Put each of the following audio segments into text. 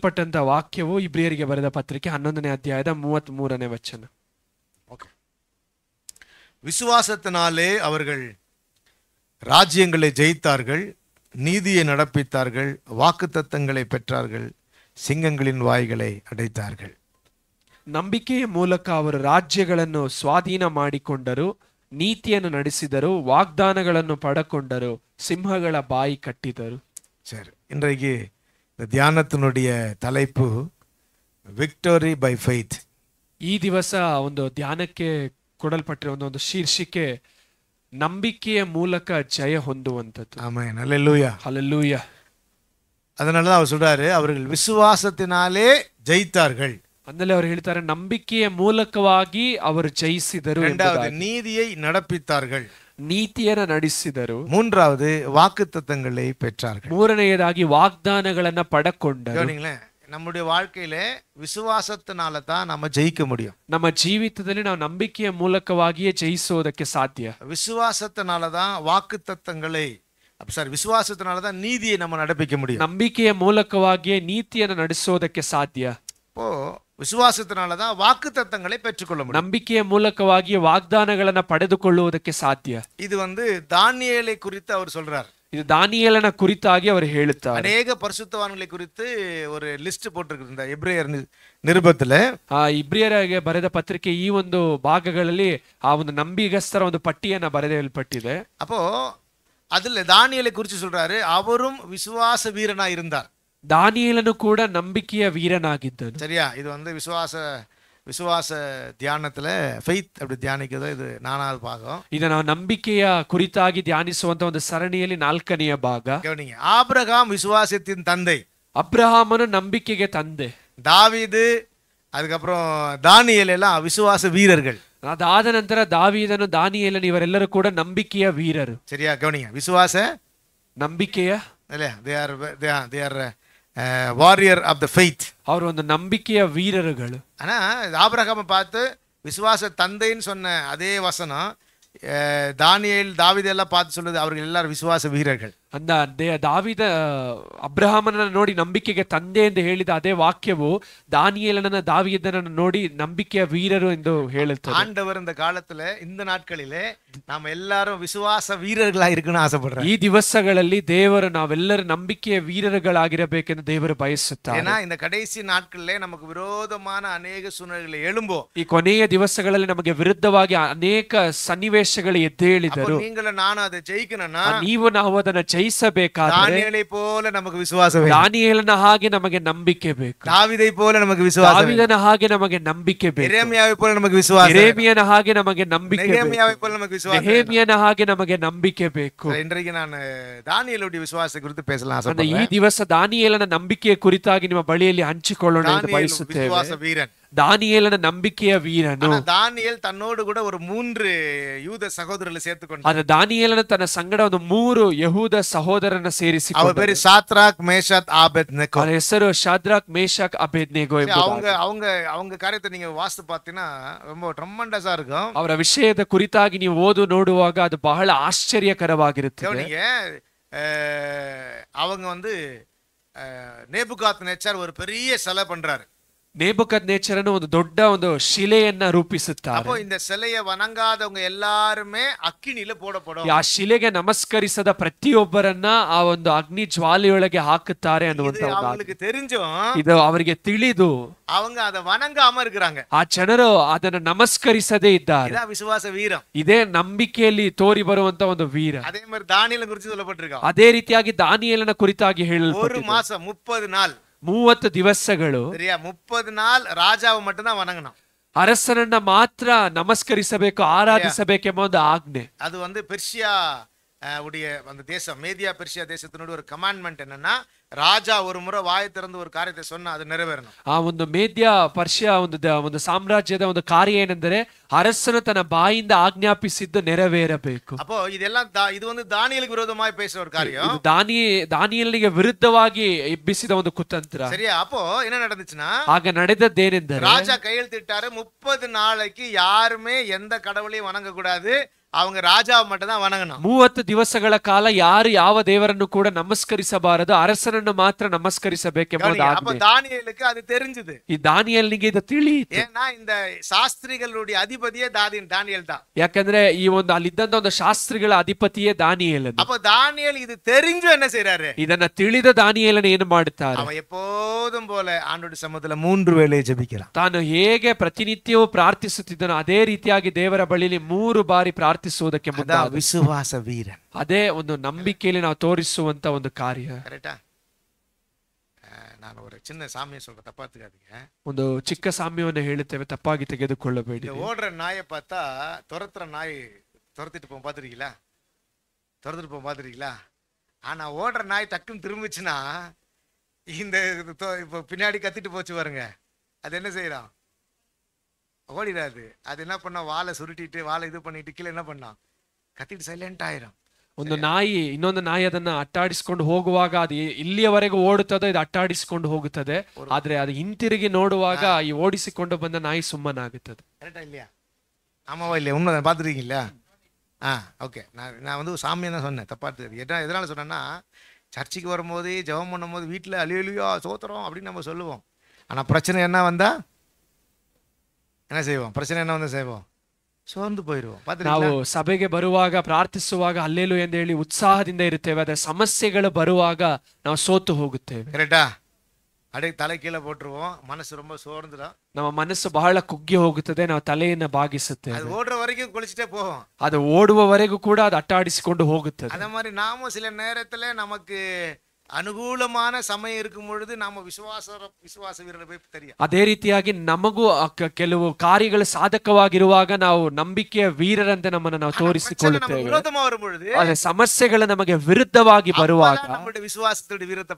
ಓದಲ್ಪಟ್ಟಂತ ವಾಕ್ಯವು ಇಬ್ರಿಯರಿಗೆ ಬರೆದ ಪತ್ರಿಕೆ 11ನೇ ಅಧ್ಯಾಯದ 33ನೇ ವಚನ. விசுவாசத்தினாலே அவர்கள் ராஜ்யங்களை ஜெயித்தார்கள், நீதியை நடப்பித்தார்கள், வாக்குத்தத்தங்களை பெற்றார்கள், ಸಿಂಗங்களின் வாய்களை ಅಡೈತಾர்கள். ನಂಬಿಕೆಯ ಮೂಲಕ ಅವರು ರಾಜ್ಯಗಳನ್ನು ಸ್ವಾಧೀನ ಮಾಡಿಕೊಂಡರು, ನೀತಿಯನ್ನು ನಡೆಸಿದರು, ವಾಗ್ದಾನಗಳನ್ನು ಪಡಕೊಂಡರು, ಸಿಂಹಗಳ ಬಾಯಿ ಕಟ್ಟಿದರು. சரி, இன்றைக்கு இந்த தியானத்தினுடைய தலைப்பு விக்டரி பை ஃபெய்த். ಈ ದಿವಸ ಒಂದು ಧ್ಯಾನಕ್ಕೆ ಕೊಡಲ್ಪಟ್ಟಿರುವ ಒಂದು ಶೀರ್ಷಿಕೆ ನಂಬಿಕೆಯ ಮೂಲಕ ಜಯ ಹೊಂದುವಂಥದ್ದು. ஆமென், அல்லேலூயா, ಹಲ್ಲೆಲೂಯಾ. அதனால தான் அவர் சொல்றாரு, அவர்கள் விசுவாசத்தினாலே ஜெயித்தார்கள். ಅಂದರೆ ಅವರು ಹೇಳ್ತಾರೆ ನಂಬಿಕೆಯ ಮೂಲಕವಾಗಿ ಅವರು ಜಯಿಸಿದರು. இரண்டாவது நீதியை நடப்பித்தார்கள். ನೀತಿಯನ್ನು ನಡೆಸಿದರು. மூன்றாவது வாக்குத்தத்தங்களை பெற்றார்கள். ಮೂರನೆಯದಾಗಿ ವಾಗ್ದಾನಗಳನ್ನ ಪಡಕೊಂಡರು. கவனிங்களேன், நம்முடைய வாழ்க்கையில விசுவாசத்தினால தான் நம்ம ஜெயிக்க முடியும். ನಮ್ಮ ಜೀವಿತದಲ್ಲಿ ನಾವು ನಂಬಿಕೆಯ ಮೂಲಕವಾಗಿಯೇ ಜಯಿಸೋದಕ್ಕೆ ಸಾಧ್ಯ. விசுவாசத்தினால தான் வாக்குத்தத்தங்களை விசுவாசத்தினால தான் நீதியை நம்ம நடப்பிக்க முடியும். ನಂಬಿಕೆಯ ಮೂಲಕವಾಗಿಯೇ ನೀತಿಯನ್ನು ನಡೆಸೋದಕ್ಕೆ ಸಾಧ್ಯ. இப்போ விசுவாசத்தினால தான் வாக்குத்தத்தங்களை பெற்றுக்கொள்ள முடியும். ನಂಬಿಕೆಯ ಮೂಲಕವಾಗಿಯೇ ವಾಗ್ದಾನಗಳನ್ನ ಪಡೆದುಕೊಳ್ಳುವುದಕ್ಕೆ ಸಾಧ್ಯ. இது தானியேலை குறித்து அவர் சொல்றார். ಇದು ದಾನಿಯೇಲನ ಕುರಿತಾಗಿ ಅವರು ಹೇಳುತ್ತಾರೆ. ಅನೇಕ ಪರಿಶುದ್ಧವಾನ್களை குறித்து ஒரு லிஸ்ட் போட்டிருக்கு ಎಬ್ರಿಯರ್ ನಿರುಬத்துல. ಇಬ್ರಿಯರಿಗೆ ಬರೆದ ಪತ್ರಿಕೆ ಈ ಒಂದು ಭಾಗಗಳಲ್ಲಿ ಆ ಒಂದು ನಂಬಿಗಸ್ತರ ಒಂದು ಪಟ್ಟಿಯನ್ನ ಬರೆಯಲ್ಪಟ್ಟಿದೆ. அப்போ அதுல தானியேலை குறித்து சொல்றாரு, அவரும் விசுவாச வீரனா இருந்தார். ದಾನಿಯೇಲನು ಕೂಡ ನಂಬಿಕೆಯ ವೀರನಾಗಿದ್ದನು. சரியா? இது விசுவாச தியானத்துல ஃபெய்த் அப்படி தியானிக்கிறது இது 4வது ಭಾಗ. ಇದು ನಾವು ನಂಬಿಕೆಯ ಕುರಿತಾಗಿ ಧ್ಯಾನಿಸುವಂತ ಒಂದು ಸರಣಿಯಲ್ಲಿ 4ನೆಯ ಭಾಗ. கவனிங்க, ஆபிரகாம் விசுவாசத்தின் தந்தை. ಅಬ್ರಹಾಮನು ನಂಬಿಕೆಗೆ ತಂದೆ. தாவீது, அதுக்கப்புறம் தானியேல் எல்லாம் விசுவாச வீரர்கள். ಅದಾದ ನಂತರ ದಾವೀದನು, ದಾನಿಯೇಲನು ಇವರೆಲ್ಲರೂ ಕೂಡ ನಂಬಿಕೆಯ ವೀರರು. சரியா? கவனிங்க, விசுவாச ನಂಬಿಕೆಯ they are warrior of the faith. ಅವರು ಒಂದು ನಂಬಿಕೆಯ ವೀರರುಗಳು. ஆனா ஆபிரகாமை பார்த்து விசுவாச தந்தைன்னு சொன்ன அதே வசனம் தானியேல் தாவீதெல்லாம் பார்த்து சொல்லுது, அவர்கள் எல்லாரும் விசுவாச வீரர்கள். ದಾವೀದ ಅಬ್ರಹಾಮನನ್ನ ನೋಡಿ ನಂಬಿಕೆಗೆ ತಂದೆ ಎಂದು ಹೇಳಿದ ಅದೇ ವಾಕ್ಯವು ದಾನಿಯೇಲನನ್ನ ದಾವೀದನನ್ನು ನೋಡಿ ನಂಬಿಕೆಯ ವೀರರು ಎಂದು ಹೇಳುತ್ತದೆ. ஆண்டவர் இந்த காலத்துல இந்த நாட்களிலே நாம எல்லாரும் விசுவாச வீரர்களா இருக்கணும்னு ஆசைப்படுறார். ಈ ದಿವಸಗಳಲ್ಲಿ ದೇವರು ನಾವೆಲ್ಲರೂ ನಂಬಿಕೆಯ ವೀರರುಗಳಾಗಿರಬೇಕೆಂದು ದೇವರು ಬಯಸುತ್ತಾರೆ. ஏன்னா இந்த கடைசி நாட்களிலே நமக்கு விரோதமான ಅನೇಕ ಸೂಚನೆಗಳು எழும்போ. ಈ ಕೊನೆಯ ದಿವಸಗಳಲ್ಲಿ ನಮಗೆ ವಿರುದ್ಧವಾಗಿ ಅನೇಕ ಸನ್ನಿವೇಶಗಳು ಎದ್ದೇಳಿದರು. நீங்களும் நானும் அதை ஜெயிக்கணும்னா ನೀವು ನಾವು ಅದನ್ನು ಜಯಿಸಬೇಕಾದರೆ தானியேலை போல நமக்கு விசுவாசம் ಬೇಕು. ದಾನಿಯೇಲನ ಹಾಗೆ ನಮಗೆ ನಂಬಿಕೆ ಬೇಕು. தாவீதை போல நமக்கு விசுவாசம் ಬೇಕು. ದಾವೀದನ ಹಾಗೆ ನಮಗೆ ನಂಬಿಕೆ ಬೇಕು. ಯೆರೆಮೀಯಾவை போல நமக்கு விசுவாசம் ಬೇಕು. ಯೆರೆಮೀಯನ ಹಾಗೆ ನಮಗೆ ನಂಬಿಕೆ ಬೇಕು. ನೆಹೆಮೀಯಾவை போல நமக்கு விசுவாசம் ಬೇಕು. ನೆಹೆಮೀಯನ ಹಾಗೆ ನಮಗೆ ನಂಬಿಕೆ ಬೇಕು. இன்றைக்கு நான் தானியேலுடைய விசுவாசத்தை குறித்து பேசலாம் ஆசைப்படுறேன். ಈ ದಿವಸ ದಾನಿಯೇಲನ ನಂಬಿಕೆಯ ಕುರಿತಾಗಿ ನಿಮ್ಮ ಬಳಿಯಲ್ಲಿ ಹಂಚಿಕೊಳ್ಳೋಣ ಎಂದು ಬಯಸುತ್ತೇವೆ. விசுவாச வீரன் ದಾನಿಯೇಲನ ನಂಬಿಕೆಯ ವೀರನು. தானியேல் தன்னோடு கூட ஒரு 3 யூத ಸಹೋದರರನ್ನು ಸೇರಿಸಿಕೊಂಡ. ಆದ್ರೆ ದಾನಿಯೇಲನ ತನ್ನ ಸಂಗಡ ಒಂದು 3 ಯಹೂದ ಸಹೋದರರನ್ನ ಸೇರಿಸಿಕೊಂಡ. ಅವರ பேரு சாத்ராக், மேஷாக், ஆபேத்நேகோ. ಅವರ ಹೆಸರು ಶಾದ್ರಾಕ್, ಮೇಷಾಕ್, ಅಬೇದ್ನೆಗೋ ಎಂಬುದಾಗಿ. அவங்க காரியத்தை நீங்க வாசித்து பார்த்தீங்கன்னா ரொம்ப ட்ரெமெண்டஸா இருக்கும். ಅವರ ವಿಷಯದ ಕುರಿತಾಗಿ ನೀವು ಓದು ನೋಡುವಾಗ ಅದು ಬಹಳ ಆಶ್ಚರ್ಯಕರವಾಗಿರುತ್ತದೆ. அவங்க நேபுகாத்நேச்சார் ஒரு பெரிய சிலை பண்றாரு. ನೇಬುಕದ್ನೆಚ್ಚರನು ಒಂದು ದೊಡ್ಡ ಒಂದು ಶಿಲೆಯನ್ನ ರೂಪಿಸುತ್ತಾರೆ. அப்போ இந்த சிலையை வணங்காதவங்க எல்லாருமே அக்கினியில போடப்படும். ಆ ಶಿಲೆಗೆ ನಮಸ್ಕರಿಸದ ಪ್ರತಿಯೊಬ್ಬರನ್ನ ಆ ಒಂದು ಅಗ್ನಿ ಜ್ವಾಲೆಯೊಳಗೆ ಹಾಕುತ್ತಾರೆ ಅನ್ನುವಂತ அவங்களுக்கு தெரிஞ்சும் ಇದು ಅವರಿಗೆ ತಿಳಿದು அவங்க அதை வணங்காம இருக்கிறாங்க. ಆ ಜನರು ಅದನ್ನು ನಮಸ್ಕರಿಸದೇ ಇದ್ದಾರೆ. இதான் விசுவாச வீரம். ಇದೇ ನಂಬಿಕೆಯಲ್ಲಿ ತೋರಿ ಬರುವಂತ ಒಂದು ವೀರ. அதே மாதிரி தானியேல் குறித்து சொல்லப்பட்டிருக்கு. ಅದೇ ರೀತಿಯಾಗಿ ದಾನಿಯೇಲನ ಕುರಿತಾಗಿ ಹೇಳಲ್ಪಟ್ಟಿದೆ. 1 மாசம் 30 நாள் 30 ದಿವಸಗಳು 30 நாள் ರಾಜಾವ மட்டும்தான் வணங்கணும். ಅರಸನನ್ನ ಮಾತ್ರ ನಮಸ್ಕರಿಸಬೇಕು, ಆರಾಧಿಸಬೇಕೆಂಬ ಒಂದು ಆಜ್ಞೆ. ಅದು பெர்ஷியா உடைய அந்த தேசம், மேதியா பெர்ஷியா தேசத்தினுடைய ஒரு கமாண்ட்மெண்ட் என்னன்னா, ராஜா ஒரு முறை வாயை திறந்து ஒரு காரியத்தை சொன்னா அது நிறைவேறணும். ಆ ಒಂದು ಮೇದ್ಯ ಪರ್ಷಿಯಾ ಒಂದು ಸಾಮ್ರಾಜ್ಯದ ಒಂದು ಕಾರ್ಯ ಏನೆಂದರೆ ಅರಸನು ತನ್ನ ಬಾಯಿಂದ ಆಜ್ಞಾಪಿಸಿದ್ದು ನೆರವೇರಬೇಕು. அப்போ இதெல்லாம் இது தானியேலுக்கு விரோதமாய் பேசுற ஒரு காரியம். ದಾನಿಯೇಲನಿಗೆ ವಿರುದ್ಧವಾಗಿ ಎಬ್ಬಿಸಿದ ಒಂದು ಕುತಂತ್ರ. சரியா? அப்போ என்ன நடந்துச்சுன்னா, ಆಗ ನಡೆದದ್ದೇನೆಂದರೆ ராஜா கையெழுத்திட்டாரு, 30 நாளைக்கு யாருமே எந்த கடவுளையும் வணங்க கூடாது, அவங்க ராஜாவை மட்டும் தான் வணங்கணும். 30 ದಿವಸಗಳ ಕಾಲ ಯಾರು ಯಾವ ದೇವರನ್ನು ಕೂಡ ನಮಸ್ಕರಿಸಬಾರದು, ಅರಸನನ್ನು ಮಾತ್ರ ನಮಸ್ಕರಿಸಬೇಕೆಂಬುದು அப்ப ಆಜ್ಞೆ. தானியேலுக்கு அது தெரிஞ்சது. ಈ ದಾನಿಯೇಲನಿಗೆ ಇದು ತಿಳಿಯಿತು. ஏன்னா இந்த சாஸ்திரிகளுடைய அதிபதியே தானியேல் தான். ಯಾಕಂದ್ರೆ ಈ ಒಂದು ಅಲ್ಲಿದ್ದಂತ ಒಂದು ಶಾಸ್ತ್ರಿಗಳ ಅಧಿಪತಿಯೇ ದಾನಿಯೇಲನು. அப்ப தானியேல் இது தெரிஞ்சு என்ன செய்யறாரு? ಇದನ್ನ ತಿಳಿದ ದಾನಿಯೇಲನು ಏನು ಮಾಡುತ್ತಾರೆ? அவன் எப்போதும் போல ஆண்டவருடைய சமூகத்துல 3 வேளை ஜெபிக்கிறான். ತಾನು ಹೇಗೆ ಪ್ರತಿನಿತ್ಯವೂ ಪ್ರಾರ್ಥಿಸುತ್ತಿದ್ದನೋ ಅದೇ ರೀತಿಯಾಗಿ ದೇವರ ಬಳಿಲಿ 3 ಬಾರಿ ಪ್ರಾರ್ಥಿಸುವುದಕ್ಕೆ ಮುಂದೆ ವಿಶ್ವಾಸ ವೀರನ್. ಅದೇ ಒಂದು ನಂಬಿಕೆಯಲ್ಲಿ ನಾವು ತೋರಿಸುವಂತ ಒಂದು ಕಾರ್ಯ. ಕರೆಕ್ಟಾ? ನಾನು ஒரு சின்ன சாமியை சொல்றேன், தப்பா எடுத்துக்காதீங்க. ಒಂದು ಚಿಕ್ಕ ಸಾಮ್ಯವನ್ನು ಹೇಳುತ್ತೇವೆ, ತಪ್ಪಾಗಿ ತೆಗೆದುಕೊಳ್ಳಬೇಡಿ. ஓடுற நாயை பார்த்தா துரத்துற நாய் துரத்திட்டு போக பாத்துருக்கீங்களா? துரத்துட்டு போக பாத்துருக்கீங்களா? ஆனா ஓடுற நாய் டக்குன்னு திரும்பிச்சுன்னா இந்த இப்போ பின்னாடி கத்திட்டு போச்சு பாருங்க, அது என்ன செய்யறான்? ஓடிடாது. அது என்ன பண்ணா, வாழை சுருட்டிட்டு வாழை இது பண்ணிட்டு கீழே என்ன பண்ணான், கத்திட்டு சைಲೆಂಟ್ ஆயிரும். ಒಂದು ನಾಯಿ ಇನ್ನೊಂದು ನಾಯಿ ಅದನ್ನ ಅಟ್ಟಾಡಿಸಿಕೊಂಡು ಹೋಗುವಾಗ ಅದು ಇಲ್ಲಿಯವರೆಗೂ ಓಡುತ್ತದೆ, ಇದು ಅಟ್ಟಾಡಿಸಿಕೊಂಡು ಹೋಗುತ್ತದೆ. ಆದ್ರೆ ಅದು ಹಿಂತಿರುಗಿ ನೋಡುವಾಗ ಈ ಓಡಿಸಿಕೊಂಡು ಬಂದ ನಾಯಿ ಸುಮ್ಮನಾಗುತ್ತದೆ. கரெக்டா இல்லையா? ஆமாவா இல்லையா? உண்மை பார்த்துருக்கீங்களா? ஓகே. நான் வந்து சாமியை தான் சொன்னேன், தப்பா எடுத்துக்காது. எதனால சொன்னேன்னா, சர்ச்சுக்கு வரும்போது ஜெபம் பண்ணும்போது வீட்டில் அலியலியா சோத்திரம் அப்படின்னு நம்ம சொல்லுவோம். ஆனால் பிரச்சனை என்ன வந்தா என்ன செய்வோம்? பிரச்சனை என்ன வந்தா செய்வோம்? ಸೋರ್ந்து போயிடுவோம். ನಾವು ಸಭೆಗೆ ಬರುವಾಗ ಪ್ರಾರ್ಥಿಸುವಾಗ ಅಲ್ಲೇಲು ಎಂದು ಹೇಳಿ ಉತ್ಸಾಹದಿಂದ ಇರುತ್ತೇವೆ, ಆದರೆ ಸಮಸ್ಯೆಗಳು ಬರುವಾಗ ನಾವು ಸೋತು ಹೋಗುತ್ತೇವೆ. ಕರೆಕ್ಟಾ? ಅಡೆ ತಲೆ ಕೀழே போட்டுருவோம், ಮನಸ್ಸು ரொம்ப சோர்ந்துடும். ನಮ್ಮ ಮನಸ್ಸು ಬಹಳ ಕುಗ್ಗಿ ಹೋಗುತ್ತದೆ, ನಾವು ತಲೆಯನ್ನು ಬಾಗಿಸುತ್ತೇವೆ. ಅದು ಓடுறವರೆಗೂ ಕುಳಿச்சிட்டே போவோம். ಅದು ಓಡುವವರೆಗೂ ಕೂಡ ಅದು ಅಟ್ಟಾಡಿಸಿಕೊಂಡು ಹೋಗುತ್ತದೆ. ಅದೇ மாதிரி நாமும் சில நேரத்துல நமக்கு ಅನುಕೂಲமான ಸಮಯ இருக்கும் பொழுது நாம ವಿಶ್ವಾಸ ವೀರರ போய் தெரியும். ಅದೇ ರೀತಿಯಾಗಿ ನಮಗೂ ಕೆಲವು ಕಾರ್ಯಗಳು ಸಾಧಕವಾಗಿರುವಾಗ ನಾವು ನಂಬಿಕೆಯ ವೀರರಂತೆ ನಮ್ಮನ್ನು ನಾವು ತೋರಿಸಿಕೊಳ್ಳುತ್ತೇವೆ. ಆದ್ರೆ ಸಮಸ್ಯೆಗಳು ನಮಗೆ ವಿರುದ್ಧವಾಗಿ ಬರುವಾಗ ವಿಶ್ವಾಸದ ವಿರುದ್ಧ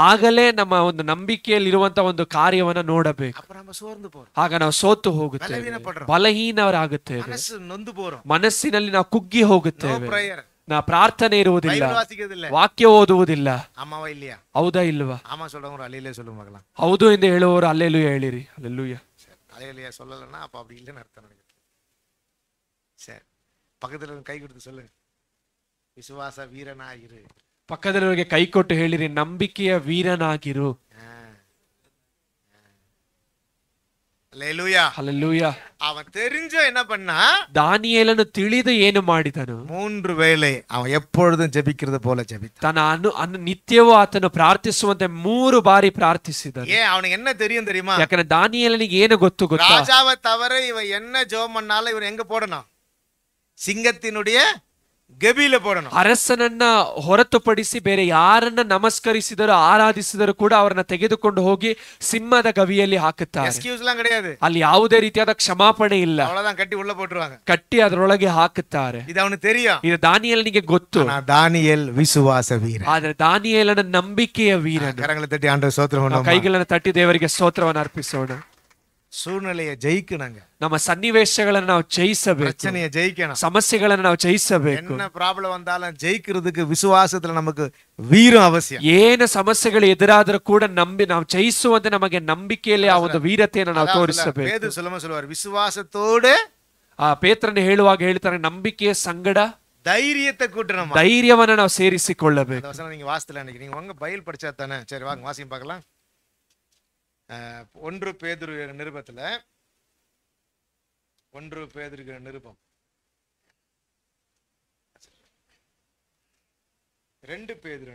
ಆಗಲೇ ನಮ್ಮ ಒಂದು ನಂಬಿಕೆಯಲ್ಲಿರುವಂತಹ ಒಂದು ಕಾರ್ಯವನ್ನ ನೋಡಬೇಕು. ಆಗ ನಾವು ಸೋತು ಹೋಗುತ್ತೇವೆ, ಬಲಹೀನರಾಗುತ್ತೇವೆ, ಮನಸ್ಸಿನಲ್ಲಿ ನಾವು ಕುಗ್ಗಿ ಹೋಗುತ್ತೇವೆ. ನಾ ಪ್ರಾರ್ಥನೆ ಇರುವುದಿಲ್ಲ, ವಾಕ್ಯ ಓದುವುದಿಲ್ಲ. ಹೌದಾ ಇಲ್ವಾ? ಹೌದು ಎಂದು ಹೇಳುವವರು ಅಲ್ಲೇಲೂಯಾ ಹೇಳಿರಿ. ಅಲ್ಲೇಲೂಯಾ. அலையிலையா சொல்லலைன்னா அப்போ அப்படி இல்லைன்னு அர்த்தம் நினைக்கிறேன். சரி, பக்கத்தில் கை கொடுத்து சொல்லு, ವಿಶ್ವಾಸ ವೀರನಾಗಿರು. ಪಕ್ಕದಲ್ಲಿರೋರಿಗೆ ಕೈ ಕೊಟ್ಟು ಹೇಳಿರಿ, ನಂಬಿಕೆಯ ವೀರನಾಗಿರು. அல்லேலூயா. அல்லேலூயா. அவன் தெரிஞ்ச என்ன பண்ணா, ದಾನಿಯೇಲನು ತಿಳಿದು ಏನು ಮಾಡಿದನು? 3 ವೇಳೆ அவன் எப்பொழுதும் ஜெபிக்கிறது போல ஜெபித்தான். ನಿತ್ಯವೂ ಆತನು ಪ್ರಾರ್ಥಿಸುವಂತೆ 3 ಬಾರಿ ಪ್ರಾರ್ಥಿಸಿದನು. ஏன்? அவனுக்கு என்ன தெரியும் தெரியுமா? ಯಾಕಂದ್ರೆ ದಾನಿಯೇಲನಿಗೆ ಏನು ಗೊತ್ತು ಗೊತ್ತಾ? ராஜாவை தவிர இவன் என்ன ஜெபம் பண்ணாலும் இவன் எங்க போடணும்? ಸಿಂಗತ್ತಿನುடைய ಗಬಿಲ போடணும். ಅರಸನನ್ನ ಹೊರತುಪಡಿಸಿ ಬೇರೆ ಯಾರನ್ನ ನಮಸ್ಕರಿಸಿದರೂ ಆರಾಧಿಸಿದರೂ ಕೂಡ ಅವರನ್ನ ತೆಗೆದುಕೊಂಡು ಹೋಗಿ ಸಿಂಹದ ಗವಿಯಲ್ಲಿ ಹಾಕುತ್ತಾರೆ. ಎಕ್ಸ್ಕ್ಯೂಸ್லாம் கிடையாது. ಅಲ್ಲಿ ಯಾವುದೇ ರೀತಿಯಾದ ಕ್ಷಮಾಪಣೆ ಇಲ್ಲ. ಅவ்வளவுதான், ಕಟ್ಟಿ ಉள்ள போட்டுருவாங்க. ಕಟ್ಟಿ ಅದರೊಳಗೆ ಹಾಕುತ್ತಾರೆ. ಇದು ಅವನಿಗೆ தெரியும். ಇದು ದಾನಿಯೇಲನಿಗೆ ಗೊತ್ತು. ದಾನಿಯೇಲ್ ವಿಶ್ವಾಸ ವೀರ. ಆದ್ರೆ ದಾನಿಯೇಲನ ನಂಬಿಕೆಯ ವೀರನು. ಕರங்களை ತಟ್ಟಿ ಆಂಡವರಿಗೆ ಸ್ತೋತ್ರವನ್ನು, ಕೈಗಳನ್ನು ತಟ್ಟಿ ದೇವರಿಗೆ ಸ್ತೋತ್ರವನ್ನು ಅರ್ಪಿಸೋಣ. ಸೂழ்நிலைಯ ಜಯಿಕಣಂಗ, ನಮ್ಮ ಸನ್ನಿವೇಶಗಳನ್ನು ನಾವು ಜಯಿಸಬೇಕು. பிரச்சனையை ஜெயிக்கணும். ಸಮಸ್ಯೆಗಳನ್ನು ನಾವು ಜಯಿಸಬೇಕು. என்ன ಪ್ರಾಬ್ಲಮ್ வந்தாலும் ஜெயிக்கிறதுக்கு விசுவாசத்துல நமக்கு வீரம் அவசியம். ಏನು ಸಮಸ್ಯೆಗಳು ಎದುರಾದರೂ ಕೂಡ ನಾವು ಜಯಿಸುವಂತೆ ನಮಗೆ ನಂಬಿಕೆಯಲ್ಲಿ ಆ ಒಂದು ವೀರತೆಯನ್ನು ನಾವು ತೋರಿಸಬೇಕು. ಪೇತ್ರ சொல்லுவார், ವಿಶ್ವಾಸத்தோடு ಪೇತ್ರನು ಹೇಳುವಾಗ ಹೇಳ್ತಾರೆ, ನಂಬಿಕೆಯ ಸಂಗಡ தைரியத்தை கூட்டணும், ಧೈರ್ಯವನ್ನು ನಾವು ಸೇರಿಸಿಕೊಳ್ಳಬೇಕು. நீங்க வாசித்தல அன்னைக்கு, நீங்க வாங்க பைபிள் படிச்சா தானே. சரி வாங்க வாசிங்க பார்க்கலாம். 1 பேதுரு நிருபத்துல 1 பேதுரு நிருபம் 2 பேதுரு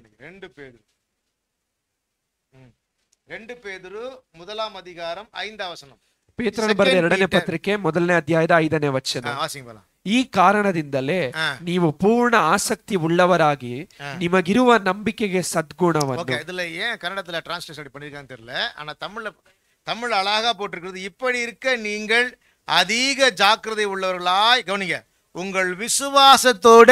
1 அதிகாரம் 5 வசனம். ಪೇತ್ರನು ಬರೆದ 2ನೇ ಪತ್ರಿಕೆ 1ನೇ ಅಧ್ಯಾಯದ 5ನೇ ವಚನ. ಈ ಕಾರಣದಿಂದಲೇ ನೀವು ಪೂರ್ಣ ಆಸಕ್ತಿ ಉಳ್ಳವರಾಗಿ ನಿಮಗಿರುವ ನಂಬಿಕೆಗೆ ಸದ್ಗುಣವನ್ನು. இதுல ஏன் கன்னடத்துல டிரான்ஸ்லேஷன் பண்ணிருக்கான்னு தெரியல, ஆனா தமிழ் அழகா போட்டிருக்கிறது. இப்படி இருக்க நீங்கள் அதிக ஜாக்கிரதை உள்ளவர்களாய், கவனிங்க, உங்கள் விசுவாசத்தோட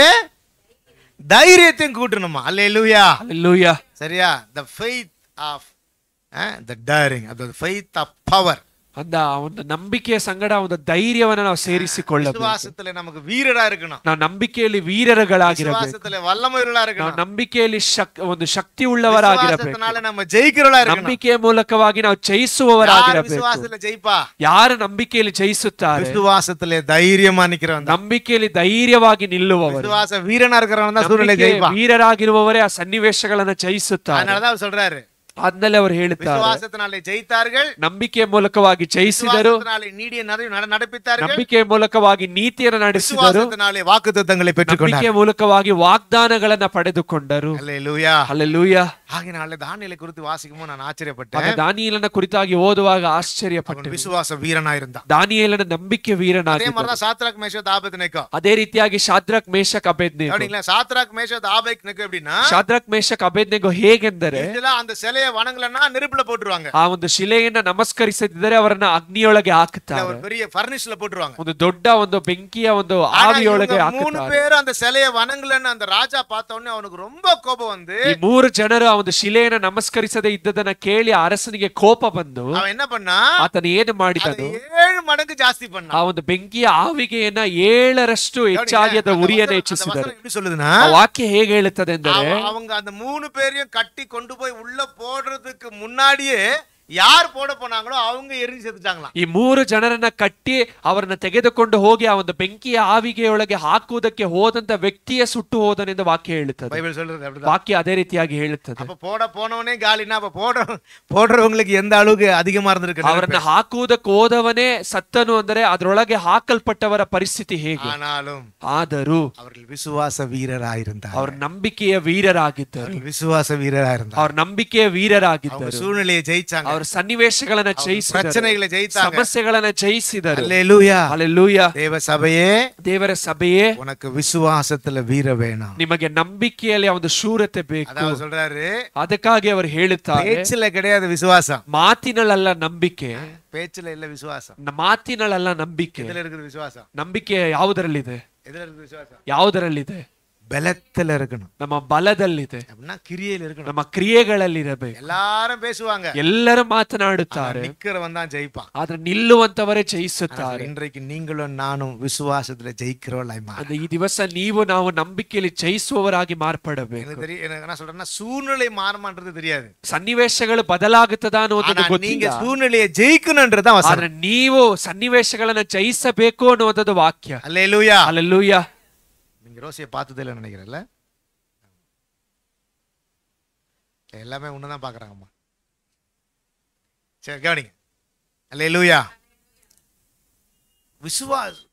தைரியத்தையும் கூட்டணுமா. அல்லேலூயா. அல்லேலூயா. சரியா? the faith of the daring, the faith of power. அந்த ಒಂದು ನಂಬಿಕೆಯ ಸಂಗಡ ಒಂದು ಧೈರ್ಯವನ್ನು ನಾವು ಸೇರಿಸಿಕೊಳ್ಳಬೇಕು. ವಿಶ್ವಾಸದಲ್ಲಿ ನಮಗೆ ವೀರರಾ ಇರಬೇಕು. ನಾವು ನಂಬಿಕೆಯಲ್ಲಿ ವೀರರುಗಳಾಗಿರಬೇಕು. ವಿಶ್ವಾಸದಲ್ಲಿ ವಲ್ಲಮಯುಳ್ಳವರಾಗಿರಬೇಕು. ನಾವು ನಂಬಿಕೆಯಲ್ಲಿ ಒಂದು ಶಕ್ತಿ ಉಳ್ಳವರಾಗಿರಬೇಕು. ವಿಶ್ವಾಸದಲ್ಲಿ ನಮ್ಮ ಜಯಿಕರುಗಳಾಗಿರಬೇಕು. ನಂಬಿಕೆಯ ಮೂಲಕವಾಗಿ ನಾವು ಜಯಿಸುವವರಾಗಿರಬೇಕು. ವಿಶ್ವಾಸದಲ್ಲಿ ಜಯಿಪ ಯಾರು ನಂಬಿಕೆಯಲ್ಲಿ ಜಯಿಸುತ್ತಾರೆ, ವಿಶ್ವಾಸದಲ್ಲಿ ಧೈರ್ಯಮಾನಿಕರು, ನಂಬಿಕೆಯಲ್ಲಿ ಧೈರ್ಯವಾಗಿ ನಿಲ್ಲುವವರು, ವಿಶ್ವಾಸ ವೀರನಾಗಿರುವವರನ್ನ ಸೂರಳೆ ಜಯಿಪ, ವೀರರಾಗಿರುವವವರೇ ಆ ಸನ್ನಿವೇಶಗಳನ್ನು ಜಯಿಸುತ್ತಾರೆ. அதனால தான் சொல்றாரு. ಆದ್ಮೇಲೆ ಅವರು ಹೇಳುತ್ತಾರೆ, ವಿಶ್ವಾಸத்தினாலே ಜಯಿத்தார்கள், ನಂಬಿಕೆಯ ಮೂಲಕವಾಗಿ ಜಯಿಸಿದರು, ನಂಬಿಕೆಯ ಮೂಲಕವಾಗಿ ನೀತಿಯನ್ನು ನಡೆಸಿದರು, ವಾಗ್ದಾನங்களை பெற்றுக்கொண்டார்கள், ನಂಬಿಕೆಯ ಮೂಲಕವಾಗಿ ವಾಗ್ದಾನಗಳನ್ನು ಪಡೆದುಕೊಂಡರು. Hallelujah hallelujah. ಹಾಗೆ ನಾಳೆ ದಾನಿಯೇಲನ ಕುರಿತು ವಾಸಿக்கும்போது ನಾನು ಆಶ್ಚರ್ಯಪಟ್ಟೆ. ದಾನಿಯೇಲನ ಕುರಿತಾಗಿ ಓದುವಾಗ ಆಶ್ಚರ್ಯಪಟ್ಟೆ. ವಿಶ್ವಾಸ ವೀರನಾಗಿದ್ದ ದಾನಿಯೇಲನ ನಂಬಿಕೆ ವೀರನಾಗಿದ್ದ. சாத்ராக் மேஷக் ஆபேத்நேகோ, ಅದೇ ರೀತಿಯಾಗಿ Shadrach Meshach Abednego. Shadrach Meshach Abednego எப்படின்னா, ಶಾದ್ರಕ್ ಮೇಷಕ್ ಅಬೇದ್ನೆಗೋ ಹೇಗೆಂದರೆ, அந்த சிலையை வணங்கலன்னா நெருப்புல போட்டுருவாங்க. ಆ ಒಂದು ಶಿಲೆಯನ್ನ ನಮಸ್ಕರಿಸದಿದ್ದರೆ ಅವರನ್ನ ಅಗ್ನಿಯೊಳಗೆ ಹಾಕುತ್ತಾರೆ. ஒரு பெரிய ஃபர்னிஷ்ல போட்டுருவாங்க. ಒಂದು ದೊಡ್ಡ ಒಂದು ಬೆಂಕಿಯ ಒಂದು ಆವಿಯೊಳಗೆ ಹಾಕುತ್ತಾರೆ. ಮೂರು பேர் அந்த சிலையை வணங்கலன்னு அந்த ராஜா பார்த்த உடனே ಅವನಿಗೆ ரொம்ப ಕೋಪ வந்து, ಈ ಮೂರು ಜನರು ಆ ಒಂದು ಶಿಲೆಯನ್ನ ನಮಸ್ಕರಿಸದೆ ಇದ್ದದನ್ನ ಕೇಳಿ ಅರಸನಿಗೆ ಕೋಪ ಬಂದು ಅವ என்ன பண்ணா, ಆತನ ಏನು ಮಾಡಿದನು, 7 ಮಡಂಗು ಜಾಸ್ತಿ பண்ணா. ಆ ಒಂದು ಬೆಂಕಿಯ ಆವಿಗೆಯನ್ನ 7ರಷ್ಟು ಹೆಚ್ಚಾಗಿ ಅದ ಉರಿಯನ್ನು ಹೆಚ್ಚಿಸಿದರು. ವಾಕ್ಯ ಹೇಗೆ ಹೇಳುತ್ತದೆ ಎಂದರೆ, அவங்க அந்த 3 பேரையும் கட்டி கொண்டு போய் உள்ள போடுறதுக்கு முன்னாடியே ಯಾರು போட போனாங்களோ அவங்க எரிஞ்சு செத்துட்டாங்களாம். ಈ 3 ಜನರನ್ನ ಕಟ್ಟಿ ಅವರನ್ನ ತೆಗೆದುಕೊಂಡು ಹೋಗಿ ಆ ಒಂದು ಬೆಂಕಿಯ ಆವಿಗೆಯೊಳಗೆ ಹಾಕುವುದಕ್ಕೆ ಹೋದಂತ ವ್ಯಕ್ತಿಯ ಸುಟ್ಟು ಹೋದನೆಂದು ವಾಕ್ಯ ಹೇಳುತ್ತದೆ. ಬೈಬಲ್ சொல்றது ವಾಕ್ಯ ಅದೇ ರೀತಿಯಾಗಿ ಹೇಳುತ್ತದೆ. அப்ப போட போனவனே காலினா, அப்ப போடுறவங்களுக்கு எந்த அளவுக்கு அதிகமா இருந்திருக்கு. ಅವರನ್ನ ಹಾಕುವುದಕ್ಕೆ ಹೋದವನೇ ಸತ್ತನು ಅಂದರೆ ಅದರೊಳಗೆ ಹಾಕಲ್ಪಟ್ಟವರ ಪರಿಸ್ಥಿತಿ ಹೇಗೆ. ಆದರೂ அவர்கள் விசுவாச வீரராயிருந்தார். ಅವರು ನಂಬಿಕೆಯ ವೀರರಾಗಿದ್ದರು. விசுவாಸ வீரராயிருந்தார். ಅವರು ನಂಬಿಕೆಯ ವೀರರಾಗಿದ್ದರು. ಸೂழ்நிலையை ಜಯಿಸಿದರು. ಸನ್ನಿವೇಶಗಳನ್ನ ಜಯಿಸಿದರು, ಪ್ರಚನೆಗಳ ಜಯಿಸಿದರು, ಸಮಸ್ಯೆಗಳನ್ನ ಜಯಿಸಿದರು. Hallelujah, hallelujah. ದೇವರ ಸಭೆಯೇ உனக்கு ವಿಶ್ವಾಸದಲ್ಲಿ ವೀರ வேணும். ನಿಮಗೆ ನಂಬಿಕೆಯಲ್ಲಿ ಒಂದು ಶೂರತೆ ಬೇಕು. ಅದಾವ சொல்றாரு. ಅದಕ್ಕಾಗಿ ಅವರು ಹೇಳುತ್ತಾರೆ, பேச்சில கிடையாது விசுவாசம், ಮಾತಿನಲ್ಲ ನಂಬಿಕೆ. பேச்சில இல்ல விசுவாசம், ಮಾತಿನಲ್ಲ ನಂಬಿಕೆ. ಎದರಲ್ಲಿ ಇರುತ್ತೆ ವಿಶ್ವಾಸ? ನಂಬಿಕೆ ಯಾವುದರಲ್ಲಿದೆ? ಎದರಲ್ಲಿ ವಿಶ್ವಾಸ? ಯಾವುದರಲ್ಲಿದೆ? ಬಲದಲ್ಲಿ ಇರಬೇಕು. ನಮ್ಮ ಬಲದಲ್ಲಿದೆ, ಕ್ರಿಯೆಯಲ್ಲಿ ಇರಬೇಕು, ನಮ್ಮ ಕ್ರಿಯೆಗಳಲ್ಲಿ ಇರಬೇಕು. ಎಲ್ಲರೂ பேசுவாங்க, ಎಲ್ಲರೂ ಮಾತನಾಡುತ್ತಾರೆ, நிக்கிறவன் தான் ஜெயிப்பான். ಆದ್ರೆ ನಿಲ್ಲುವಂತವರೇ ಜಯಿಸುತ್ತಾರೆ. இன்றைக்கு நீங்களும் நானும் விசுவாசத்துல ஜெயிக்கிறவர்களாய் மாறணும். ಈ ದಿವಸ ನೀವು ನಾವು ನಂಬಿಕೆಯಲ್ಲಿ ಜಯಿಸುವವರಾಗಿ ಮಾರ್ಪಡಬೇಕು. என்ன சொல்றேன்னா, சூழ்நிலை மாறுமான்றது தெரியாது, ಸನ್ನಿವೇಶಗಳು ಬದಲಾಗುತ್ತದಾ ಅನ್ನೋದು ಗೊತ್ತಿಲ್ಲ. நீங்க சூழ்நிலையை ஜெயிக்கணும்ன்றது தான் ಆದ್ರೆ ನೀವು ಸನ್ನಿವೇಶಗಳನ್ನ ಜಯಿಸಬೇಕು ಅನ್ನೋದು ವಾಕ್ಯ. Hallelujah, hallelujah. ரோசியை பார்த்ததே இல்லை நினைக்கிறேன்ல, எல்லாமே ஒண்ணுதான் பாக்குறாங்கம்மா. சரி கவனிங்க. அல்லேலூயா.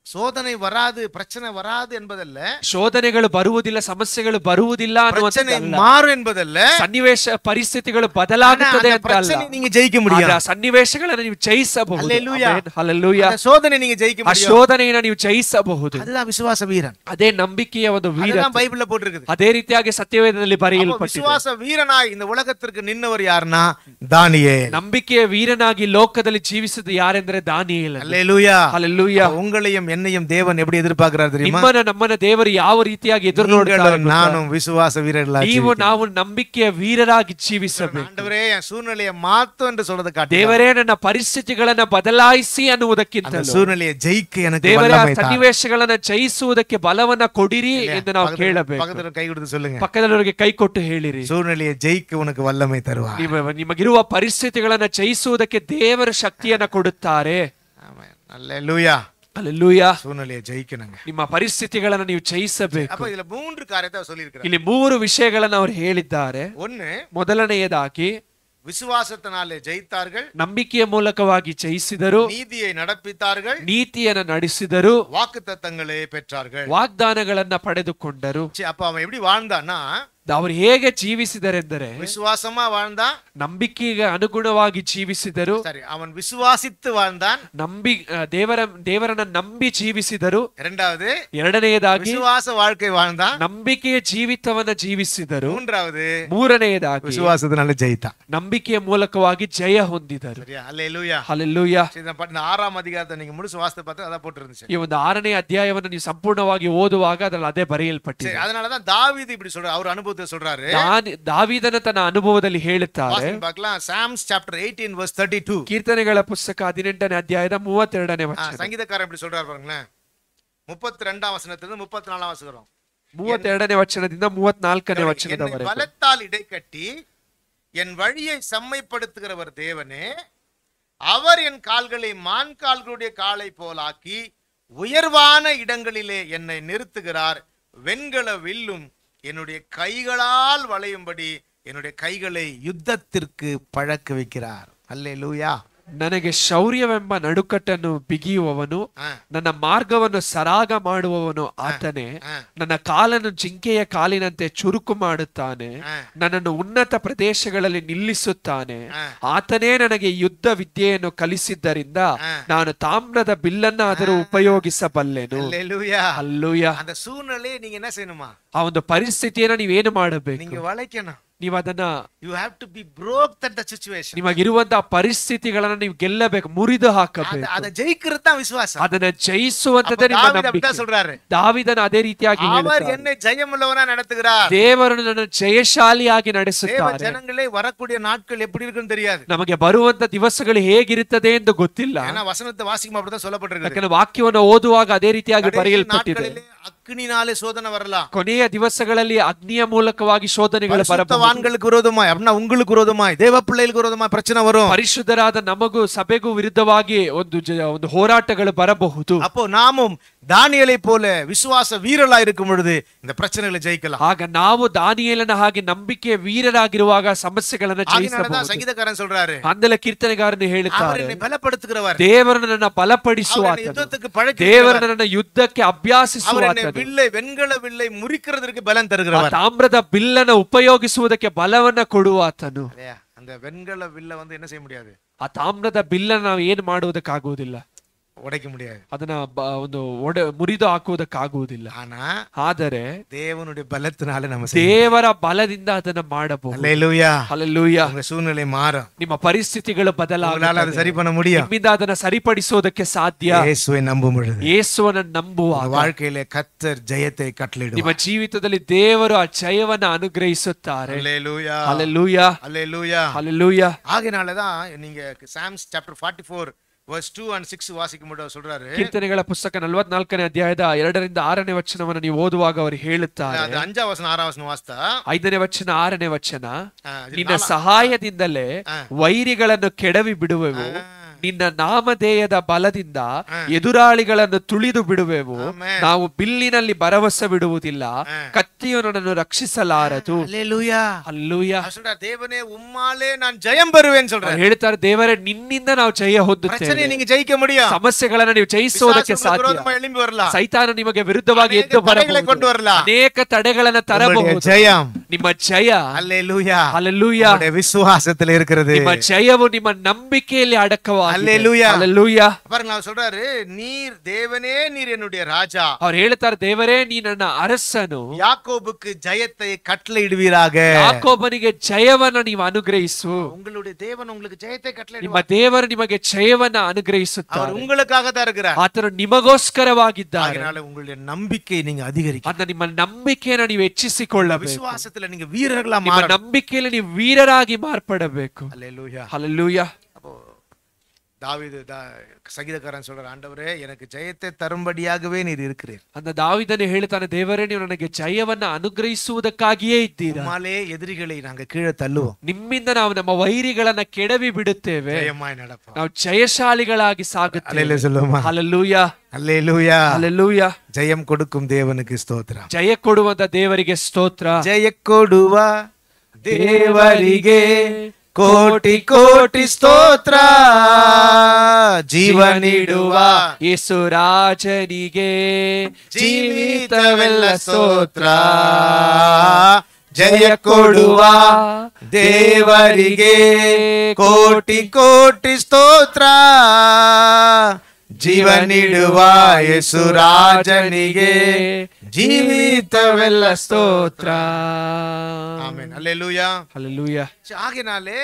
சோதனை வராது, பிரச்சனை வராது என்பதல்ல, ಶೋಧನೆಗಳು ಬರುವುದಿಲ್ಲ, ಸಮಸ್ಯೆಗಳು ಬರುವುದಿಲ್ಲ ಅನ್ನುವಂಥದ್ದಲ್ಲ, ಮಾರು ಎಂಬುದಲ್ಲ, ಸನ್ನಿವೇಶ ಪರಿಸ್ಥಿತಿಗಳು ಬದಲಾಗುತ್ತದೆ ಅಂತ ಅಲ್ಲ. ನೀವು ಜಯಿக்க முடியும், ಆ ಸನ್ನಿವೇಶಗಳನ್ನು ನೀವು ಜಯಿಸಬಹುದು. Hallelujah, hallelujah. ಸೋದನೆ ನೀವು ಜಯಿக்க முடியும், ಆ ಶೋಧನೆಯನ್ನು ನೀವು ಜಯಿಸಬಹುದು. அதுதான் விசுவாச வீரன். ಅದೇ ನಂಬಿಕೆಯ ಒಂದು ವೀರ. அதுதான் பைபிள்ல போட்டிருக்குது. ಅದೇ ರೀತಿಯಾಗಿ ಸತ್ಯವೇದದಲ್ಲಿ ಬರೆಯಲ್ಪಟ್ಟಿದೆ. விசுவாச வீரனாய் இந்த உலகத்திற்கு நின்னவர் யாருன்னா தானியேல். ನಂಬಿಕೆಯ ವೀರನಾಗಿ ಲೋಕದಲ್ಲಿ ಜೀವಿಸಿದ ಯಾರೆಂದರೆ ದಾನಿಯೇಲ. Hallelujah, hallelujah. உங்களையும் என்னையும் தேவன் எப்படி எதிர்பார்க்கிறார் தெரியுமா? ನಮ್ಮನ್ನ ದೇವರು ಯಾವ ರೀತಿಯಾಗಿ ಎದುರು ನೋಡುತ್ತಾರೆ? ನಾನು ವಿಶ್ವಾಸ ವೀರர்களாக, ನೀವು ನಾವು ನಂಬಿಕೆಯ ವೀರರಾಗಿ ಜೀವಿಸಬೇಕು. ಆண்டವರೇ ಎன் சூழ்நிலையை மாத்து என்று சொல்றது காட்டு. ದೇವರೇ ನನ್ನ ಪರಿಸ್ಥಿತಿಗಳನ್ನ ಬದಲಾಯಿಸಿ ಅನ್ನುವುದಕ್ಕಿಂತ சூழ்நிலையை ஜெயிக்க எனக்கு ದೇವರೇ வல்லமை தாரும். ಸನ್ನಿವೇಶಗಳನ್ನ ಜಯಿಸುವುದಕ್ಕೆ ಬಲವನ್ನ ಕೊಡಿರಿ ಎಂದು ನಾವು ಕೇಳಬೇಕು. ಪಕ್ಕದವರಿಗೆ ಕೈ ಕೊಟ್ಟು சொல்லுங்க, ಪಕ್ಕದವರಿಗೆ ಕೈ ಕೊಟ್ಟು ಹೇಳಿರಿ, சூழ்நிலையை ஜெயிக்க உனக்கு வல்லமை தருவார். ನಿಮಗಿರುವ ಪರಿಸ್ಥಿತಿಗಳನ್ನ ಜಯಿಸುವುದಕ್ಕೆ ದೇವರ ಶಕ್ತಿಯನ್ನ ಕೊಡುತ್ತಾರೆ. ಆಮೆನ್. Hallelujah, hallelujah. ಸೂழ்நிலையை ஜெயிக்கணுங்க, ನಿಮ್ಮ ಪರಿಸ್ಥಿತಿಗಳನ್ನ ನೀವು ಜಯಿಸಬೇಕು. அப்ப இதுல 3 காரியத்தை சொல்லியிருக்காரு. ಇಲ್ಲಿ 3 ವಿಷಯಗಳನ್ನು ಅವರು ಹೇಳಿದ್ದಾರೆ. ಮೊದಲನೆಯದಾಗಿ ವಿಶ್ವಾಸத்தினாலே ஜெயித்தார்கள், ನಂಬಿಕೆಯ ಮೂಲಕವಾಗಿ ಜಯಿಸಿದರು, நீதியை நடப்பித்தார்கள், ನೀತಿಯನ್ನು ನಡೆಸಿದರು, வாக்குத்தத்தங்களை பெற்றார்கள், ವಾಗ್ದಾನಗಳನ್ನ ಪಡೆದುಕೊಂಡರು. அப்ப அவன் எப்படி வாழ்ந்தான்னா, ಅವರು ಹೇಗೆ ಜೀವಿಸಿದರೆಂದರೆ ವಿಶ್ವಾಸமா வாழ்ந்தா, ನಂಬಿಕೆಗೆ ಅನುಗುಣವಾಗಿ ಜೀವಿಸಿದರು. ಸರಿ, ಅವನು ವಿಶ್ವಾಸಿತ್ತು வாழ்ந்தான், ದೇವರನ್ನ ನಂಬಿ ಜೀವಿಸಿದರು. ಎರಡನೆಯದಾಗಿ ವಿಶ್ವಾಸ வாழ்க்கை வாழ்ந்தான், ನಂಬಿಕೆಯ ಜೀವಿತವನ್ನ ಜೀವಿಸಿದರು. ಮೂರನೆಯದಾಗಿ ವಿಶ್ವಾಸದಲ್ಲಿ ಜಯಿತ, ನಂಬಿಕೆಯ ಮೂಲಕವಾಗಿ ಜಯ ಹೊಂದಿದರು. Hallelujah, hallelujah. 6ಾம் அதிகாரத்தை நீங்க ಮುಗಿಸಿ ವಾಸ್ತು பார்த்தா ಅದ போட்டுருந்துச்சு. ಈ ಒಂದು 6ನೇ ಅಧ್ಯಾಯವನ್ನು ನೀವು ಸಂಪೂರ್ಣವಾಗಿ ಓದುವಾಗ ಅದರಲ್ಲಿ ಅದೇ ಬರೆಯಲ್ಪಟ್ಟಿದೆ. அதனால தான் தாவீது இப்படி சொல்றாரு, அவர் ಅನುಭವ ಅನುಭವத்தை சொல்றாரு. ದಾವೀದನ ತನ್ನ ಅನುಭವದಲ್ಲಿ ಹೇಳುತ್ತಾರೆ. பார்க்கலாம் Psalms chapter 18 verse 32. ಕೀರ್ತನೆಗಳ ಪುಸ್ತಕ 18ನೇ ಅಧ್ಯಾಯದ 32ನೇ ವಚನ. ಸಂಗೀತಕಾರன் இப்படி சொல்றாரு பாருங்களேன். 32ாம் வசனத்திலிருந்து 34ாம் வசனம். 32ನೇ ವಚನದಿಂದ 34ನೇ ವಚನದವರೆಗೆ. பலத்தால் இடைக்கட்டி என் வழியை செம்மைப்படுத்துகிறவர் தேவனே, அவர் என் கால்களை மான் கால்களுடைய காலை போலாக்கி உயர்வான இடங்களிலே என்னை நிறுத்துகிறார். வெண்கல வில்லும் என்னுடைய கைகளால் வளையும்படி என்னுடைய கைகளை யுத்தத்திற்கு பழக்க வைக்கிறார். அல்லேலூயா. ನನಗೆ ಶೌರ್ಯವೆಂಬ ನಡುಕಟ್ಟನ್ನು ಬಿಗಿಯುವವನು, ನನ್ನ ಮಾರ್ಗವನ್ನು ಸರಾಗ ಮಾಡುವವನು ಆತನೇ. ನನ್ನ ಕಾಲನ್ನು ಜಿಂಕೆಯ ಕಾಲಿನಂತೆ ಚುರುಕು ಮಾಡುತ್ತಾನೆ, ನನ್ನನ್ನು ಉನ್ನತ ಪ್ರದೇಶಗಳಲ್ಲಿ ನಿಲ್ಲಿಸುತ್ತಾನೆ. ಆತನೇ ನನಗೆ ಯುದ್ಧ ವಿದ್ಯೆಯನ್ನು ಕಲಿಸಿದ್ದರಿಂದ ನಾನು ತಾಮ್ರದ ಬಿಲ್ಲನ್ನಾದರೂ ಉಪಯೋಗಿಸಬಲ್ಲೆನು. ಹಲ್ಲೆಲೂಯಾ. அந்த சூழ்நிலையை நீங்க என்ன செய்யணுமா? ಆ ಒಂದು ಪರಿಸ್ಥಿತಿಯನ್ನು ನೀವೇನು ಮಾಡಬೇಕು? நீங்க வளைக்கணும். ನೀವು ಅದನ್ನ you have to be broke that situation. ನಿಮಗಿರುವಂತಹ ಪರಿಸ್ಥಿತಿಗಳನ್ನು ನೀವು ಗೆಲ್ಲಬೇಕು, ಮುರಿದು ಹಾಕಬೇಕು. ಅದ ಜಯಿಕ್கிறது தான் விசுவாசம். ಅದನ್ನ ಜಯಿಸುವಂತದೇ ನಿಮ್ಮ ನಂಬಿಕೆ. ದಾವೀದನ ಅದೇ ರೀತಿಯಾಗಿ ಹೇಳ್ತಾನೆ, அவர் என்னை ஜெயமுள்ளவனா நடத்துகிறார். ದೇವರು ನನ್ನನ್ನು ಜಯಶಾಲಿಯಾಗಿ ನಡೆಸುತ್ತಾರೆ. ಜನಗಳೇ வரக்கூடிய நாட்கள் எப்படி இருக்குன்னு தெரியாது. ನಮಗೆ ಬರುವಂತ ದಿವಸಗಳು ಹೇಗಿರುತ್ತದೆ ಎಂದು ಗೊತ್ತಿಲ್ಲ. ஏன்னா வசனத்தை வாசிக்கும் அப்படி தான் சொல்லப்பட்டிருக்கு. ಯಾಕಂದ್ರೆ ವಾಕ್ಯವನ್ನು ಓದುವಾಗ ಅದೇ ರೀತಿಯಾಗಿ ಬರೆಯಲ್ಪಟ್ಟಿದೆ. ಅಗ್ನಿನಾಲೆ ಶೋಧನೆ ಬರಲ್ಲ. ಕೊನೆಯ ದಿವಸಗಳಲ್ಲಿ ಅಗ್ನಿಯ ಮೂಲಕವಾಗಿ ಶೋಧನೆಗಳು ಬರಬಹುದು. வான்களுக்கு விரோதமாய் அப்படினா உங்களுக்கு விரோதமாய் தேவ பிள்ளைகளுக்கு விரோதமாய் பிரச்சனை வரும். ಪರಿಶುದ್ಧರಾದ ನಮಗೂ ಸಭೆಗೂ ವಿರುದ್ಧವಾಗಿ ಒಂದು ಹೋರಾಟಗಳು ಬರಬಹುದು. அப்போ நாமும் தானியேலை போல விசுவாச வீரர்களாய் இருக்கும் பொழுது இந்த பிரச்சனைகளை ஜெயிக்கலாம். ಆಗ ನಾವು ದಾನಿಯೇಲನ ಹಾಗೆ ನಂಬಿಕೆ ವೀರರಾಗಿರುವಾಗ ಸಮಸ್ಯೆಗಳನ್ನು ಜಯಿಸಬಹುದು. ಸಂಗೀತಕಾರನ್ சொல்றாரு, ಅಂದಲ ಕೀರ್ತನೆಗಾರನು ಹೇಳುತ್ತಾರೆ, அவர் என்னை பலப்படுத்துகிறவர். ದೇವರು ನನ್ನನ್ನು ಬಲಪಡಿಸುವಾತನು, ಯುದ್ಧಕ್ಕೆ ಪಳಕಿ ದೇವರು ನನ್ನನ್ನು ಯುದ್ಧಕ್ಕೆ ಅಭ್ಯಾಸಿಸುವಾತನು, ವಿಲ್ಲೆ வெண்கல வில்லை ಮುರಿக்கிறದಕ್ಕೆ ಬಲನ್ ತರುகிறவர், ತಾಮ್ರದ ಬಿಲ್ಲನ್ನು ಉಪಯೋಗಿಸುವುದಕ್ಕೆ ಬಲವನ್ನ ಕೊಡುವಾತನು. அந்த வெண்கல வில்லை என்ன செய்ய முடியாது? ಆ ತಾಮ್ರದ ಬಿಲ್ಲನ್ನು ನಾವು ಏನು ಮಾಡುವುದಕ್ಕಾಗುವುದಿಲ್ಲ, ಒಡೆಕ முடியாது. ಅದನ್ನ ಒಂದು ಮುರಿದು ಹಾಕುವುದಕ್ಕಾಗುವುದಿಲ್ಲ. ಆದರೆ தேவனுடைய பலத்தினால நம்ம ದೇವರ ಬಲದಿಂದ ಅದನ್ನ ಮಾಡಬಹುದು. ஹல்லேலூயா. ஹல்லேலூயா. உங்க சூழ்நிலை மாறும், ನಿಮ್ಮ ಪರಿಸ್ಥಿತಿಗಳು ಬದಲಾಗುತ್ತವೆ, அதை சரி பண்ண முடியும். ನಿಮ್ಮಿಂದ ಅದನ್ನ ಸರಿಪಡಿಸೋದಕ್ಕೆ ಸಾಧ್ಯ. ಯೇಸುவை ನಂಬುವ பொழுது, ಯೇಸುವನ್ನು ನಂಬುವಾಗ வாழ்க்கையிலே கர்த்தர் ஜெயத்தை கட்டளையிடுவார். ನಿಮ್ಮ ಜೀವಿತದಲ್ಲಿ ದೇವರು ಆ ಜಯವನ್ನು ಅನುಗ್ರಹಿಸುತ್ತಾರೆ. ஹல்லேலூயா. ஹல்லேலூயா. ஹல்லேலூயா. ஹல்லேலூயா. ஆகையால தான் நீங்க Psalms chapter 44 verse 2 and 6 ವಾಸಿಕುമ്പോൾ சொல்றாரு, ಕೀರ್ತನೆಗಳ ಪುಸ್ತಕ 44ನೇ ಅಧ್ಯಾಯದ 2ರಿಂದ 6ನೇ ವಚನವನ್ನು ನೀವು ಓದುವಾಗ ಅವರು ಹೇಳುತ್ತಾರೆ, ಅದು 5ನೇ ವಚನ 6ನೇ ವಚನ ವಾಸ್ತಾ 5ನೇ ವಚನ 6ನೇ ವಚನ, ನಿನ್ನ ಸಹಾಯದಿಂದಲೇ ವೈರಿಗಳನ್ನು ಕೆಡವಿ ಬಿಡುವೆವು, ನಿನ್ನ ನಾಮಧೇಯದ ಬಲದಿಂದ ಎದುರಾಳಿಗಳನ್ನು ತುಳಿದು ಬಿಡುವೆವು. ನಾವು ಬಿಲ್ಲಿನಲ್ಲಿ ಭರವಸೆ ಬಿಡುವುದಿಲ್ಲ, ಕತ್ತಿಯು ನನ್ನನ್ನು ರಕ್ಷಿಸಲಾರದು. ಹಲ್ಲೇಲೂಯಾ. ಹಲ್ಲೇಲೂಯಾ. ದೇವನೇ ಉಮ್ಮಾಲೆ ನಾನು ಜಯಂ ಬರುವೆನು சொல்றாரு. ಹೇಳ್ತಾರೆ, ದೇವರೇ ನಿನ್ನಿಂದ ನಾವು ಜಯ ಹೊಂದುತ್ತೇವೆ. ಪ್ರಚನೆ ನಿಮಗೆ ಜಯಿக்க முடியும். ಸಮಸ್ಯೆಗಳನ್ನು ನೀವು ಜಯಿಸುವುದಕ್ಕೆ ಸಾಧ್ಯ. ಸೈತಾನ ನಿಮಗೆ ವಿರುದ್ಧವಾಗಿ ಎದ್ದು ಬರಬಹುದು, ಅನೇಕ ತಡೆಗಳನ್ನು ತರಬಹುದು. ಜಯಂ ನಿಮ್ಮ ಜಯ. ಹಲ್ಲೇಲೂಯಾ. ಹಲ್ಲೇಲೂಯಾ. ನಿಮ್ಮ ವಿಶ್ವಾಸದಲ್ಲಿ ಇರುತ್ತದೆ. ನಿಮ್ಮ ಜಯವು ನಿಮ್ಮ ನಂಬಿಕೆಯಲ್ಲಿ ಅಡಕವಾಗಿದೆ. ஹல்லேலூயா. ஹல்லேலூயா. பாருங்க, அவர் சொல்றாரு, நீர் தேவனே, நீர் என்னுடைய ராஜா. அவர் ಹೇಳ್ತಾರೆ, ದೇವರೇ ನೀ ನನ್ನ ಅರಸನು, யாக்கோபுக்கு ஜெயத்தை கட்டளையிடுவீராக. ಯಾಕೋಬನಿಗೆ ಜಯವನ್ನು ನೀವು ಅನುಗ್ರಹಿಸು. உங்களுடைய தேவன் உங்களுக்கு ஜெயத்தை கட்டளையிடுவார். ನಿಮ್ಮ ದೇವರು ನಿಮಗೆ ಜಯವನ್ನು ಅನುಗ್ರಹಿಸುತ್ತಾರೆ. அவர் உங்களுக்காக தான் இருக்கிறார். ಆತನು ನಿಮಗೋಸ್ಕರವಾಗಿದ್ದಾರೆ. அதனால உங்களுடைய நம்பிக்கை நீங்க அதிகரிக்க. ಅದ ನಿಮ್ಮ ನಂಬಿಕೆಯನ್ನು ನೀವು ಹೆಚ್ಚಿಸಿಕೊಳ್ಳಬೇಕು. ವಿಶ್ವಾಸದಲ್ಲಿ ನೀವು ವೀರர்களா ನಿಮ್ಮ ನಂಬಿಕೆಯಲ್ಲಿ ನೀವು ವೀರರಾಗಿ ಮಾರ್ಪಡಬೇಕು. ஹல்லேலூயா. ஹல்லேலூயா. தாவீது ಸಂಗೀತಕಾರನ್ சொல்றார், ஆண்டவரே எனக்கு ஜெயத்தை தரும்படியாகவே நீர் இருக்கிறீர். அந்த தாவீதನೇ ಹೇಳ್ತಾನೆ, ದೇವರೇ ನೀವು ನನಗೆ ಜಯವನ್ನು ಅನುಗ್ರಹಿಸುವುದಕ್ಕಾಗಿಯೇ ಇದ್ದೀರಾ. உம்மாலே எதிரிகளை நாங்க கீழே தள்ளுவோம். ನಿಮ್ಮಿಂದ ನಾವು ನಮ್ಮ ವೈರಿಗಳನ್ನ ಕೆಡವಿ ಬಿಡುತ್ತೇವೆ. ಜಯಮಾಯ್ ನಡೆಪೋம். ನಾವು ಜಯಶಾಲಿಗಳಾಗಿ ಸಾಗುತ್ತೇವೆ. அல்லேலூயா சொல்லுமா. ஹல்லேலூயா. அல்லேலூயா. ஹல்லேலூயா. ஜெயம் கொடுக்கும் தேவனுக்கு ஸ்தோத்திரம். ಜಯ ಕೊಡುವಂತ ದೇವರಿಗೆ ಸ್ತೋತ್ರ. ಜಯ ಕೊಡುವ ದೇವರಿಗೆ ಕೋಟಿ ಕೋಟಿ ಸ್ತೋತ್ರ. ಜೀವ ನೀಡುವ ಯೇಸು ರಾಜನಿಗೆ ಜೀವಿತವೆಲ್ಲ ಸ್ತೋತ್ರ. ಜಯ ಕೊಡುವ ದೇವರಿಗೆ ಕೋಟಿ ಕೋಟಿ ಸ್ತೋತ್ರ. ಜೀವ ನೀಡುವ ಯೇಸು ರಾಜನಿಗೆ ಜೀವಿತವೆಲ್ಲ ಸ್ತೋತ್ರ. ஆமென். ஹல்லேலூயா. ஹல்லேலூயா. ஆகையினாலே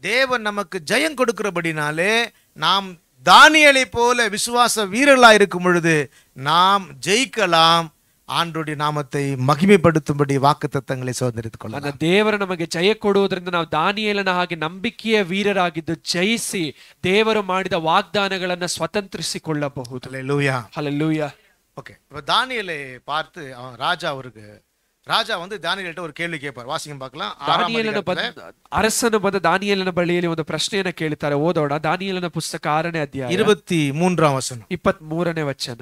தேவன் நமக்கு ஜெயம் கொடுக்கிறபடினாலே நாம் தானியேலை போல விசுவாச வீரர்களாக இருக்கும் பொழுது நாம் ஜெயிக்கலாம், ஆண்டவருடைய நாமத்தை மகிமைப்படுத்தும்படி வாக்குத்தத்தங்களை சுதந்திரித்துக் கொள்ளலாம். அந்த ದೇವರು ನಮಗೆ ಜಯ ಕೊಡುವುದರಿಂದ ನಾವು ದಾನಿಯೇಲನ ಹಾಗೆ ನಂಬಿಕೆಯ ವೀರರಾಗಿದ್ದು ಜಯಿಸಿ ದೇವರು ಮಾಡಿದ ವಾಗ್ದಾನಗಳನ್ನು ಸ್ವತಂತ್ರಿಸಿಕೊಳ್ಳಬಹುದು. ஹல்லேலூயா, ஹல்லேலூயா. ஓகே, இப்போ தானியேலை பார்த்து ராஜா வந்து தானியேல்கிட்ட ஒரு கேள்வி கேட்பார். வாசிங்க பார்க்கலாம். ಅರಸನು ಬಂದ ದಾನಿಯೇಲನ ಬಳಿಯಲ್ಲಿ ಒಂದು ಪ್ರಶ್ನೆಯನ್ನು ಕೇಳುತ್ತಾರೆ. ಓದೋಣ. ದಾನಿಯೇಲನ ಪುಸ್ತಕ 6ನೇ ಅಧ್ಯಾಯ 23ನೇ ವಚನ. 23ನೇ ವಚನ.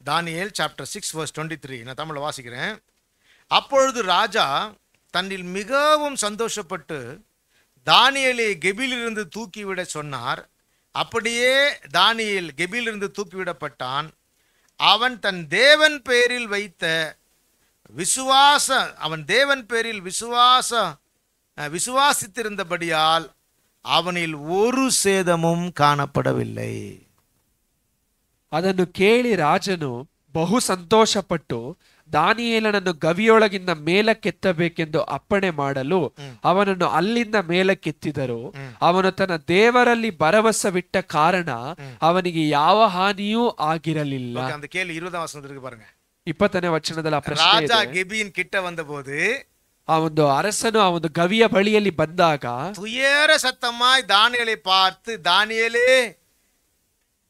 தானியேல் சாப்டர் 6 verse 23. நான் தமிழ்ல வாசிக்கிறேன். அப்பொழுது ராஜா தன்னில் மிகவும் சந்தோஷப்பட்டு தானியேலை கெபிலிருந்து தூக்கிவிட சொன்னார். அப்படியே தானியேல் கெபிலிருந்து தூக்கிவிடப்பட்டான். அவன் தன் தேவன் பேரில் வைத்த விசுவாசித்திருந்தபடியால் அவனில் ஒரு சேதமும் ಕಾಣப்படவில்லை. ಅದನ್ನು ಕೇಳಿ ರಾಜನು ಬಹು ಸಂತೋಷಪಟ್ಟು ದಾನಿಯೇಲನನ್ನು ಗವಿಯೊಳಗಿಂದ ಮೇಲಕ್ಕೆತ್ತಬೇಕೆಂದು ಅಪ್ಪಣೆ ಮಾಡಲು ಅವನನ್ನು ಅಲ್ಲಿಂದ ಮೇಲಕ್ಕೆತ್ತಿದರು. ಅವನು ತನ್ನ ದೇವರಲ್ಲಿ ಭರವಸವಿಟ್ಟ ಕಾರಣ ಅವನಿಗೆ ಯಾವ ಹಾನಿಯೂ ಆಗಿರಲಿಲ್ಲ. 20ನೇ ವಚನದಲ್ಲಿ ರಾಜ ಗೆಬಿನ್ ಕಿಟ್ಟ ಬಂದಬೋது ಆ ಒಂದು ಅರಸನು ಆ ಒಂದು ಗವಿಯ ಬಳಿಯಲ್ಲಿ ಬಂದಾಗ துயர சத்தமாய் தானியேலை பார்த்து, தானியேலே,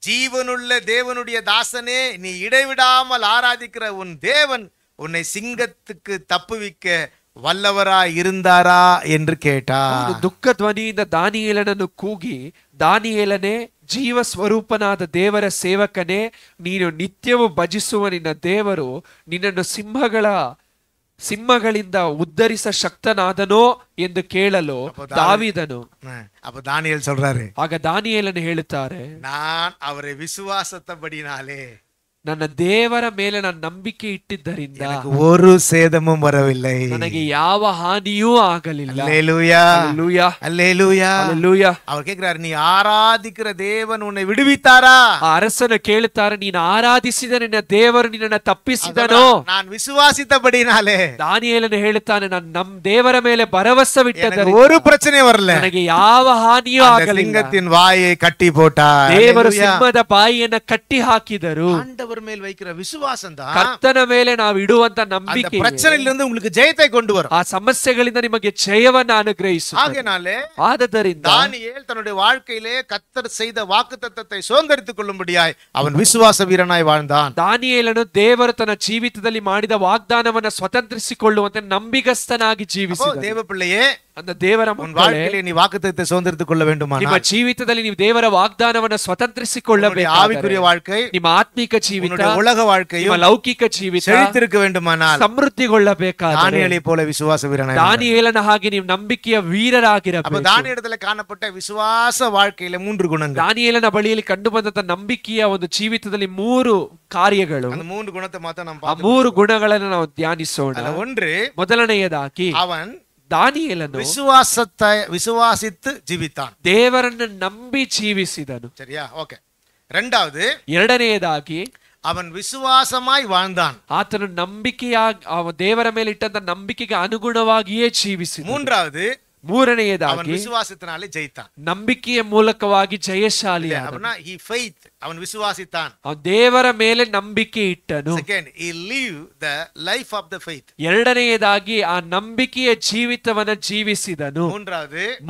ஜீவனுள்ள தேவனுடைய தாசனே, நீ இடைவிடாமல் ஆராதிக்கிற உன் தேவன் உன்னை சிங்கத்துக்கு தப்புவிக்க வல்லவராய் இருந்தாரா என்று கேட்டார். ದುಃಖ ಧ್ವನಿಯಿಂದ ದಾನಿಯೇಲನನ್ನು ಕೂಗಿ, ದಾನಿಯೇಲನೇ, ಜೀವ ಸ್ವರೂಪನಾದ ದೇವರ ಸೇವಕನೇ, ನೀನು ನಿತ್ಯವೂ ಭಜಿಸುವ ನಿನ್ನ ದೇವರು ನಿನ್ನನ್ನು ಸಿಂಹಗಳಿಂದ ಉದ್ಧರಿಸ ಶಕ್ತನಾದನೋ ಎಂದು ಕೇಳಲು ದಾವೀದನು தானியேல் சொல்றாரு. ಆಗ ದಾನಿಯೇಲನು ಹೇಳುತ್ತಾರೆ, நான் அவரை விசுவாசத்தபடினாலே, ನನ್ನ ದೇವರ ಮೇಲೆ ನಾನು ನಂಬಿಕೆ ಇಟ್ಟಿದ್ದರಿಂದ ஒரு சேதமும் வரவில்லை, ನನಗೆ ಯಾವ ಹಾನಿಯೂ ಆಗಲಿಲ್ಲ. அல்லேலூயா, அல்லேலூயா, அல்லேலூயா, அல்லேலூயா. அவர் கேக்குறாரு, நீ ஆராதிக்கிற தேவன் உன்னை விடுவித்தாரா? ಅರಸನು ಕೇಳುತ್ತಾರೆ, ನೀನು ಆರಾಧಿಸಿದ ನಿನ್ನ ದೇವರು ನಿನ್ನನ್ನು ತಪ್ಪಿಸಿದನೋ? நான் விசுவாசித்தபடினாலே. ದಾನಿಯೇಲನು ಹೇಳುತ್ತಾನೆ, ನಾನು ದೇವರ ಮೇಲೆ ಭರವಸವಿಟ್ಟದ್ದರಿಂದ ஒரு பிரச்சனை வரல, ನನಗೆ ಯಾವ ಹಾನಿಯೂ ಆಗಲಿಲ್ಲ. ಸಿಂಗத்தின் வாயை கட்டி போட்டார். ದೇವರು ಸಿಂಹದ ಬಾಯಿಯನ್ನು ಕಟ್ಟಿ ಹಾಕಿದರು. மேல் வைக்கிற விசுவாசம் தான் ಕರ್ತನ ಮೇಲೆ ನಾವು ಇಡುವಂತ ನಂಬಿಕೆ பிரச்சனையிலிருந்து உங்களுக்கு ஜெயத்தை கொண்டு வரும். ಆ ಸಮಸ್ಯೆಗಳಿಂದ ನಿಮಗೆ ಜಯವನ್ನು ಅನುಗ್ರಹಿಸುತ್ತದೆ. ಹಾಗೆನಾಲೆ ಆದ್ದರಿಂದ தானியேல் தன்னுடைய வாழ்க்கையிலே கர்த்தர் செய்த வாக்குத்தத்தத்தை சுதந்தரித்துக் கொள்ளும்படியாய் அவன் விசுவாಸ ವೀರನಾய் வாழ்ந்தான். ದಾನಿಯೇಲನು ದೇವರು ತನ್ನ ಜೀವಿತದಲ್ಲಿ ಮಾಡಿದ ವಾಗ್ದಾನವನ್ನು ಸ್ವತಂತ್ರಿಸಿಕೊಳ್ಳುವಂತೆ ನಂಬಿಗಸ್ತನಾಗಿ ಜೀವಿಸಿದ. ದೇವ பிள்ளையே, அந்த ದೇವರ வாழ்க்கையிலே நீ வாக்குத்தத்தத்தை சுதந்தரித்துக் கொள்ள வேண்டுமானால், ನಿಮ್ಮ ಜೀವಿತದಲ್ಲಿ ನೀವು ದೇವರ ವಾಗ್ದಾನವನ್ನು ಸ್ವತಂತ್ರಿಸಿಕೊಳ್ಳಬೇಕು. ஆவிக்குரிய வாழ்க்கை, ನಿಮ್ಮ ಆತ್ಮಿಕ ಜೀವಿತ, உலக வாழ்க்கை, ನಿಮ್ಮ ಲೌಕಿಕ ಜೀವಿತ செழித்திருக்க வேண்டுமானால் ಸಮೃದ್ಧಿಗೊಳ್ಳಬೇಕಾದರೆ தானியேலை போல விசுவாಸ ವೀರನಾய், ದಾನಿಯೇಲನ ಹಾಗೆ ನೀವು ನಂಬಿಕೆಯ ವೀರರಾಗಿರಬೇಕು. அப்ப தானியேலத்தில் காணப்பட்ட விசுவாಸ வாழ்க்கையில 3 குணங்கள். ದಾನಿಯೇಲನ ಬಳಿಯಲ್ಲಿ ಕಂಡು ಬಂದಂತ ನಂಬಿಕೆಯ ಒಂದು ಜೀವಿತದಲ್ಲಿ 3 ಕಾರ್ಯಗಳು. அந்த 3 குணத்தை ಮಾತ್ರ ನಾವು ಆ 3 ಗುಣಗಳನ್ನು ನಾವು ಧ್ಯಾನಿಸೋಣ. ஒன்று, ಮೊದಲನೆಯದಾಗಿ அவன் ದಾನಿಯೇಲನು விசுவாசித்து ஜீவித்தான், ದೇವರನ್ನು ನಂಬಿ ಜೀವಿಸಿದನು. சரியா? ಓಕೆ. ரெண்டாவது, ಎರಡನೆಯದಾಗಿ அவன் விசுவாசமாய் வாழ்ந்தான். ಆತನು ದೇವರ ಮೇಲೆ ಇಟ್ಟಂತ ನಂಬಿಕೆಗೆ ಅನುಗುಣವಾಗಿಯೇ ಜೀವಿಸಿದನು. மூன்றாவது, ಮೂರನೆಯದಾಗಿ ವಿಶ್ವಾಸத்தினாலே ಜಯಿತಾನ್, ನಂಬಿಕೆಯ ಮೂಲಕವಾಗಿ ಜಯಶಾಲಿಯಾದನು. ಅವನು ವಿಶ್ವಾಸಿತಾನ್, ಅವನು ದೇವರ ಮೇಲೆ ನಂಬಿಕೆ ಇಟ್ಟನು. Second, he lived the life of the faith. ಎರಡನೆಯದಾಗಿ ಆ ನಂಬಿಕೆಯ ಜೀವಿತವನ್ನು ಜೀವಿಸಿದನು.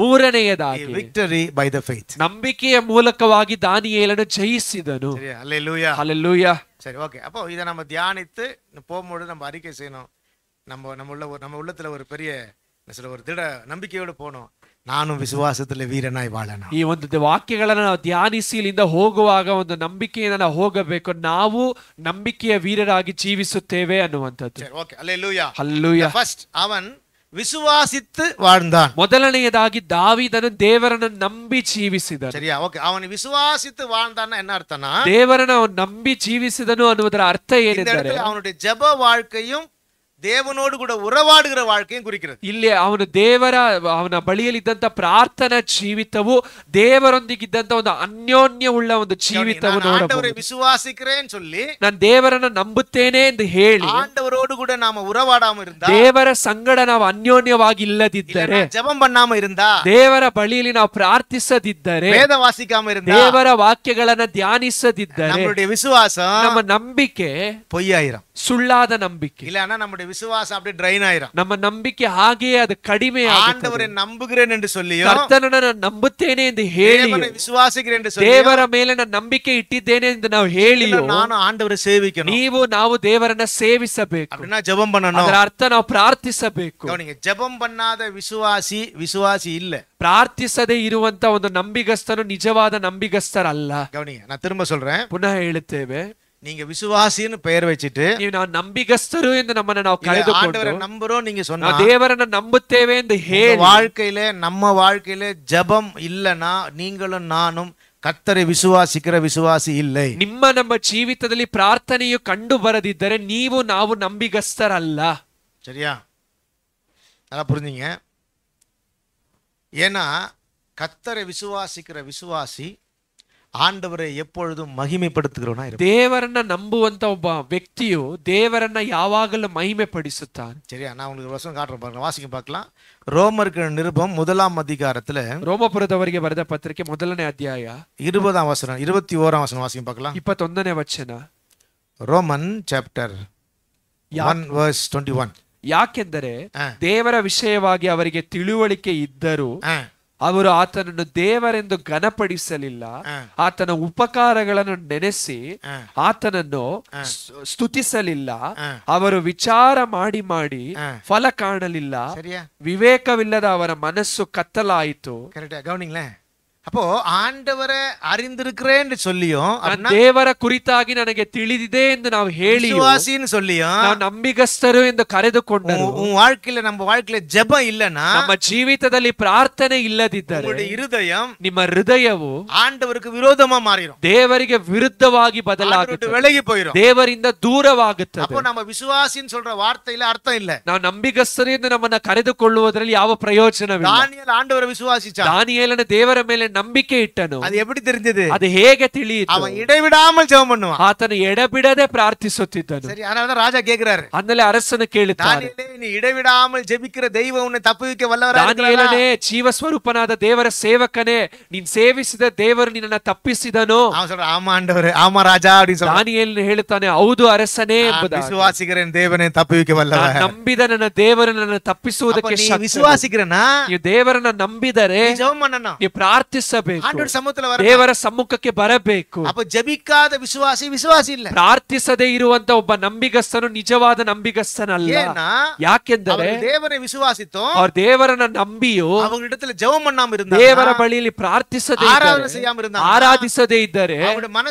ಮೂರನೆಯದಾಗಿ victory by the faith. ನಂಬಿಕೆಯ ಮೂಲಕವಾಗಿ ದಾನಿಯೇಲನು ಜಯಿಸಿದನು. ஹல்லேலூயா, ஹல்லேலூயா. சரி, ஓகே. அப்போ இதை நம்ம தியானித்து போகும்போது நம்ம அறிக்கை செய்யணும். நம்ம உள்ளத்துல ஒரு பெரிய ஒரு திட நம்பிக்கையோடு போனோம், நானும் ವಿಶ್ವಾಸದಲ್ಲಿ ವೀರನಾಗಿ ವಾಳೋಣ. ಈ ಒಂದು ವಾಕ್ಯಗಳನ್ನು ನಾವು ಧ್ಯಾನಿಸಿ ಇಲ್ಲಿಂದ ಹೋಗುವಾಗ ಒಂದು ನಂಬಿಕೆಯಿಂದ ನಾವು ಹೋಗಬೇಕು. ನಾವು ನಂಬಿಕೆಯ ವೀರರಾಗಿ ಜೀವಿಸುತ್ತೇವೆ ಅನ್ನುವಂಥದ್ದು. Okay, hallelujah, hallelujah. ಫಸ್ಟ್ ಅವನ್ ವಿಶ್ವಾಸಿத்து வாழ்ந்தான். ಮೊದಲನೆಯದಾಗಿ ದಾವೀದನು ದೇವರನ್ನು ನಂಬಿ ಜೀವಿಸಿದನು. ಸರಿಯಾ? ಓಕೆ. ಅವನು ವಿಶ್ವಾಸಿத்து வாழ்ந்தான்னா என்ன அர்த்தம்னா, ದೇವರನ್ನು ಅವನು ನಂಬಿ ಜೀವಿಸಿದನು ಅನ್ನುವುದರ ಅರ್ಥ ಏನೆಂದರೆ, ಅವனுடைய ஜெப வாழ்க்கையும் தேவனோடு கூட உறவாடுகிற வாழ்க்கையும் குறிக்கிறது. ಇಲ್ಲಿ ಅವನ ಬಳಿಯಲ್ಲಿದ್ದಂತ ಪ್ರಾರ್ಥನಾ ಜೀವಿತವು ದೇವರೊಂದಿಗಿದ್ದಂತ ಒಂದು ಅನ್ಯೋನ್ಯವುಳ್ಳ ಒಂದು ಜೀವಿತವು ஆண்டவரை விசுவாசிக்கிறேன்னு சொல்லி ನಾನು ದೇವರನ್ನ ನಂಬುತ್ತೇನೆ ಎಂದು ಹೇಳಿ ஆண்டவரோடு கூட நாம உறவாடாம இருந்தா, ದೇವರ ಸಂಗಡ ನಾವು ಅನ್ಯೋನ್ಯವಾಗಿ ಇಲ್ಲದಿದ್ದರೆ, ஜெபம் பண்ணாம இருந்தா, ದೇವರ ಬಳಿಯಲ್ಲಿ ನಾವು ಪ್ರಾರ್ಥಿಸದಿದ್ದರೆ, வேத வாசிக்காம இருந்தா, ದೇವರ ವಾಕ್ಯಗಳನ್ನ ಧ್ಯಾನಿಸದಿದ್ದರೆ நம்மளுடைய விசுவாசம் ನಮ್ಮ ನಂಬಿಕೆ பொய்யாயிரும். ಸುಳ್ಳಾದ ನಂಬಿಕೆ. இல்லனா நம்முடைய விசுவாசம் அப்படியே ட்ரைன் ஆயிரும். ನಮ್ಮ ನಂಬಿಕೆ ಹಾಗೆಯೇ ಅದು ಕಡಿಮೆ ಆಗುತ್ತದೆ. ஆண்டவரை நம்புகிறேன் என்று சொல்லியோ, ಕರ್ತನನ್ನು ನಾನು ನಂಬುತ್ತೇನೆ ಎಂದು ಹೇಳಿ, தேவனை விசுவாசிக்கிறேன் என்று சொல்லி, ದೇವರ ಮೇಲೆ ನಾನು ನಂಬಿಕೆ ಇಟ್ಟಿದ್ದೇನೆ ಎಂದು ನಾವು ಹೇಳಿ, ನಾನು ಆಂಡವரை ಸೇವಿಕணும், ನಾವು ದೇವರನ್ನ ಸೇವಿಸಬೇಕು. அப்படினா ஜெபம் பண்ணணும். ಅದರ ಅರ್ಥ ನಾವು ಪ್ರಾರ್ಥಿಸಬೇಕು. கவனிங்க, ஜெபம் பண்ணாத விசுவாசி இல்ல. ಪ್ರಾರ್ಥಿಸದೇ ಇರುವಂತ ಒಂದು ನಂಬಿಗಸ್ತನು ನಿಜವಾದ ನಂಬಿಗಸ್ತರಲ್ಲ. கவனிங்க, நான் திரும்ப சொல்றேன், ಪುನಃ ಹೇಳುತ್ತೇವೆ. நீங்க விசுவாசின்னு பெயர் வச்சிட்டு ನೀವು ನಾವು ನಂಬಿಗಸ್ತರು ಎಂದು ನಮ್ಮನ್ನ ನಾವು ಕರೆದುಕೊಂಡು ஆண்டவரை நம்புறோம் நீங்க சொன்னா, ದೇವರನ್ನ ನಂಬುತ್ತೇವೆ ಎಂದು ಹೇಳಿ நம்ம வாழ்க்கையில ஜெபம் இல்லனா நீங்களும் நானும் கர்த்தரை விசுவாசிக்கிற விசுவாசி இல்லை. ನಮ್ಮ ಜೀವಿತದಲ್ಲಿ ಪ್ರಾರ್ಥನೆಯು ಕಂಡು ಬರದಿದ್ದರೆ ನಾವು ನಂಬಿಗಸ್ತರಲ್ಲ. சரியா? நல்லா புரிஞ்சீங்க? ஏன்னா கர்த்தரை விசுவாசிக்கிற விசுவாசி ஆண்டவரை எப்பொழுதும் மகிமைப்படுத்துகிறவனா இருப்பான். ದೇವರನ್ನ ನಂಬುವಂತ ಒಬ್ಬ ವ್ಯಕ್ತಿಯು ದೇವರನ್ನ ಯಾವಾಗಲೂ ಮಹಿಮೆ ಪಡಿಸುತ್ತಾನೆ. சரியா? நான் உங்களுக்கு வசனம் காட்டுறேன் பாருங்க, வாசிக்க பார்க்கலாம். ரோமருக்கு நிருபம் 1ஆம் அதிகாரத்துல, ರೋಮಪುರದವರಿಗೆ ಬರೆದ ಪತ್ರಿಕೆ 1ನೇ ಅಧ್ಯಾಯ 20ஆம் வசனம் 21ஆம் வசனம் வாசிக்க பார்க்கலாம். 21ನೇ ವಚನ. Roman chapter 1 verse 21. ಯಾಕೆಂದರೆ ದೇವರ ವಿಷಯವಾಗಿ ಅವರಿಗೆ ತಿಳುವಳಿಕೆ ಇದ್ದರೂ ಅವರು ಆತನನ್ನು ದೇವರೆಂದು ಘನಪಡಿಸಲಿಲ್ಲ, ಆತನ ಉಪಕಾರಗಳನ್ನು ನೆನೆಸಿ ಆತನನ್ನು ಸ್ತುತಿಸಲಿಲ್ಲ. ಅವರು ವಿಚಾರ ಮಾಡಿ ಫಲ ಕಾಣಲಿಲ್ಲ, ವಿವೇಕವಿಲ್ಲದ ಅವರ ಮನಸ್ಸು ಕತ್ತಲಾಯಿತು. கவனிங்களேன், அப்போ ஆண்டவரை அறிந்திருக்கிறேன்னு சொல்லியும், ದೇವರ ಕುರಿತಾಗಿ ನನಗೆ ತಿಳಿದಿದೆ ಎಂದು ನಾವು ಹೇಳಿ விசுவாசின்னு சொல்லியும், ನಾವು ನಂಬಿಗಸ್ತರು ಎಂದು ಕರೆದುಕೊಂಡರು. நம்ம வாழ்க்கையில ஜெபம் இல்லனா, ನಮ್ಮ ಜೀವಿತದಲ್ಲಿ ಪ್ರಾರ್ಥನೆ ಇಲ್ಲದಿದ್ದರೆ இருதயம், ನಿಮ್ಮ ಹೃದಯವು ஆண்டவருக்கு விரோதமா மாறிடும், ದೇವರಿಗೆ ವಿರುದ್ಧವಾಗಿ ಬದಲಾಗುತ್ತದೆ, விலகி போயிடும், ದೇವರಿಂದ ದೂರವಾಗುತ್ತದೆ. அப்போ நம்ம விசுவாசின்னு சொல்ற வார்த்தையில ಅರ್ಥ ಇಲ್ಲ. ನಾವು ನಂಬಿಗಸ್ತರು ಎಂದು ನಮ್ಮನ್ನ ಕರೆದುಕೊಳ್ಳುವುದರಲ್ಲಿ ಯಾವ ಪ್ರಯೋಜನವಿಲ್ಲ. ದಾನಿಯೇಲ ಆಂಡವರ ವಿಶ್ವಾಸಿಸ, ದಾನಿಯೇಲನ ದೇವರ ಮೇಲೆ ನಂಬಿಕೆ ಇಟ್ಟನು. ಅದು எப்படி தெரிஞ்சது? ಅದು ಹೇಗೆ ತಿಳಿಯಿತು? அவன் இடைவிடாமல் ஜெபம் பண்ணுவான், ಆತನು ಎಡಬಿಡದೆ ಪ್ರಾರ್ಥಿಸುತ್ತಿದ್ದನು. ಸರಿ, அதனால தான் ராஜா கேக்குறாரு, ಆಮೇಲೆ ಅರಸನು ಕೇಳುತ್ತಾನೆ, ದಾನಿಯೇಲೇ, ನೀ ಇடைவிடாமல் ಜೆಬಿக்கிற தெய்வம் உன்னை தப்புவிக்க வல்லவராக இருக்கிறாரா? ದಾನಿಯೇಲನೇ, ಜೀವ ಸ್ವರೂಪನಾದ ದೇವರ ಸೇವಕನೇ, ನೀನು ಸೇವಿಸಿದ ದೇವರು ನಿನ್ನನ್ನು ತಪ್ಪಿಸಿದನೋ? அவன் சொல்றான், ஆமா ஆண்டவரே, ஆமா ராஜா அப்படி சொல்றான். ದಾನಿಯೇಲನು ಹೇಳುತ್ತಾನೆ, ಹೌದು ಅರಸನೇ ಎಂಬುದಾಗಿ. ವಿಶ್ವಾಸಿக்கிறೇன் ದೇವನೇ ತಪ್ಪಿವಿಕೆ ವಲ್ಲವರಾಗ, ನಂಬಿದ ನನ್ನ ದೇವರು ನನ್ನನ್ನು ತಪ್ಪಿಸುವುದಕ್ಕೆ ಶಕ್ತನು. ವಿಶ್ವಾಸಿக்கிறನಾ, ನೀವು ದೇವರನ್ನ ನಂಬಿದರೆ ಜೆಬಂ ಮಾಡணும், ನೀವು ಪ್ರಾರ್ಥಿಸಬೇಕು, ಆಂಡವರ ಸಮ್ಮುಖದಲ್ಲಿ ಬರಬೇಕು, ದೇವರ ಸಮ್ಮುಖಕ್ಕೆ ಬರಬೇಕು. ಅಪ್ಪ ಜೆಬಿಕಾದ ವಿಶ್ವಾಸಿ ಇಲ್ಲ, ಪ್ರಾರ್ಥಿಸದೇ ಇರುವಂತ ಒಬ್ಬ ನಂಬಿಗಸ್ತನು ನಿಜವಾದ ನಂಬಿಗಸ್ತನಲ್ಲ. ಯಾಕೆಂದರೆ ದೇವರ ವಿಶ್ವಾಸಿತೋ, ಅವರು ದೇವರನ್ನ ನಂಬಿಯೋ ಅವರಿಡத்தில் ಜೆಬಂ பண்ணாம இருந்தா, ದೇವರ ಬಳಿಯಲ್ಲಿ ಪ್ರಾರ್ಥಿಸದೇ ಇದ್ದರೆ, ಆರಾಧಿಸದೇ ಇದ್ದರೆ,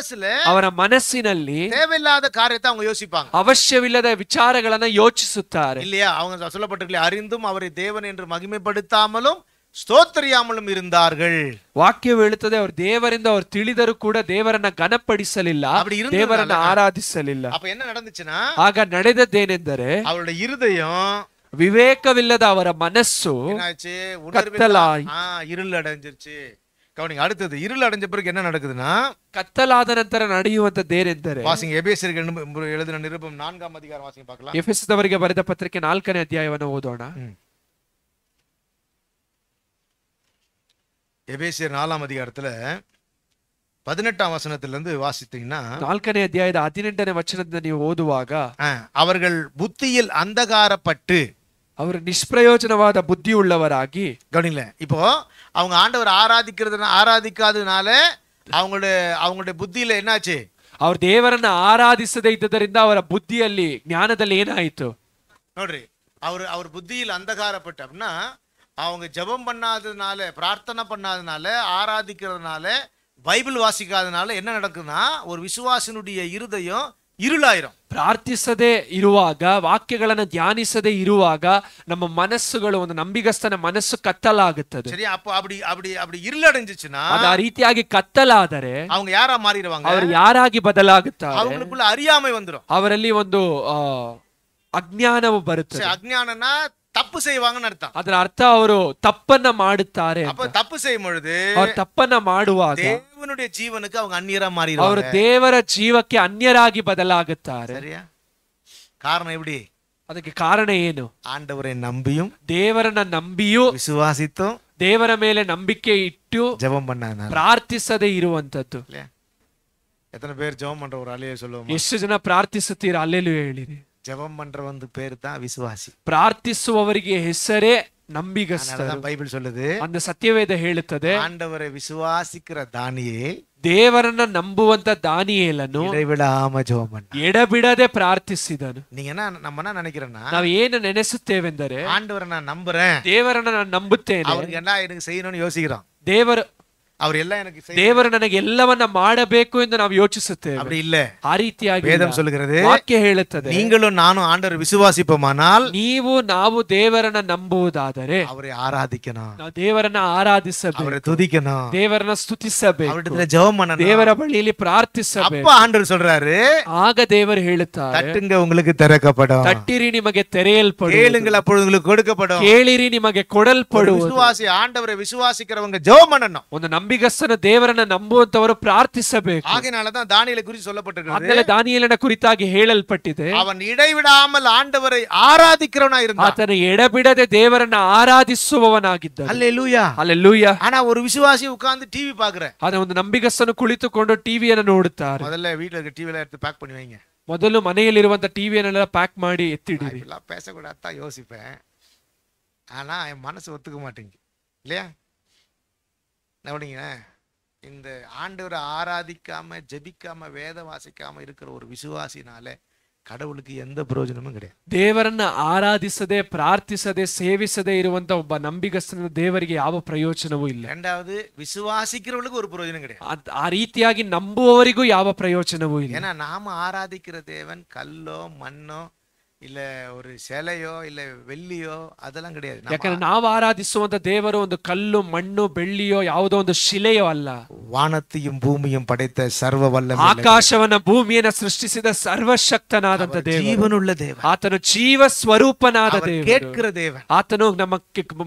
ಅವರ ಮನಸ್ಸಿನಲ್ಲಿ தேவையில்லாத காரியத்தை அவங்க யோசிப்பாங்க, ಅವಶ್ಯವಿಲ್ಲದ ವಿಚಾರಗಳನ್ನ ಯೋಚಿಸುತ್ತಾರೆ. இல்லையா? அவங்க சொல்லப்பட்டிருக்கல, அறிந்தும் அவரை தேவன் என்று மகிமைப்படுத்தாமலும் ಸ್ತೋತ್ರಿಯಾಮலும் இருந்தார்கள். ವಾಕ್ಯವು ಹೇಳುತ್ತದೆ, ಅವರು ದೇವರಿಂದ ಅವರು ತಿಳಿದರೂ ಕೂಡ ದೇವರನ್ನ ಘನಪಡಿಸಲಿಲ್ಲ, ದೇವರನ್ನ ಆರಾಧಿಸಲಿಲ್ಲ. அப்ப என்ன நடந்துச்சுன்னா, ಆಗ ನಡೆದದ್ದೇನೆಂದರೆ, ಅವರ இருதயம், ವಿವೇಕವಿಲ್ಲದ ಅವರ ಮನಸ್ಸು இருள் அடைஞ்சிருச்சு. கவனிங்க, அடுத்தது இருள் அடைஞ்ச பிறகு என்ன நடக்குதுன்னா, ಕತ್ತಲಾದ ನಂತರ ನಡೆಯುವಂತದ್ದೇನೆಂದರೆ, வாசிங்க எபேசியருக்கு எழுதின நிருபம் 4ஆம் அதிகாரம் வாசிங்க பார்க்கலாம். ಎಫೆಸದವರಿಗೆ ಬರೆದ ಪತ್ರಿಕೆ 4ನೇ ಅಧ್ಯಾಯವನ್ನು ಓದೋಣ. எபேசியர் 4ஆம் அதிகாரத்துல 18ஆம் வசனத்திலிருந்து வாசித்தீங்கன்னா, 4ನೇ ಅಧ್ಯಾಯದ 18ನೇ ವಚನದಿಂದ ನೀವು ಓದುವಾಗ, அவர்கள் புத்தியில் அந்தகாரப்பட்டு, ಅವರು ನಿಷ್ಪ್ರಯೋಜನವಾದ ಬುದ್ಧಿ ಉಳ್ಳವರಾಗಿ. கவனிங்கள, இப்போ அவங்க ஆண்டவர் ஆராதிக்காததுனால அவங்களுடைய புத்தியில என்னாச்சு? ಅವರು ದೇವರನ್ನ ಆರಾಧಿಸದೇ ಇದ್ದದರಿಂದ ಅವರ ಬುದ್ಧಿಯಲ್ಲಿ, ಜ್ಞಾನದಲ್ಲಿ ಏನಾಯಿತು ನೋಡ್ರಿ. அவர் புத்தியில் அந்தகாரப்பட்டு அப்படின்னா, அவங்க ஜெபம் பண்ணாததுனால, பிரார்த்தனை பண்ணாததுனால, ஆராதிக்கிறதுனால, பைபிள் வாசிக்காததுனால என்ன நடக்குதுன்னா, ஒரு விசுவாசனுடைய இருதயம் இருளாயிரும். ಪ್ರಾರ್ಥಿಸದೇ ಇರುವಾಗ, ವಾಕ್ಯಗಳನ್ನು ಧ್ಯಾನಿಸದೇ ಇರುವಾಗ ನಮ್ಮ ಮನಸ್ಸುಗಳು, ಒಂದು ನಂಬಿಗಸ್ತನ ಮನಸ್ಸು ಕತ್ತಲಾಗುತ್ತದೆ. ಸರಿ, அப்ப அப்படி இருளடைஞ்சிச்சுனா, ಅದು ಆ ರೀತಿಯಾಗಿ ಕತ್ತಲಾದರೆ அவங்க ಯಾರಾ ಮಾರಿರುவாங்க? ಅವರು ಯಾರಾಗಿ ಬದಲಾಗುತ್ತಾರೆ? அவங்களுக்குள்ள அறியாமை வந்துரும். ಅವರಲ್ಲಿ ಒಂದು ಅಜ್ಞಾನವು ಬರುತ್ತದೆ. ಅಜ್ಞಾನನ ತಪ್ಪು செய்வாங்கன்னு ಅರ್ಥ. ಅದರ ಅರ್ಥ ಅವರು ತಪ್ಪನ್ನ ಮಾಡುತ್ತಾರೆ. அப்ப தப்பு செய்யும் பொழுது ಅವರು ತಪ್ಪನ್ನ ಮಾಡುವಾಗ தேவனுடைய ஜீவனுக்கு அவங்க அந்நியரா மாறிடுவாங்க. ಅವರು ದೇವರ ಜೀವಕ್ಕೆ ಅನ್ಯರಾಗಿ ಬದಲಾಗುತ್ತಾರೆ. சரியா? ಕಾರಣ எப்படி? ಅದಕ್ಕೆ ಕಾರಣ ಏನು? ಆಂಡವರೇ ನಂಬಿயும் ದೇವರನ್ನ ನಂಬಿಯೂ ವಿಶ್ವಾಸಿತ್ತು ದೇವರ ಮೇಲೆ ನಂಬಿಕೆ ಇಟ್ಟು ಜಪಂ பண்ணாங்க ಪ್ರಾರ್ಥಿಸದೇ ಇರುವಂತದ್ದು. எத்தனை பேர் ஜெபம் பண்ற ஒரு அலையை சொல்லுவோம்? ಎಷ್ಟು ಜನ ಪ್ರಾರ್ಥಿಸುತ್ತೀರಾ? ಅಲ್ಲೇಲೂಯಾ ಹೇಳಿರಿ. ஜெபம் பண்ற ಒಂದು பேர் தான் ವಿಶ್ವಾಸಿ. ಪ್ರಾರ್ಥಿಸುವವರಿಗೆ ಹೆಸರೇ ನಂಬಿಗಸ್ತರು. ಬೈಬಲ್ சொல்லுது, அந்த ಸತ್ಯವೇದ ಹೇಳುತ್ತದೆ, ஆண்டவரை விசுவாசிக்கிற தானியேல் ದೇವರನ್ನ ನಂಬುವಂತ ದಾನಿಯೇಲನು இடைவிடாம ஜெபம் பண்ணான், ಎಡಬಿಡದೆ ಪ್ರಾರ್ಥಿಸಿದನು. நீங்க நம்ம என்ன நினைக்கிறேன்னா, ನಾವು ಏನು ನೆನೆಸುತ್ತೇವೆಂದರೆ ஆண்டவரை நான் நம்புறேன், ದೇವರನ್ನ ನಾನು ನಂಬುತ್ತೇನೆ, அவருக்கு என்ன எனக்கு செய்யணும்னு யோசிக்கிறோம். ದೇವರು அவர் எல்லாம் எனக்கு ದೇವರು ನನಗೆ ಎಲ್ಲವನ್ನ ಮಾಡಬೇಕು ಎಂದು ನಾವು ಯೋಚಿಸುತ್ತೇವೆ. அப்படி இல்ல. ಆ ರೀತಿಯಾಗಿ ವೇದಂ சொல்லுகிறது, ವಾಕ್ಯ ಹೇಳುತ್ತದೆ, நீங்களும் நானும் ஆண்டவரை விசுவாசிப்போமானால் ನೀವು ನಾವು ದೇವರನ್ನ ನಂಬುವುದಾದರೆ அவரை ஆராதிக்கணும், ನಾವು ದೇವರನ್ನ ಆರಾಧಿಸಬೇಕು, அவரை துதிக்கணும், ದೇವರನ್ನ ಸ್ತುತಿಸಬೇಕು, அவரிடத்துல ஜெபம் பண்ணணும், ದೇವರ ಬಳಿಯಲ್ಲಿ ಪ್ರಾರ್ಥಿಸಬೇಕು. அப்ப ஆண்டவர் சொல்றாரு, ಆಗ ದೇವರು ಹೇಳುತ್ತಾರೆ, தட்டுங்க உங்களுக்கு திறக்கப்படும், ತಟ್ಟಿರಿ ನಿಮಗೆ ತೆರೆಯಲ್ಪಡುವುದು, கேளுங்கள் அப்பொழுது உங்களுக்கு கொடுக்கப்படும், ಕೇಳಿರಿ ನಿಮಗೆ ಕೊಡಲ್ಪಡುವುದು. விசுவாசி ஆண்டவரை விசுவாசிக்கிறவங்க ஜெபம் பண்ணணும். ಒಂದು ನಂಬಿಗಸ್ತನ ದೇವರನ್ನ ನಂಬುವಂತವರು ಪ್ರಾರ್ಥಿಸಬೇಕು. ஆகையினாலதான் தானியேலை குறித்து சொல்லப்பட்டிருக்கிறது, ಆಮೇಲೆ ದಾನಿಯೇಲನ ಕುರಿತಾಗಿ ಹೇಳಲ್ಪಟ್ಟಿದೆ, அவன் இடைவிடாமல் ஆண்டவரை ஆராதிக்கிறவனா இருந்தான். ಆತನು ಎಡಬಿಡದೆ ದೇವರನ್ನ ಆರಾಧಿಸುವವನಾಗಿದ್ದ. அல்லேலூயா, அல்லேலೂಯಾ. ஆனா ஒரு விசுவாசி உட்கார்ந்து டிவி பாக்குற, ಆದ್ರೆ ಒಂದು ನಂಬಿಗಸ್ತನು ಕುಳಿತುಕೊಂಡು ಟಿವಿಯನ್ನು ನೋಡುತ್ತಾರೆ. முதல்ல வீட்டுல இருக்க டிவில எடுத்து பேக் பண்ணி வைங்க. ಮೊದಲು ಮನೆಯಲ್ಲಿರುವಂತ ಟಿವಿಯನ್ನೆಲ್ಲ ಪ್ಯಾಕ್ ಮಾಡಿ ಎತ್ತಿಡಿರಿ. எல்லாம் பேசக்கூடாதான் யோசிப்பேன், ஆனா என் மனசு ஒத்துக்க மாட்டேங்குது இல்லையா? நவடிங்க, இந்த ஆண்டவரை ஆராதிக்காம ஜெபிக்காம வேத வாசிக்காம இருக்கிற ஒரு விசுவாசினால கடவுளுக்கு எந்த பிரயோஜனமும் கிடையாது. ದೇವರನ್ನ ಆರಾಧಿಸದೆ ಪ್ರಾರ್ಥಿಸದೆ ಸೇವಿಸದೆ ಇರುವಂತ ಒಬ್ಬ ನಂಬಿಗಸ್ತನ ದೇವರಿಗೆ ಯಾವ ಪ್ರಯೋಜನವೂ ಇಲ್ಲ. இரண்டாவது, விசுவாசிக்கிறவங்களுக்கு ஒரு பிரயோஜனம் கிடையாது. ಆ ರೀತಿಯಾಗಿ ನಂಬುವವರಿಗೂ ಯಾವ ಪ್ರಯೋಜನವೂ ಇಲ್ಲ. ஏன்னா நாம ஆராதிக்கிற தேவன் கல்லோ மண்ணோ இல்ல ஒரு சிலையோ இல்ல வெள்ளியோ அதெல்லாம் கிடையாது. ಯಾಕಂದ್ರೆ ನಾವು ಆರಾಧಿಸುವಂತ ದೇವರು ಒಂದು ಕಲ್ಲು ಮಣ್ಣು ಬೆಳ್ಳಿಯೋ ಯಾವುದೋ ಒಂದು ಶಿಲೆಯೋ ಅಲ್ಲ. வானத்தையும் பூமியும் படைத்த சர்வ வல்லமை, ಆಕಾಶವನ್ನ ಭೂಮಿಯನ್ನ ಸೃಷ್ಟಿಸಿದ ಸರ್ವಶಕ್ತನಾದಂತ ದೇವರು, ಜೀವನುಳ್ಳ ದೇವ, ಆತನು ಜೀವ ಸ್ವರೂಪನಾದ ದೇವರು, ಕೇಳ್ಕಿற ದೇವ, ಆತನು ನಮ್ಮ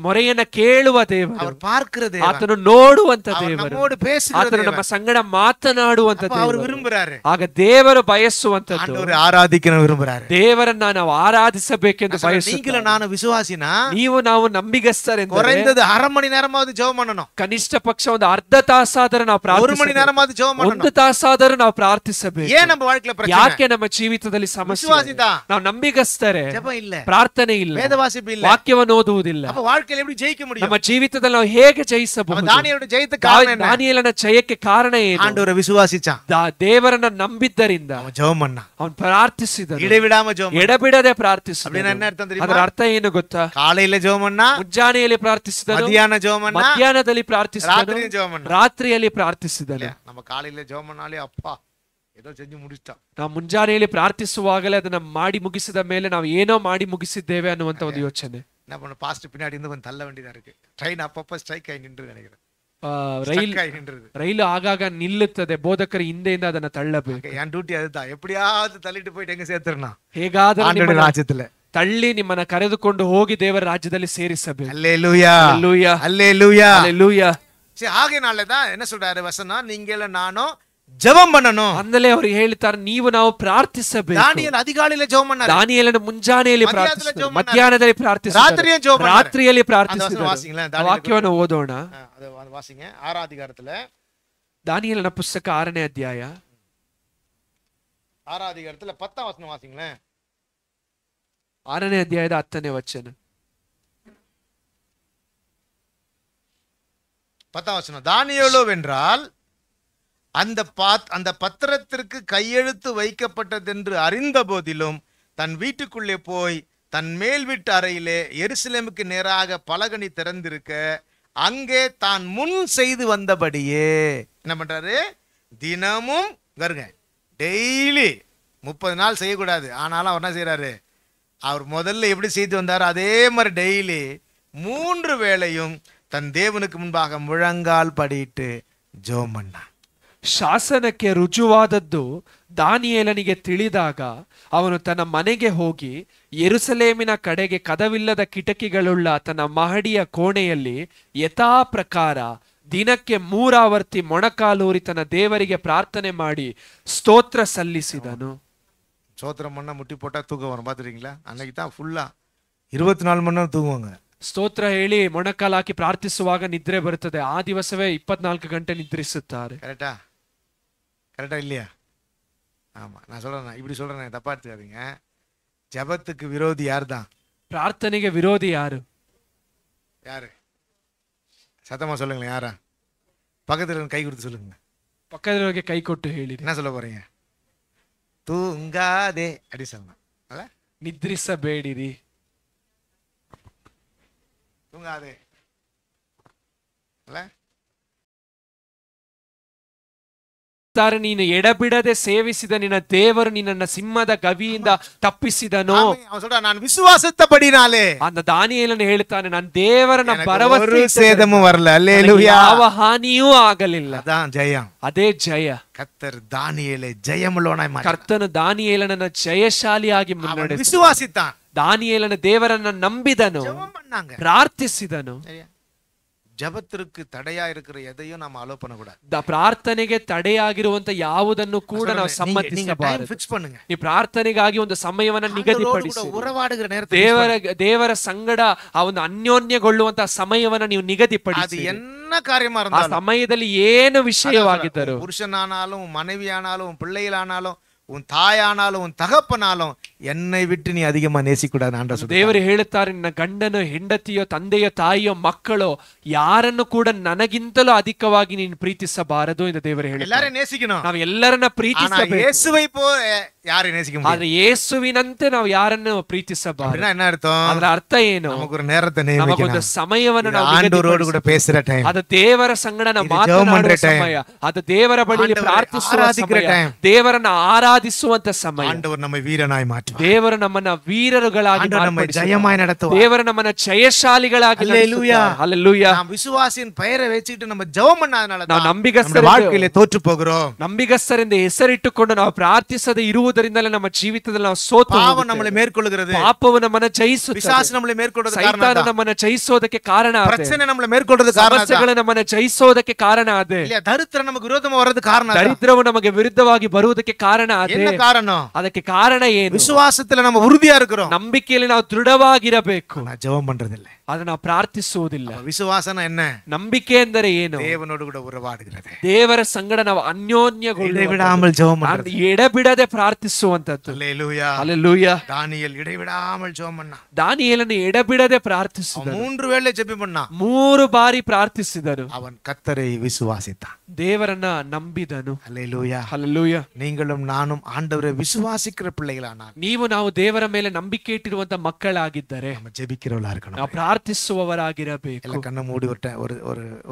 ಮೊರೆಯನ್ನ ಕೇಳುವ ದೇವರು, அவர் பார்க்கிற ದೇವ, ಆತನು ನೋಡುವಂತ ದೇವರು, நம்மோடு பேசுகிற ಆತನು ನಮ್ಮ ಸಂಗಡ ಮಾತನಾಡುವಂತ அவர் ದೇವರು. விரும்புறாரு. ಆಗ ದೇವರು ಬಯಸುವಂತದ್ದು, ஆண்டவரை ஆராதிக்கணும் விரும்புறாரு. ದೇವರನ್ನ ನಾವು ಆರಾಧಿಸಬೇಕೆಂದು ಬಯಸುತ್ತಾರೆ. நீங்களும் நானும் விசுவாசினா, ನೀವು ನಾವು ನಂಬಿಗಸ್ತರೆಂದರೆ குறைந்தது அரை மணி நேரமாவது ஜெபம் பண்ணணும். ಕನಿಷ್ಠ ಪಕ್ಷ ಒಂದು ಅರ್ಧ ತಾಸಾದರೂ ನಾವು ஒரு மணி நேரமாவது ஜெபம் பண்ணணும். ಒಂದು ತಾಸಾದರೂ ನಾವು ಪ್ರಾರ್ಥಿಸಬೇಕು. ஏன் நம்ம வாழ்க்கையில பிரச்சனை? ಯಾಕೆ ನಮ್ಮ ಜೀವಿತದಲ್ಲಿ ಸಮಸ್ಯೆ? விசுவாசிதான், ನಾವು ನಂಬಿಗಸ್ತರೆ, ஜெபம் இல்ல, ಪ್ರಾರ್ಥನೆ ಇಲ್ಲ, வேத வாசிப்பு இல்ல, ವಾಕ್ಯವನ್ನು ಓದುವುದಿಲ್ಲ. அப்ப வாழ்க்கையில எப்படி ஜெயிக்க முடியும்? ನಮ್ಮ ಜೀವಿತದಲ್ಲಿ ನಾವು ಹೇಗೆ ಜಯಿಸಬಹುದು? தானிಯேலோட ஜெயத்துக்கு காரணம் என்ன? ದಾನಿಯೇಲನ ಜಯಕ್ಕೆ ಕಾರಣ ಏನು? ஆண்டவரை விசுவாசிச்சான், ದೇವರನ್ನ ನಂಬಿದ್ದರಿಂದ அவன் ஜெபம் பண்ணான், ಅವನು ಪ್ರಾರ್ಥಿಸಿದನು, இடைவிடாம ஜெபம் பண்ணான். ಎಡಬಿಡದೆ ಪ್ರಾರ್ಥಿಸಿದನು. அப்படின்னா என்ன ಅರ್ಥ தெரியுமா? ಅದರ ಅರ್ಥ ಏನು ಗೊತ್ತಾ? காலையில ஜெபம் பண்ணா, ಮುಂಜಾನೆಯಲ್ಲಿ ಪ್ರಾರ್ಥಿಸಿದನು, மத்தியான ஜெபம் பண்ணா, ಮಧ್ಯಾಹ್ನದಲ್ಲಿ ಪ್ರಾರ್ಥಿಸಿದನು, ராத்திரியும் ஜெபம் பண்ணா. ರಾತ್ರಿಯಲ್ಲಿ ಪ್ರಾರ್ಥಿಸಿದನು. நம்ம காலையில ஜெபம் பண்ணாலே அப்பா ஏதோ செஞ்சு முடிச்சிட்டான். ನಾವು ಮುಂಜಾನೆಯಲ್ಲಿ ಪ್ರಾರ್ಥಿಸುವಾಗಲೇ ಅದನ್ನ ಮಾಡಿ ಮುಗಿಸಿದ ಮೇಲೆ ನಾವು ಏನೋ ಮಾಡಿ ಮುಗಿಸಿದ್ದೇವೆ ಅನ್ನುವಂತ ಒಂದು ಯೋಚನೆ. என்ன பண்ண, பாஸ்ட் பின்னாடி இருந்து கொஞ்சம் தள்ள வேண்டியதா இருக்கு. ட்ரெயின் அப்பப்ப ஸ்ட்ரைக் ஆகி நின்று நினைக்கிறேன், ರೈಲು ಆಗಾಗ ನಿಲ್ಲುತ್ತದೆ, ಬೋಧಕರು ಹಿಂದೆಯಿಂದ ಅದನ್ನ ತಳ್ಳಬೇಕು. என் டியூட்டி அதுதான், எப்படியாவது தள்ளிட்டு போயிட்டு எங்க சேர்த்துறணும், ಹೇಗಾದ್ರೂ ராஜ்யத்துல ತಳ್ಳಿ ನಿಮ್ಮನ್ನ ಕರೆದುಕೊಂಡು ಹೋಗಿ ದೇವರ ರಾಜ್ಯದಲ್ಲಿ ಸೇರಿಸಬೇಕು. அல்லேலூயா, அல்லேலூயா, அல்லேலூயா, அல்லேலூயா. சரி, ஆகையினாலதான் என்ன சொல்றாரு வசனம், நீங்கள நானும் ஜெபம் பண்ணணும். ಅಂದಲೇ ಅವರು ಹೇಳ್ತಾರೆ, ನೀವು ನಾವು ಪ್ರಾರ್ಥಿಸಬೇಕು. ದಾನಿಯೇಲ அதிகாலையில ஜெபம் பண்ணாரு, ದಾನಿಯೇಲನ ಮುಂಜಾನೆಯಲ್ಲಿ ಪ್ರಾರ್ಥಿಸಿದನು, ಮಧ್ಯಾಹ್ನದಲ್ಲಿ ಪ್ರಾರ್ಥಿಸಿದನು, ರಾತ್ರಿಯಲ್ಲಿ ಪ್ರಾರ್ಥಿಸಿದನು. ವಾಕ್ಯವನ್ನು ಓದೋಣ, ಅದು ವಾಸಿங்க. 6ನೇ ಅಧಿಕಾರத்துல, ದಾನಿಯೇಲನ ಪುಸ್ತಕ 6ನೇ ಅಧ್ಯಾಯ 6ನೇ ಅಧಿಕಾರத்துல 10ನೇ ವಚನ ವಾಸಿங்களேன். 6ನೇ ಅಧ್ಯಾಯದ 10ನೇ ವಚನ. 10ನೇ வசனம், தானியேலோ வென்றால் அந்த பத்திரத்திற்கு கையெழுத்து வைக்கப்பட்டதென்று அறிந்த போதிலும் தன் வீட்டுக்குள்ளே போய் தன் மேல் வீட்டு அறையிலே எருசலேமுக்கு நேராக பலகணி திறந்திருக்க அங்கே தான் முன் செய்து வந்தபடியே என்ன பண்றாரு, தினமும் வருங்க, டெய்லி 30 நாள் செய்யக்கூடாது, ஆனாலும் அவர் என்ன செய்யறாரு, அவர் முதல்ல எப்படி செய்து வந்தாரோ அதே மாதிரி டெய்லி 3 வேளையும் தன் தேவனுக்கு முன்பாக முழங்கால் படிட்டு ஜெபம் பண்ணார். ಶಾಸನಕ್ಕೆ ರುಜುವಾದದ್ದು ದಾನಿಯೇಲನಿಗೆ ತಿಳಿದಾಗ ಅವನು ತನ್ನ ಮನೆಗೆ ಹೋಗಿ ಯೆರೂಸಲೇಮಿನ ಕಡೆಗೆ ಕದವಿಲ್ಲದ ಕಿಟಕಿಗಳುಳ್ಳ ತನ್ನ ಮಹಡಿಯ ಕೋಣೆಯಲ್ಲಿ ಯಥಾ ಪ್ರಕಾರ ದಿನಕ್ಕೆ 3 ಆವರ್ತಿ ಮೊಣಕಾಲೂರಿ ತನ್ನ ದೇವರಿಗೆ ಪ್ರಾರ್ಥನೆ ಮಾಡಿ ಸ್ತೋತ್ರ ಸಲ್ಲಿಸಿದನು. சோத்திர மண்ணை முட்டி போட்டா தூக்கம் வரும், பாத்துறீங்களா? அன்னைக்கு தான் ஃபுல்லா 24 மணி நேரம் தூங்குவாங்க. ಸ್ತೋತ್ರ ಹೇಳಿ ಮೊಣಕಾಲು ಹಾಕಿ ಪ್ರಾರ್ಥಿಸುವಾಗ ನಿದ್ರೆ ಬರುತ್ತದೆ. ಆ ದಿವಸವೇ 24 ಗಂಟೆ ನಿದ್ರಿಸುತ್ತಾರೆ. கரெக்டா? கரெக்டா இல்லையா? ஆமா, நான் சொல்றேன், இப்படி சொல்றேன், தப்பா எடுத்துக்காதீங்க. ஜபத்துக்கு விரோதி யார் தான்? ಪ್ರಾರ್ಥನೆಗೆ ವಿರೋಧಿ ಯಾರು? யாரு? சத்தமா சொல்லுங்களேன், யாரா? பக்கத்துல கை கொடுத்து சொல்லுங்க. ಪಕ್ಕದವರಿಗೆ ಕೈ ಕೊಟ್ಟು ಹೇಳಿ. என்ன சொல்ல போறீங்க? தூங்காதே அப்படி சொல்லணும். ನಿದ್ರಿಸಬೇಡಿರಿ, தூங்காதே. ನೀನು ಎಡಬಿಡದೆ ಸೇವಿಸಿದ ನಿನ್ನ ದೇವರು ನಿನ್ನನ್ನು ಸಿಂಹದ ಗವಿಯಿಂದ ತಪ್ಪಿಸಿದನು. ನಾನು ವಿಶ್ವಾಸದಪಡಿನಾಲೆ அந்த தானிಯೇಲನು ಹೇಳ್ತಾನೆ, ನಾನು ದೇವರನ್ನ ಭರವಸೆ ಸೇದಮು ಬರಲ್ಲ, அல்லேலூயா, ಯಾವ ಹಾನಿಯೂ ಆಗಲಿಲ್ಲ. அதான் ஜெயம், ಅದೇ ಜಯ. கர்த்தர் தானியேலை ஜெயமுள்ளவனாய் மாற்றினார். ಕರ್ತನು ದಾನಿಯೇಲನನ್ನು ಜಯಶಾಲಿಯಾಗಿ ಮುನ್ನಡೆಸಿದ. விசுவாசித்தான், ದಾನಿಯೇಲನ ದೇವರನ್ನ ನಂಬಿದನು, ಪ್ರಾರ್ಥಿಸಿದನು. ஜபத்திற்கு தடையா இருக்கிற எதையும் நாம அலோ பண்ணக்கூடாது. ಪ್ರಾರ್ಥನೆಗೆ ತಡೆಯಾಗಿರುವಂತ ಯಾವುದನ್ನು ಕೂಡ ನಾವು ಸಮ್ಮತಿಸಬಾರದು. ಫಿಕ್ಸ್ பண்ணுங்க. ಈ ಪ್ರಾರ್ಥನೆಗಾಗಿ ಒಂದು ಸಮಯವನ್ನು ನಿಗದಿಪಡಿಸಿ, ಉರವಾಡುವ ನೇರ ದೇವರ ಸಂಗಡ ಆ ಒಂದು ಅನ್ಯೋನ್ಯಗೊಳ್ಳುವಂತ ಸಮಯವನ್ನು ನೀವು ನಿಗದಿಪಡಿಸಿ. ಅದು என்ன காரியமா இருந்தாலும், ಆ ಸಮಯದಲ್ಲಿ ಏನು ವಿಷಯವಾಗಿದ್ದರು, புருஷனானாலும் மனைவியானாலும் பிள்ளைகளானாலும் உன் தாயானாலும் உன் தகப்பனாலும் என்னை விட்டு நீ அதிகமா நேசிக்கூடாது ஆண்டவர். ದೇವರು ಹೇಳುತ್ತಾರೆ, ನಿನ್ನ ಗಂಡನೋ ಹೆಂಡತಿಯೋ ತಂದೆಯೋ ತಾಯಿಯೋ ಮಕ್ಕಳೋ ಯಾರನ್ನು ಕೂಡ ನನಗಿಂತಲೂ ಅಧಿಕವಾಗಿ ನೀನು ಪ್ರೀತಿಸಬಾರದು ಎಂದು ದೇವರು ಹೇಳುತ್ತಾರೆ. ಎಲ್ಲರೂ நேசிக்கணும், ನಾವು ಎಲ್ಲರನ್ನ ಪ್ರೀತಿಸಬೇಕು. ಯೇಸುவை போல யாரை நேசிக்க முடியாது. ಆದ್ರೆ ಯೇಸುವಿನಂತೆ ನಾವು ಯಾರನ್ನು ಪ್ರೀತಿಸಬಾರದು. என்ன அர்த்தம்? ಅದರ ಅರ್ಥ ಏನು? நமக்கு ஒரு நேரத்தை நியமிக்கணும், ನಮಗೊಂದು ಸಮಯವನ್ನು ನಾವು ಆಂಡವரோடு ಕೂಡ பேசுற ಟೈಮ್, ಅದು ದೇವರ ಸಂಗಡ ನಾವು ಮಾತನಾಡುವ ಸಮಯ, ಅದು ದೇವರ ಬಳಿಯಲ್ಲಿ ಪ್ರಾರ್ಥಿಸುವ ಸಮಯ, ದೇವರನ್ನ ಆರಾಧಿಸುವಂತ ಸಮಯ. ಆಂಡவர் நம்மை வீரனாய் மாற்றுவார். ದೇವರು ನಮ್ಮನ್ನ ವೀರರುಗಳಾಗಿ மாற்றுவார், ஜெயமாய் நடத்துவார். ದೇವರು ನಮ್ಮನ್ನ ಜಯಶಾಲಿಗಳಾಗಿ ನಡೆಸುತ್ತಾರೆ. ஹல்லேலூயா. நாம் விசுவாசியின் பெயரை வச்சிட்டு நம்ம ஜெபம் பண்ணாதனால ನಾವು ನಂಬಿಗಸ್ತರ வாழ்க்கையில தோற்று போகிறோம். ನಂಬಿಗಸ್ತರಿಂದ ಹೆಸರಿಟ್ಟುಕೊಂಡು ನಾವು ಪ್ರಾರ್ಥಿಸದೆ ಇರುವುದರಿಂದಲೇ ನಮ್ಮ ಜೀವಿತದಲ್ಲಿ ನಾವು ಸೋತು ಪಾಪ ನಮ್ಮನ್ನು ಮೇಲ್ಕೊಳ್ಳುತ್ತದೆ, ಪಾಪವು ನಮ್ಮನ್ನ ಜಯಿಸುತ್ತದೆ, ಪಿಶಾಚು ನಮ್ಮನ್ನು ಮೇಲ್ಕೊಳ್ಳೋದಕ್ಕೆ ಕಾರಣ, ಸೈತಾನ ನಮ್ಮನ್ನ ಜಯಿಸೋದಕ್ಕೆ ಕಾರಣ, ಪ್ರಚನೆ ನಮ್ಮನ್ನು ಮೇಲ್ಕೊಳ್ಳೋದಕ್ಕೆ ಕಾರಣ, ಸಮಸ್ಯೆಗಳು ನಮ್ಮನ್ನ ಜಯಿಸೋದಕ್ಕೆ ಕಾರಣ ಅದೇ. ಇಲ್ಲ, ದರಿದ್ರ ನಮಗೆ ವಿರೋಧವಾಗಿ ಬರೋದಕ್ಕೆ ಕಾರಣ, ದರಿದ್ರವು ನಮಗೆ ವಿರುದ್ಧವಾಗಿ ಬರುವುದಕ್ಕೆ ಕಾರಣ ಅದೇ. ಏನು ಕಾರಣ? ಅದಕ್ಕೆ ಕಾರಣ ಏನು? ವಿಶ್ವಾಸದಲ್ಲಿ ನಾವು ಉறுதியா இருக்கிறோம், ನಂಬಿಕೆಯಲ್ಲಿ ನಾವು ದೃಢವಾಗಿರಬೇಕು. ನಾವು ಜெபம் பண்றதில்ல, ಆದ್ರೆ ನಾವು ಪ್ರಾರ್ಥಿಸುವುದಿಲ್ಲ. ವಿಶ್ವಾಸನ என்ன? ನಂಬಿಕೆ ಎಂದರೆ ಏನು? ದೇವನೋಡು ಕೂಡ ಉರವಾಡುகிறது, ದೇವರ ಸಂಗಡ ನಾವು ಅನ್ಯೋನ್ಯಗೊಳ್ಳುವುದು, இடைவிடாமல் ஜெபம் பண்றது, ಎಡಬಿಡದೆ ಪ್ರಾರ್ಥಿಸುವಂತದ್ದು. ஹல்லேலூயா, ஹல்லேலூயா. தானியேல் இடைவிடாமல் ஜெபம் பண்ணா, ದಾನಿಯೇಲನು ಎಡಬಿಡದೆ ಪ್ರಾರ್ಥಿಸಿದನು. 3 ವೇಳೆ ஜெபம் பண்ணா, 3 ಬಾರಿ ಪ್ರಾರ್ಥಿಸಿದನು. அவன் கர்த்தரை விசுவாசித்தான், ದೇವರನ್ನ ನಂಬಿದನು. ஹல்லேலூயா, ஹல்லேலூயா. நீங்களும் நானும் ஆண்டவரை விசுவாசிக்கிற பிள்ளைகளானால், ನೀವು ನಾವು ದೇವರ ಮೇಲೆ ನಂಬಿಕೆ ಇಟ್ಟಿರುವಂತ ಮಕ್ಕಳಾಗಿದ್ದರೆ நம்ம ஜெபிக்கிறவளா இருக்கணும், ನಾವು ಪ್ರಾರ್ಥಿಸುವವರಾಗಿರಬೇಕು. ಎಲ್ಲ ಕಣ್ಣ ಮೂಡಿ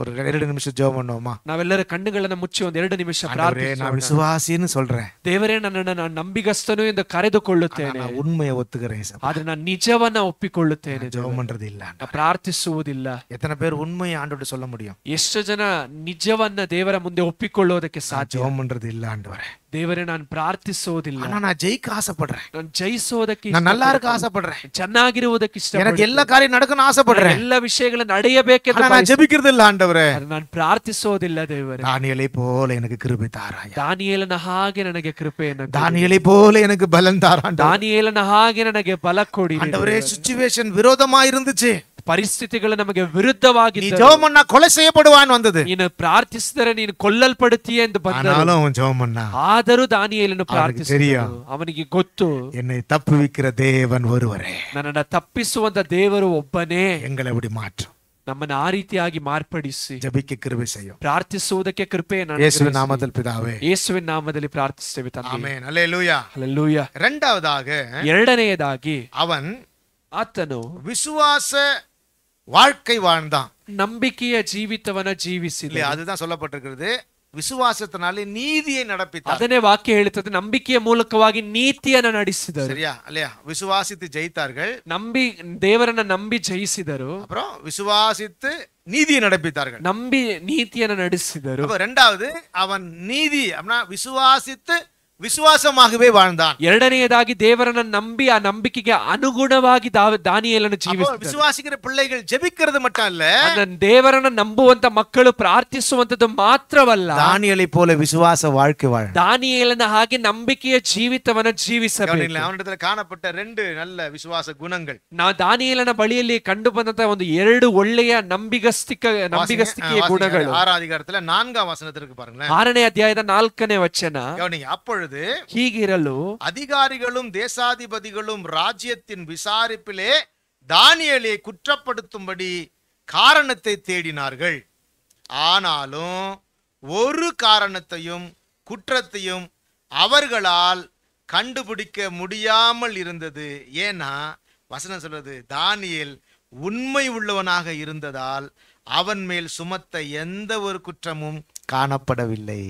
ஒரு 2 நிமிஷம் ஜெபம் பண்ணுவோமா? ನಾವೆಲ್ಲರ ಕಣ್ಣುಗಳನ್ನ ಮುಚ್ಚಿ 2 ನಿಮಿಷ ಪ್ರಾರ್ಥಿಸೋಣ. நான் விசுவாசின்னு சொல்றேன், ದೇವರೇ, ನನ್ನನ್ನು ನಾನು ನಂಬಿಗಸ್ತನು ಎಂದು ಕರೆದುಕೊಳ್ಳುತ್ತೇನೆ, நான் உண்மையை ஒத்துக்கிறேன், ಆದ್ರೆ ನಾನು ನಿಜವನ್ನ ಒಪ್ಪಿಕೊಳ್ಳುತ್ತೇನೆ. ஜெபம் பண்றது இல்ல, ಪ್ರಾರ್ಥಿಸುವುದಿಲ್ಲ. எத்தனை பேர் உண்மையை ஆண்டவர்கிட்ட சொல்ல முடியும்? ಎಷ್ಟು ಜನ ನಿಜವನ್ನ ದೇವರ ಮುಂದೆ ಒಪ್ಪಿಕೊಳ್ಳೋದಕ್ಕೆ ಸಾಧ್ಯ? ஜெபம் பண்றது இல்ல ஆண்டவரே, ದೇವರೇ, ನಾನು ಪ್ರಾರ್ಥಿಸುವುದಿಲ್ಲ, நான் ஜெயிக்க ஆசைப்படுறேன், ನಾನು ಜಯಿಸೋದಕ್ಕೆ, நான் நல்லா இருக்க ஆசைப்படுறேன், ಚೆನ್ನಾಗಿರುವುದಕ್ಕೆ ಇಷ್ಟ, எனக்கு எல்லா காரியம் நடக்கணும் ஆசைப்படுறேன், ಎಲ್ಲ ವಿಷಯಗಳು ನಡೆಯಬೇಕೆಂದು நான் ஜெபிக்கிறது இல்ல ஆண்டவரே, ನಾನು ಪ್ರಾರ್ಥಿಸೋದಿಲ್ಲ. ದೇವರೇ, தானியேலை போல எனக்கு கிருபை தாராயா, ದಾನಿಯೇಲನ ಹಾಗೆ ನನಗೆ ಕೃಪೆಯನ್ನು, தானியேலை போல எனக்கு பலன் தாராண்டா, ದಾನಿಯೇಲನ ಹಾಗೆ ನನಗೆ ಬಲ ಕೊಡಿ. ஆண்டவரே, சிச்சுவேஷன் விரோதமா இருந்துச்சு, ಪರಿಸ್ಥಿತಿಗಳು ನಮಗೆ ವಿರುದ್ಧವಾಗಿ, நீ ஜெபம் பண்ணா கொலை செய்யப்படுவான்னு வந்தது, ನೀನು ಪ್ರಾರ್ಥಿಸಿದರೆ ನೀನು ಕೊಲ್ಲಲ್ಪಡುತ್ತೀಯ ಎಂದು ಬಂದರು. ஆனாலும் ஜெபம் பண்ணா, ಆದರೂ ದಾನಿಯೇಲನು ಪ್ರಾರ್ಥಿಸಿದನು. ಅವನಿಗೆ ಗೊತ್ತು, என்னை தப்புவிக்கிற தேவன் ஒருவரே, ನನ್ನನ್ನು ತಪ್ಪಿಸುವಂತ ದೇವರು ಒಬ್ಬನೇ, எங்களை அப்படி மாற்றும், ನಮ್ಮನ್ನು ಆ ರೀತಿಯಾಗಿ ಮಾರ್ಪಡಿಸಿ ஜெபிக்க கிருபை செய்யும், ಪ್ರಾರ್ಥಿಸುವುದಕ್ಕೆ ಕೃಪೆಯನ್ನು இயேசுவின் நாமத்தில் பிதாவே, ಯೇಸುವಿನ ನಾಮದಲ್ಲಿ ಪ್ರಾರ್ಥಿಸುತ್ತೇವೆ ತಂದೆ. ஆமென், அல்லேலூயா. ಹಲ್ಲೇಲೂಯಾ. இரண்டாவதாக, ಎರಡನೆಯದಾಗಿ, அவன் ಆತನು விசுவாச வாழ்க்கை வாழ்ந்தான், ನಂಬಿಕೆಯ ಜೀವಿತವನ್ನ ಜೀವಿಸಿದ. அதுதான் சொல்லப்பட்டிருக்கிறது, விசுவாசத்தினாலே நீதியை நடப்பித்தார். ಅದನ್ನೇ ವಾಕ್ಯ ಹೇಳುತ್ತದೆ, ನಂಬಿಕೆಯ ಮೂಲಕವಾಗಿ ನೀತಿಯನ್ನು ನಡೆಸಿದರು. சரியா இல்லையா? விசுவாசித்து ஜெயித்தார்கள், ನಂಬಿ ದೇವರನ್ನ ನಂಬಿ ಜಯಿಸಿದರು. அப்புறம் விசுவாசித்து நீதியை நடப்பித்தார்கள். ನಂಬಿ ನೀತಿಯನ್ನು ನಡೆಸಿದರು. இரண்டாவது அவன் நீதி அப்படினா விசுவாசித்து ವಿಶ್ವಾಸಮಾಗவே வாழ்ந்தான். ಎರಡನೆಯದಾಗಿ ದೇವರನ್ನ ನಂಬಿ ಆ ನಂಬಿಕೆಗೆ ಅನುಗುಣವಾಗಿ ದಾನಿಯೇಲನು ಜೀವಿಸಿದ. ವಿಶ್ವಾಸಿಗರ பிள்ளைகள் ஜெபிக்கிறது மட்டும் அல்ல, ದೇವರನ್ನ ನಂಬುವಂತ ಮಕ್ಕಳು ಪ್ರಾರ್ಥಿಸುವಂತದ್ದು ಮಾತ್ರವಲ್ಲ, ದಾನಿಯೇಲೈ போல ವಿಶ್ವಾಸ வாழ்க்கை வாழ. ದಾನಿಯೇಲನ ಹಾಗೆ ನಂಬಿಕೆಯ ಜೀವಿತವನ್ನ ಜೀವಿಸಬೇಕು. ಅವನಿடದಲ್ಲಿ ಕಾಣಪಟ್ಟ ಎರಡು நல்ல ವಿಶ್ವಾಸ ಗುಣಗಳು. ನಾವು ದಾನಿಯೇಲನ ಬಳಿಯಲ್ಲಿ ಕಂಡು ಬಂದಂತ ಒಂದು ಎರಡು ಒಳ್ಳೆಯ ನಂಬಿಗಸ್ತಿಕೆಯ ಗುಣಗಳು. 6ನೇ ಅಧ್ಯಾಯದಲ್ಲಿ 4ನೇ ವಚನಕ್ಕೆ பாருங்களேன். 6ನೇ ಅಧ್ಯಾಯದ 4ನೇ ವಚನ. அப்பொழுது ಹೀಗಿರಲು அதிகாரிகளும் தேசாதிபதிகளும் ராஜ்யத்தின் விசாரிப்பிலே தானியேலை குற்றப்படுத்தும்படி காரணத்தை தேடினார்கள். ஆனாலும் ஒரு காரணத்தையும் குற்றத்தையும் அவர்களால் கண்டுபிடிக்க முடியாமல் இருந்தது. ஏன்னா வசனம் சொல்றது, தானியேல் உண்மை உள்ளவனாக இருந்ததால் அவன் மேல் சுமத்த எந்த ஒரு குற்றமும் காணப்படவில்லை.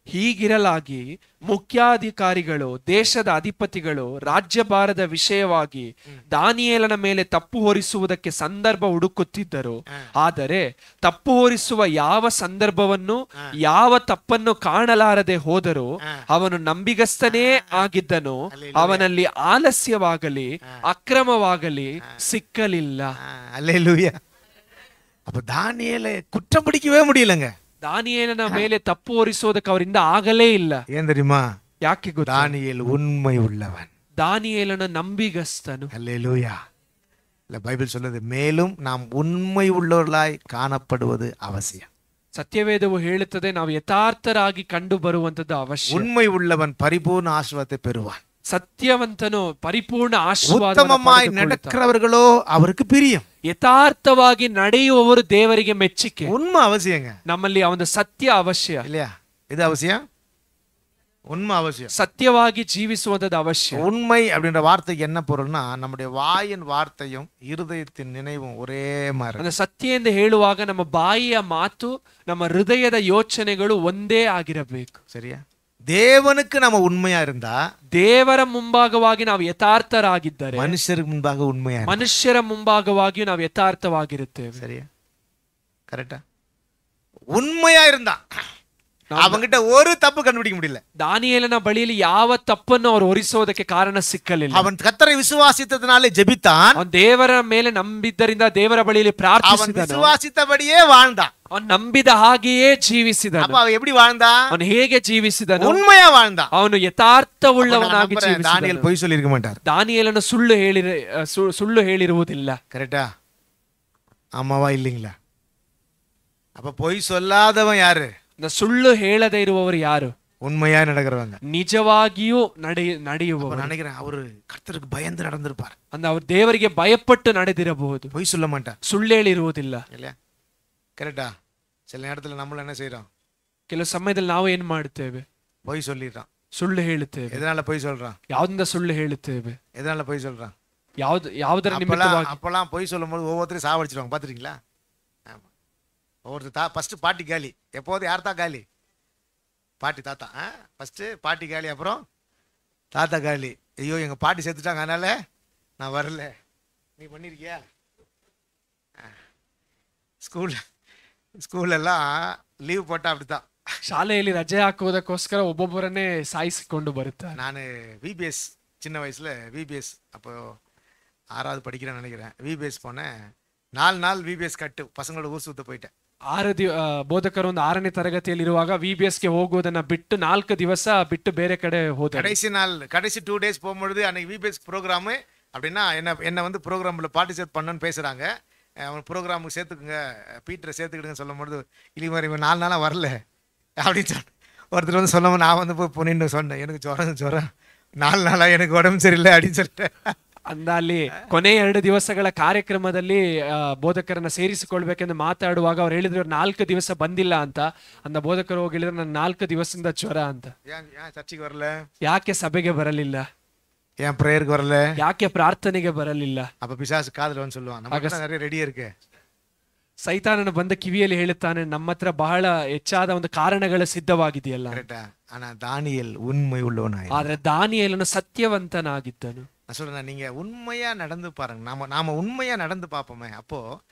ಹೀಗಿರಲಾಗಿ ಮುಖ್ಯಾಧಿಕಾರಿಗಳು, ದೇಶದ ಅಧಿಪತಿಗಳು ರಾಜ್ಯಭಾರದ ವಿಷಯವಾಗಿ ದಾನಿಯೇಲನ ಮೇಲೆ ತಪ್ಪು ಹೊರಿಸುವುದಕ್ಕೆ ಸಂದರ್ಭ ಹುಡುಕುತ್ತಿದ್ದರು. ಆದರೆ ತಪ್ಪು ಹೊರಿಸುವ ಯಾವ ಸಂದರ್ಭವನ್ನು, ಯಾವ ತಪ್ಪನ್ನು ಕಾಣಲಾರದೆ ಹೋದರೂ ಅವನು ನಂಬಿಗಸ್ತನೇ ಆಗಿದ್ದನು. ಅವನಲ್ಲಿ ಆಲಸ್ಯವಾಗಲಿ ಅಕ್ರಮವಾಗಲಿ ಸಿಕ್ಕಲಿಲ್ಲ. அல்லேலூயா. அப்ப தானியேலை குற்றம் பிடிக்கவே முடியலங்க. ದಾನಿಯೇಲನ ಮೇಲೆ ತಪ್ಪು ಹೊರಿಸೋದಕ್ಕೆ ಅವರಿಂದ ಆಗಲೇ ಇಲ್ಲ. ಏನ್ தெரியுமா? ಯಾಕೆ ಗೊತ್ತಾ? ದಾನಿಯೇಲ್ ಉண்மை உள்ளவன். ದಾನಿಯೇಲನ ನಂಬಿಗಸ್ತನು. அல்லேலூயா. பைபிள் சொல்லுது, மேலும் நாம் உண்மை உள்ளவர்களாய் காணப்படுவது அவசியம். ಸತ್ಯವೇದವು ಹೇಳುತ್ತದೆ, ನಾವು ಯಥಾರ್ಥರಾಗಿ ಕಂಡು ಬರುವಂತದ್ದು ಅವಶ್ಯ. உண்மை உள்ளவன் பரிபூர்ண ஆசீர்வாதத்தை பெறுவான். ಸತ್ಯವಂತನು ಪರಿಪೂರ್ಣ ಆಶೀರ್ವಾದ. ಉತ್ತಮವಾಗಿ ನಡೆக்கிறவர்களோ அவருக்கு பிரியம். ಯಥಾರ್ಥವಾಗಿ ನಡೆಯುವವರು ದೇವರಿಗೆ ಮೆಚ್ಚಿಕೆ. உண்மை அவசியங்க. ನಮ್ಮಲ್ಲಿ ಒಂದು ಸತ್ಯ ಅವಶ್ಯ இல்லையா? இது அவசியம், உண்மை அவசியம். ಸತ್ಯವಾಗಿ ಜೀವಿಸುವಂತದ್ದು ಅವಶ್ಯ. உண்மை அப்படின்ற வார்த்தைக்கு என்ன பொருள்னா, நம்முடைய வாயின் வார்த்தையும் இருதயத்தின் நினைவும் ஒரೇ மாதிரி. ಅಂದ್ರೆ ಸತ್ಯ ಎಂದು ಹೇಳುವಾಗ ನಮ್ಮ ಬಾಯಿಯ ಮಾತು, ನಮ್ಮ ಹೃದಯದ ಯೋಚನೆಗಳು ಒಂದೇ ಆಗಿರಬೇಕು. சரியா? தேவனுக்கு நம்ம உண்மையா இருந்தா, ದೇವರ ಮುಂಭಾಗವಾಗಿ ನಾವು ಯಥಾರ್ಥರಾಗಿದ್ದರೆ, ಮನುಷ್ಯರಿಗೆ ಮುಂಭಾಗ ಉண்மையா, ಮನುಷ್ಯರ ಮುಂಭಾಗವಾಗಿಯೂ ನಾವು ಯಥಾರ್ಥವಾಗಿರುತ್ತೇವೆ. சரியா? கரெக்டா? உண்மையா இருந்தா அவங்கிட்ட ஒரு தப்பு கண்டுபிடிக்க முடியல. ದಾನಿಯೇಲನ ಬಳಿಯಲ್ಲಿ ಯಾವ ತಪ್ಪನ್ನು ಅವರು ಹೊರಿಸೋದಕ್ಕೆ ಕಾರಣ ಸಿಕ್ಕಲಿಲ್ಲ. அவன் கர்த்தரை விசுவாசித்ததனாலே ஜெபித்தான். ಅವನು ದೇವರ ಮೇಲೆ ನಂಬಿದ್ದರಿಂದ ದೇವರ ಬಳಿಯಲ್ಲಿ ಪ್ರಾರ್ಥಿಸಿದನು. அவன் விசுவாசித்தபடியே வாழ்ந்தான். ಅವನು ನಂಬಿದ ಹಾಗೆಯೇ ಜೀವಿಸಿದನು. அப்ப அவன் எப்படி வாழ்ந்தான்? ಅವನು ಹೇಗೆ ಜೀವಿಸಿದನು? உண்மையா வாழ்ந்தான். ಅವನು ಯಥಾರ್ಥವುಳ್ಳವನಾಗಿ ಜೀವಿಸಿದನು. ದಾನಿಯೇಲ್ பொய் சொல்லிருக்க மாட்டார். ದಾನಿಯೇಲನು ಸುಳ್ಳು ಹೇಳಿರುವುದಿಲ್ಲ. கரெக்டா? ஆமாவா இல்லீங்களா? அப்ப பொய் சொல்லாதவன் யாரு? ಸುಳ್ಳು ಹೇಳದೇ ಇರುವವರು ಯಾರು? உண்மையா நடக்கிறவங்க, ನಿಜವಾಗಿಯೂ ನಡೆಯುವವರು. நினைக்கிறேன் அவரு கர்த்தருக்கு பயந்து நடந்திருப்பார். ಅಂದ್ರೆ ಅವರು ದೇವರಿಗೆ ಭಯಪಟ್ಟು ನಡೆದಿರಬಹುದು. பொய் சொல்ல மாட்டார், ಸುಳ್ಳು ಹೇಳಿರುವುದಿಲ್ಲ. இல்லையா? கரெக்டா? சில நேரத்துல நம்மள என்ன செய்யறோம்? ಕೆಲವು ಸಮಯದಲ್ಲಿ ನಾವು ಏನ್ ಮಾಡುತ್ತೇವೆ? பொய் சொல்லிடுறோம். ಸುಳ್ಳು ಹೇಳುತ್ತೇವೆ. எதனால பொய் சொல்றான்? ಯಾವ್ದಿಂದ ಸುಳ್ಳು ಹೇಳುತ್ತೇವೆ? எதனால பொய் சொல்றான்? ಯಾವುದರ ನಿಮಿತ್ತವಾಗಿ? அப்பெல்லாம் பொய் சொல்லும்போது ஒவ்வொருத்தரும் சாவடிச்சிருவாங்க, பாத்துறீங்களா? ஆமா. ஒவ்வொருத்தர் ஃபர்ஸ்ட் பாட்டி காலி. எப்போது யார் தான் காலி? பாட்டி தாத்தா. ஃபர்ஸ்ட் பாட்டி காலி, அப்புறம் தாத்தா காலி. ஐயோ எங்க பாட்டி செத்துட்டாங்க, அதனால நான் வரல. நீ பண்ணிருக்கியா? ஸ்கூல் எல்லாம் லீவ் போட்டா அப்படித்தான். ಶಾಲೆಯಲ್ಲಿ ರಜೆ ಹಾಕುವುದಕ್ಕೋಸ್ಕರ ಒಬ್ಬೊಬ್ಬರನ್ನೇ ಸಾಯಿಸಿಕೊಂಡು ಬರುತ್ತಾರೆ. ನಾನು VBS சின்ன வயசுல VBS அப்போ 6வது படிக்கிறேன்னு நினைக்கிறேன். VBS போனேன். 4 நாள் VBS கட்டு பசங்களோட ஊர் சுத்த போயிட்டேன். ಬೋಧಕರು ಒಂದು 6ನೇ ತರಗತಿಯಲ್ಲಿ ಇರುವಾಗ VBSಗೆ ಹೋಗುವುದನ್ನ ಬಿಟ್ಟು 4 ದಿವಸ ಬಿಟ್ಟು ಬೇರೆ ಕಡೆ ಹೋದ. கடைசி 2 days போகும்போது அன்னைக்கு VBS ப்ரோக்ராமு அப்படின்னா என்ன வந்து ப்ரோக்ராம்ல பார்ட்டிசிபேட் பண்ணணும்னு பேசுறாங்க. அவன் ப்ரோக்ராமுக்கு சேர்த்துக்குங்க, பீட்டரை சேர்த்துக்கிடுங்க சொல்லும்போது, இல்லை மாதிரி இவன் 4 நாளாக வரல அப்படின்னு சொன்ன ஒருத்தர் வந்து சொல்லாமல் நான் வந்து போய் பொண்ணுன்னு சொன்னேன். எனக்கு ஜுரம் 4 நாளாக எனக்கு உடம்பு சரியில்லை அப்படின்னு சொல்லிட்டேன். ಅಲ್ಲಿ ಕೊನೆ 2 ದಿವಸಗಳ ಕಾರ್ಯಕ್ರಮದಲ್ಲಿ ಬೋಧಕರನ್ನ ಸೇರಿಸಿಕೊಳ್ಬೇಕೆಂದು ಮಾತಾಡುವಾಗ ಅವ್ರು ಹೇಳಿದ್ರು 4 ದಿವಸ ಬಂದಿಲ್ಲ ಅಂತ. ಅಂದ ಬೋಧಕರು ಹೋಗಿ ಹೇಳಿದ್ರು ನನ್ನ 4 ದಿವಸದಿಂದ ಜ್ವರ ಅಂತ. ಚರ್ಚಿಗೆ ಬರಲ್ಲ, ಯಾಕೆ ಸಭೆಗೆ ಬರಲಿಲ್ಲ, ஏன் பிரேயருக்கு வரல, ಯಾಕೆ ಪ್ರಾರ್ಥನೆಗೆ ಬರಲಿಲ್ಲ? அப்ப பிசாசு காதுல வந்து சொல்லுவான், நமக்கு நிறைய ரெடியா இருக்கு. ಸೈತಾನನು ಬಂದ ಕಿವಿಯಲ್ಲಿ ಹೇಳುತ್ತಾನೆ, ನಮ್ಮ ಹತ್ರ ಬಹಳ ಹೆಚ್ಚಾದ ಒಂದು ಕಾರಣಗಳು ಸಿದ್ಧವಾಗಿದೆಯಲ್ಲ. ஆனா தானியேல் உண்மை உள்ளவனாய், ಆದ್ರೆ ದಾನಿಯೇಲನು ಸತ್ಯವಂತನಾಗಿದ್ದನು. நான் சொல்றேன், நீங்க உண்மையா நடந்து பாருங்க. நாம உண்மையா நடந்து பார்ப்போமே, அப்போ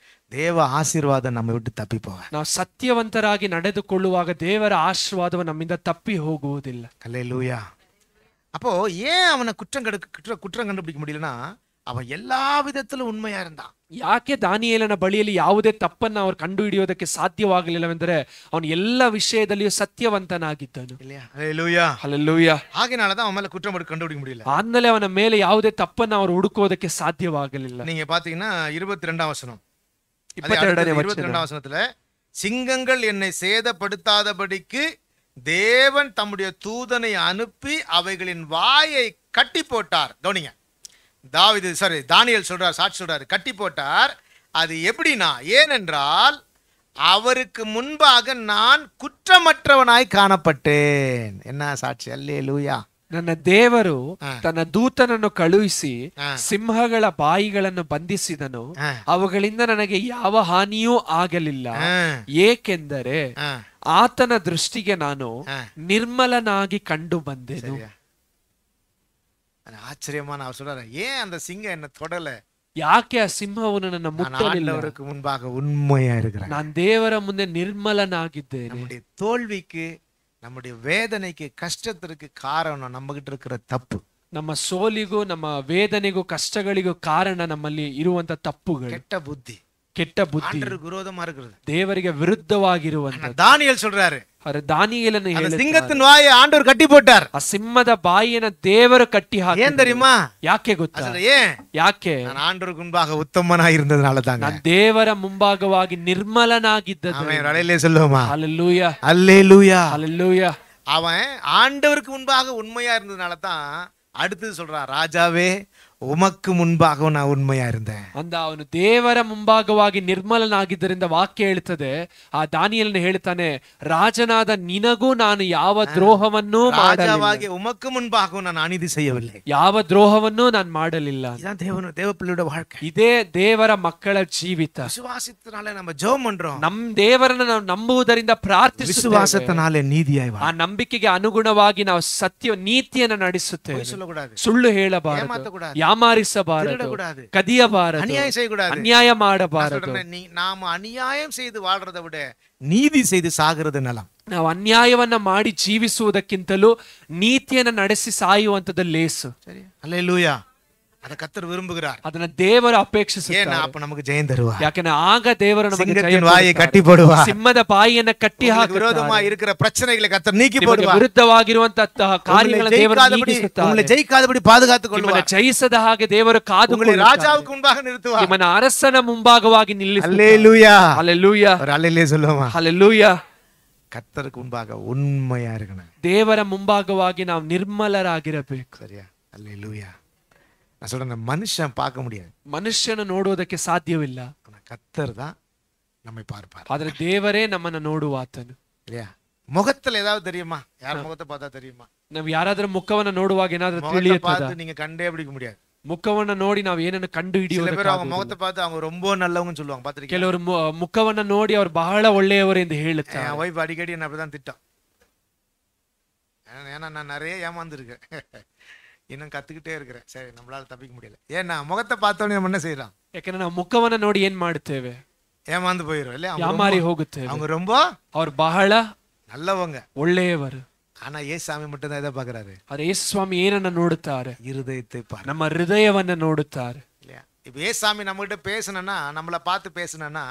ದೇವ ಆಶೀರ್ವಾದ ನಮ್ಮ ಬಿಟ್ಟು ತಪ್ಪಿ ಹೋಗ. ನಾವು ಸತ್ಯವಂತರಾಗಿ ನಡೆದುಕೊಳ್ಳುವಾಗ ದೇವರ ಆಶೀರ್ವಾದವು ನಮ್ಮಿಂದ ತಪ್ಪಿ ಹೋಗುವುದಿಲ್ಲ. ஹல்லேலூயா. அப்போ ஏன் அவனை குற்றம் கண்டுபிடிக்க முடியலன்னா, அவன் எல்லா விதத்திலும் ಉண்மையா இருந்தான். ಯಾಕೆ ದಾನಿಯೇಲನ ಬಳಿಯಲ್ಲಿ ಯಾವುದೇ ತಪ್ಪನ್ನು ಅವರು ಕಂಡು ಹಿಡಿಯೋದಕ್ಕೆ ಸಾಧ್ಯವಾಗಲಿಲ್ಲವೆಂದರೆ ಅವನು ಎಲ್ಲ ವಿಷಯದಲ್ಲಿಯೂ ಸತ್ಯವಂತನಾಗಿದ್ದನು. ஹல்லேலூயா. ಹಲ್ಲೆಲೂಯಾ. ಹಾಗೇನಾல தான் அவன் மேல குற்றம் கண்டுபிடிக்க முடியல. ಆದ್ಮೇಲೆ ಅವನ ಮೇಲೆ ಯಾವುದೇ ತಪ್ಪನ್ನು ಅವರು ಹುಡುಕೋದಕ್ಕೆ ಸಾಧ್ಯವಾಗಲಿಲ್ಲ. நீங்க பாத்தீங்கன்னா 22ஆம் வசனம், 22ஆம் வசனத்துல, சிங்கங்கள் என்னை சேதப்படுத்தாதபடிக்கு தேவன் தம்முடைய தூதனை அனுப்பி அவைகளின் வாயை கட்டி போட்டார். கவனிங்க, தானியேல் சொல்றார், சாட்சி சொல்றாரு, கட்டி போட்டார். அது எப்படின்னா, ஏனென்றால் அவருக்கு முன்பாக நான் குற்றமற்றவனாய் காணப்பட்டேன். என்ன சாட்சி? அல்லேலூயா. ನನ್ನ ದೇವರು ತನ್ನ ದೂತನನ್ನು ಕಳುಹಿಸಿ ಸಿಂಹಗಳ ಬಾಯಿಗಳನ್ನು ಬಂಧಿಸಿದನು, ಅವುಗಳಿಂದ ನನಗೆ ಯಾವ ಹಾನಿಯೂ ಆಗಲಿಲ್ಲ, ಏಕೆಂದರೆ ಆತನ ದೃಷ್ಟಿಗೆ ನಾನು ನಿರ್ಮಲನಾಗಿ ಕಂಡು ಬಂದೆನು. ஆச்சரியமான அவர் சொல்றாரு, ஏன் அந்த சிங்கம் என்ன தொடல? ಯಾಕೆ ಆ ಸಿಂಹವು ನನ್ನ ಮುಟ್ಟಲಿಲ್ಲ? அவருக்கு முன்பாக உண்மையா இருக்கிறேன். ನಾನು ದೇವರ ಮುಂದೆ ನಿರ್ಮಲನಾಗಿದ್ದೇನೆ. நம்முடைய தோல்விக்கு, நம்முடைய வேதனைக்கு, கஷ்டத்திற்கு காரணம் நம்ம கிட்ட இருக்கிற தப்பு. ನಮ್ಮ ಸೋಲಿಗೂ ನಮ್ಮ ವೇದನೆಗೂ ಕಷ್ಟಗಳಿಗೂ ಕಾರಣ ನಮ್ಮಲ್ಲಿ ಇರುವಂತ ತಪ್ಪುಗಳು, ಕೆಟ್ಟ ಬುದ್ಧಿ, ಕೆಟ್ಟ ಬುದ್ಧಿ, விரோதமா இருக்கிறது, ದೇವರಿಗೆ ವಿರುದ್ಧವಾಗಿರುವಂತ. தானியேல் சொல்றாரு, ದಾನಿಯೇಲನು ಹೇಳಿದ, சிங்கத்தின் வாயை ஆண்டவர் கட்டி போட்டார். ಆ ಸಿಂಹದ ಬಾಯಿಯನ್ನು ದೇವರು ಕಟ್ಟಿ ಹಾಕಿದರು. ஏன் தெரியுமா? ಯಾಕೆ ಗೊತ್ತಾ? ஏன்? ಯಾಕೆ? நான் ஆண்டவருக்கு முன்பாக உத்தமனாய் இருந்ததனால தாங்க. ನಾನು ದೇವರ ಮುಂಭಾಗವಾಗಿ ನಿರ್ಮಲನಾಗಿದ್ದೆ. ஆமென். அல்லேலூயா சொல்லுவோமா? ஹல்லேலூயா. அல்லேலூயா. ஹல்லேலூயா. அவன் ஆண்டவருக்கு முன்பாக உண்மையா இருந்ததனால தான் அடுத்து சொல்றான், ராஜாவே உமக்கு முன்பாக நான் ಉண்மையா இருந்தேன். ಅಂದ ಅವನು ದೇವರ ಮುಂಭಾಗವಾಗಿ ನಿರ್ಮಲನಾಗಿದ್ದರಿಂದ ವಾಕ್ಯ ಹೇಳುತ್ತದೆ, ಆ ದಾನಿಯೇಲನು ಹೇಳ್ತಾನೆ, ರಾಜನಾದ ನಿನಗೂ ನಾನು ಯಾವ ದ್ರೋಹವನ್ನೂ ಮಾಡಲಿಲ್ಲ, உமக்கு முன்பாக நான் அநீதி செய்யவில்லை, ಯಾವ ದ್ರೋಹವನ್ನೂ ನಾನು ಮಾಡಲಿಲ್ಲ. தேவ பிள்ளையோட வாழ்க்கை. ಇದೇ ದೇವರ ಮಕ್ಕಳ ಜೀವಿತ. ವಿಶ್ವಾಸத்தினால நம்ம ஜெபம் பண்றோம். ನಮ್ಮ ದೇವರನ್ನು ನಾವು ನಂಬುವುದರಿಂದ ಪ್ರಾರ್ಥಿಸುತ್ತೇವೆ. ವಿಶ್ವಾಸத்தினால ನೀತಿಯಾಗಿ ಆ ನಂಬಿಕೆಗೆ ಅನುಗುಣವಾಗಿ ನಾವು ಸತ್ಯ ನೀತಿಯನ್ನು ನಡೆಸುತ್ತೇವೆ. ಸುಳ್ಳು ಹೇಳಬಾರದು, ಯಾಮಾರಿಸಬಾರದು, ಕದಿಯಬಾರದು, ಅನ್ಯಾಯ ಮಾಡಬಾರದು. நாம் ಅನ್ಯಾயம் செய்து வாழ்றதை விட நீதி செய்து சாகிறது நலம். ನಾವು ಅನ್ಯಾಯವನ್ನ ಮಾಡಿ ಜೀವಿಸುವುದಕ್ಕಿಂತಲೂ ನೀತಿಯನ್ನು ನಡೆಸಿ ಸಾಯುವಂತದ್ದು ಲೇಸು. அல்லேலூயா. ಅದ ಕರ್ತರು ವಿರುಂಬುகிறார். ಅದನ್ನ ದೇವರು ಅಪೇಕ್ಷಿಸುತ್ತಾರೆ. ಅಪ್ಪ ನಮಗೆ ಜಯ ತರುವ. ಯಾಕಂದ್ರೆ ಆಗ ದೇವರು ನಮಗೆ ಜಯ ವಾಯಿ ಕಟ್ಟಿ ಪಡುವ, ಸಿಂಹದ ಬಾಯಿಯನ್ನು ಕಟ್ಟಿ ಹಾಕಿ ವಿರೋಧವಾಗಿ ಇರುக்கிற பிரச்சனைகளை கர்த்தர் ನೀಕಿ ಪಡುವ, ವಿರುದ್ಧವಾಗಿರುವಂತಹ ಕಾರ್ಯಗಳನ್ನು ದೇವರು ನೀಗಿಸುತ್ತಾರೆ. உங்களை ஜெயிக்காதபடி பாதுகாத்துக் ನಿಮ್ಮನ್ನು ಜಯಿಸದ ಹಾಗೆ ದೇವರು ಕಾದುಕೊಳ್ಳುತ್ತಾರೆ. ರಾಜಾவுக்கு முன்பாக நிறுத்துவார். ನಿಮ್ಮನ್ನು ಅರಸನ ಮುಂಭಾಗವಾಗಿ ನಿಲ್ಲಿಸುತ್ತಾರೆ. அல்லேலூயா. அல்லேலூயா. ஒரு அல்லேலூயா சொல்லுவோமா? அல்லேலூயா. கர்த்தருக்கு முன்பாக உண்மையா இருக்கணும். ದೇವರ ಮುಂಭಾಗವಾಗಿ ನಾವು ನಿರ್ಮಲರಾಗಿರಬೇಕು. ಸರಿಯಾ? அல்லேலூயா. நான் சொல்றேன், மனுஷன் பார்க்க முடியாது, ಮನುಷ್ಯನ ನೋಡುವುದಕ್ಕೆ ಸಾಧ್ಯವಿಲ್ಲ, கர்த்தர் தான் நம்மை பார்ப்பார். ಆದ್ರೆ ದೇವರೇ ನಮ್ಮನ್ನ ನೋಡುವಾತನು. இல்லையா? முகத்துல ஏதாவது தெரியுமா? யார் முகத்தை பார்த்தா தெரியுமா? ನಾವು ಯಾರಾದ್ರೂ ಮುಖವನ್ನ ನೋಡುವಾಗ ಏನಾದ್ರೂ ತಿಳಿಯುತ್ತದಾ? நீங்க கண்டே பிடிக்க முடியாது. ಮುಖವನ್ನ ನೋಡಿ ನಾವು ಏನನ್ನು ಕಂಡು ಹಿಡಿಯೋದು. அவங்க முகத்தை பார்த்து அவங்க ரொம்ப நல்லவங்க சொல்லுவாங்க, பாத்திருக்கீங்க? ಕೆಲವರು ಮುಖವನ್ನ ನೋಡಿ ಅವರು ಬಹಳ ಒಳ್ಳೆಯವರು ಎಂದು ಹೇಳುತ್ತಾರೆ. என் வைஃப் அடிக்கடி என்ன அப்படிதான் திட்டம். ஏன்னா நான் நிறைய ஏமாந்துருக்கேன், இன்னும் கத்துக்கிட்டே இருக்கிறேன். சரி, நம்மளால தப்பிக்க முடியல. ஏன்னா முகத்தை பார்த்தோன்னே நம்ம என்ன செய்யலாம்? ಯಾಕಂದ್ರೆ ನಾವು ಮುಖವನ್ನ ನೋಡಿ ಏನ್ ಮಾಡ್ತೇವೆ? ஏமாந்து போயிரும் இல்ல? ಯಾಮಾರಿ ಹೋಗುತ್ತೇವೆ. அவங்க ரொம்ப ಅವ್ರು ಬಹಳ நல்லவங்க, ಒಳ್ಳೆಯವರು. ஆனா ஏசாமி மட்டும் தான் இதை பாக்குறாரு. ಆದ್ರೆ ಯೇಸು ಸ್ವಾಮಿ ಏನನ್ನ ನೋಡುತ್ತಾರೆ? இருதயத்தை பாரு, ನಮ್ಮ ಹೃದಯವನ್ನ ನೋಡುತ್ತಾರೆ. இல்லையா? இப்ப ஏசாமி நம்ம கிட்ட பேசணும்னா, நம்மளை பார்த்து பேசணும்னா,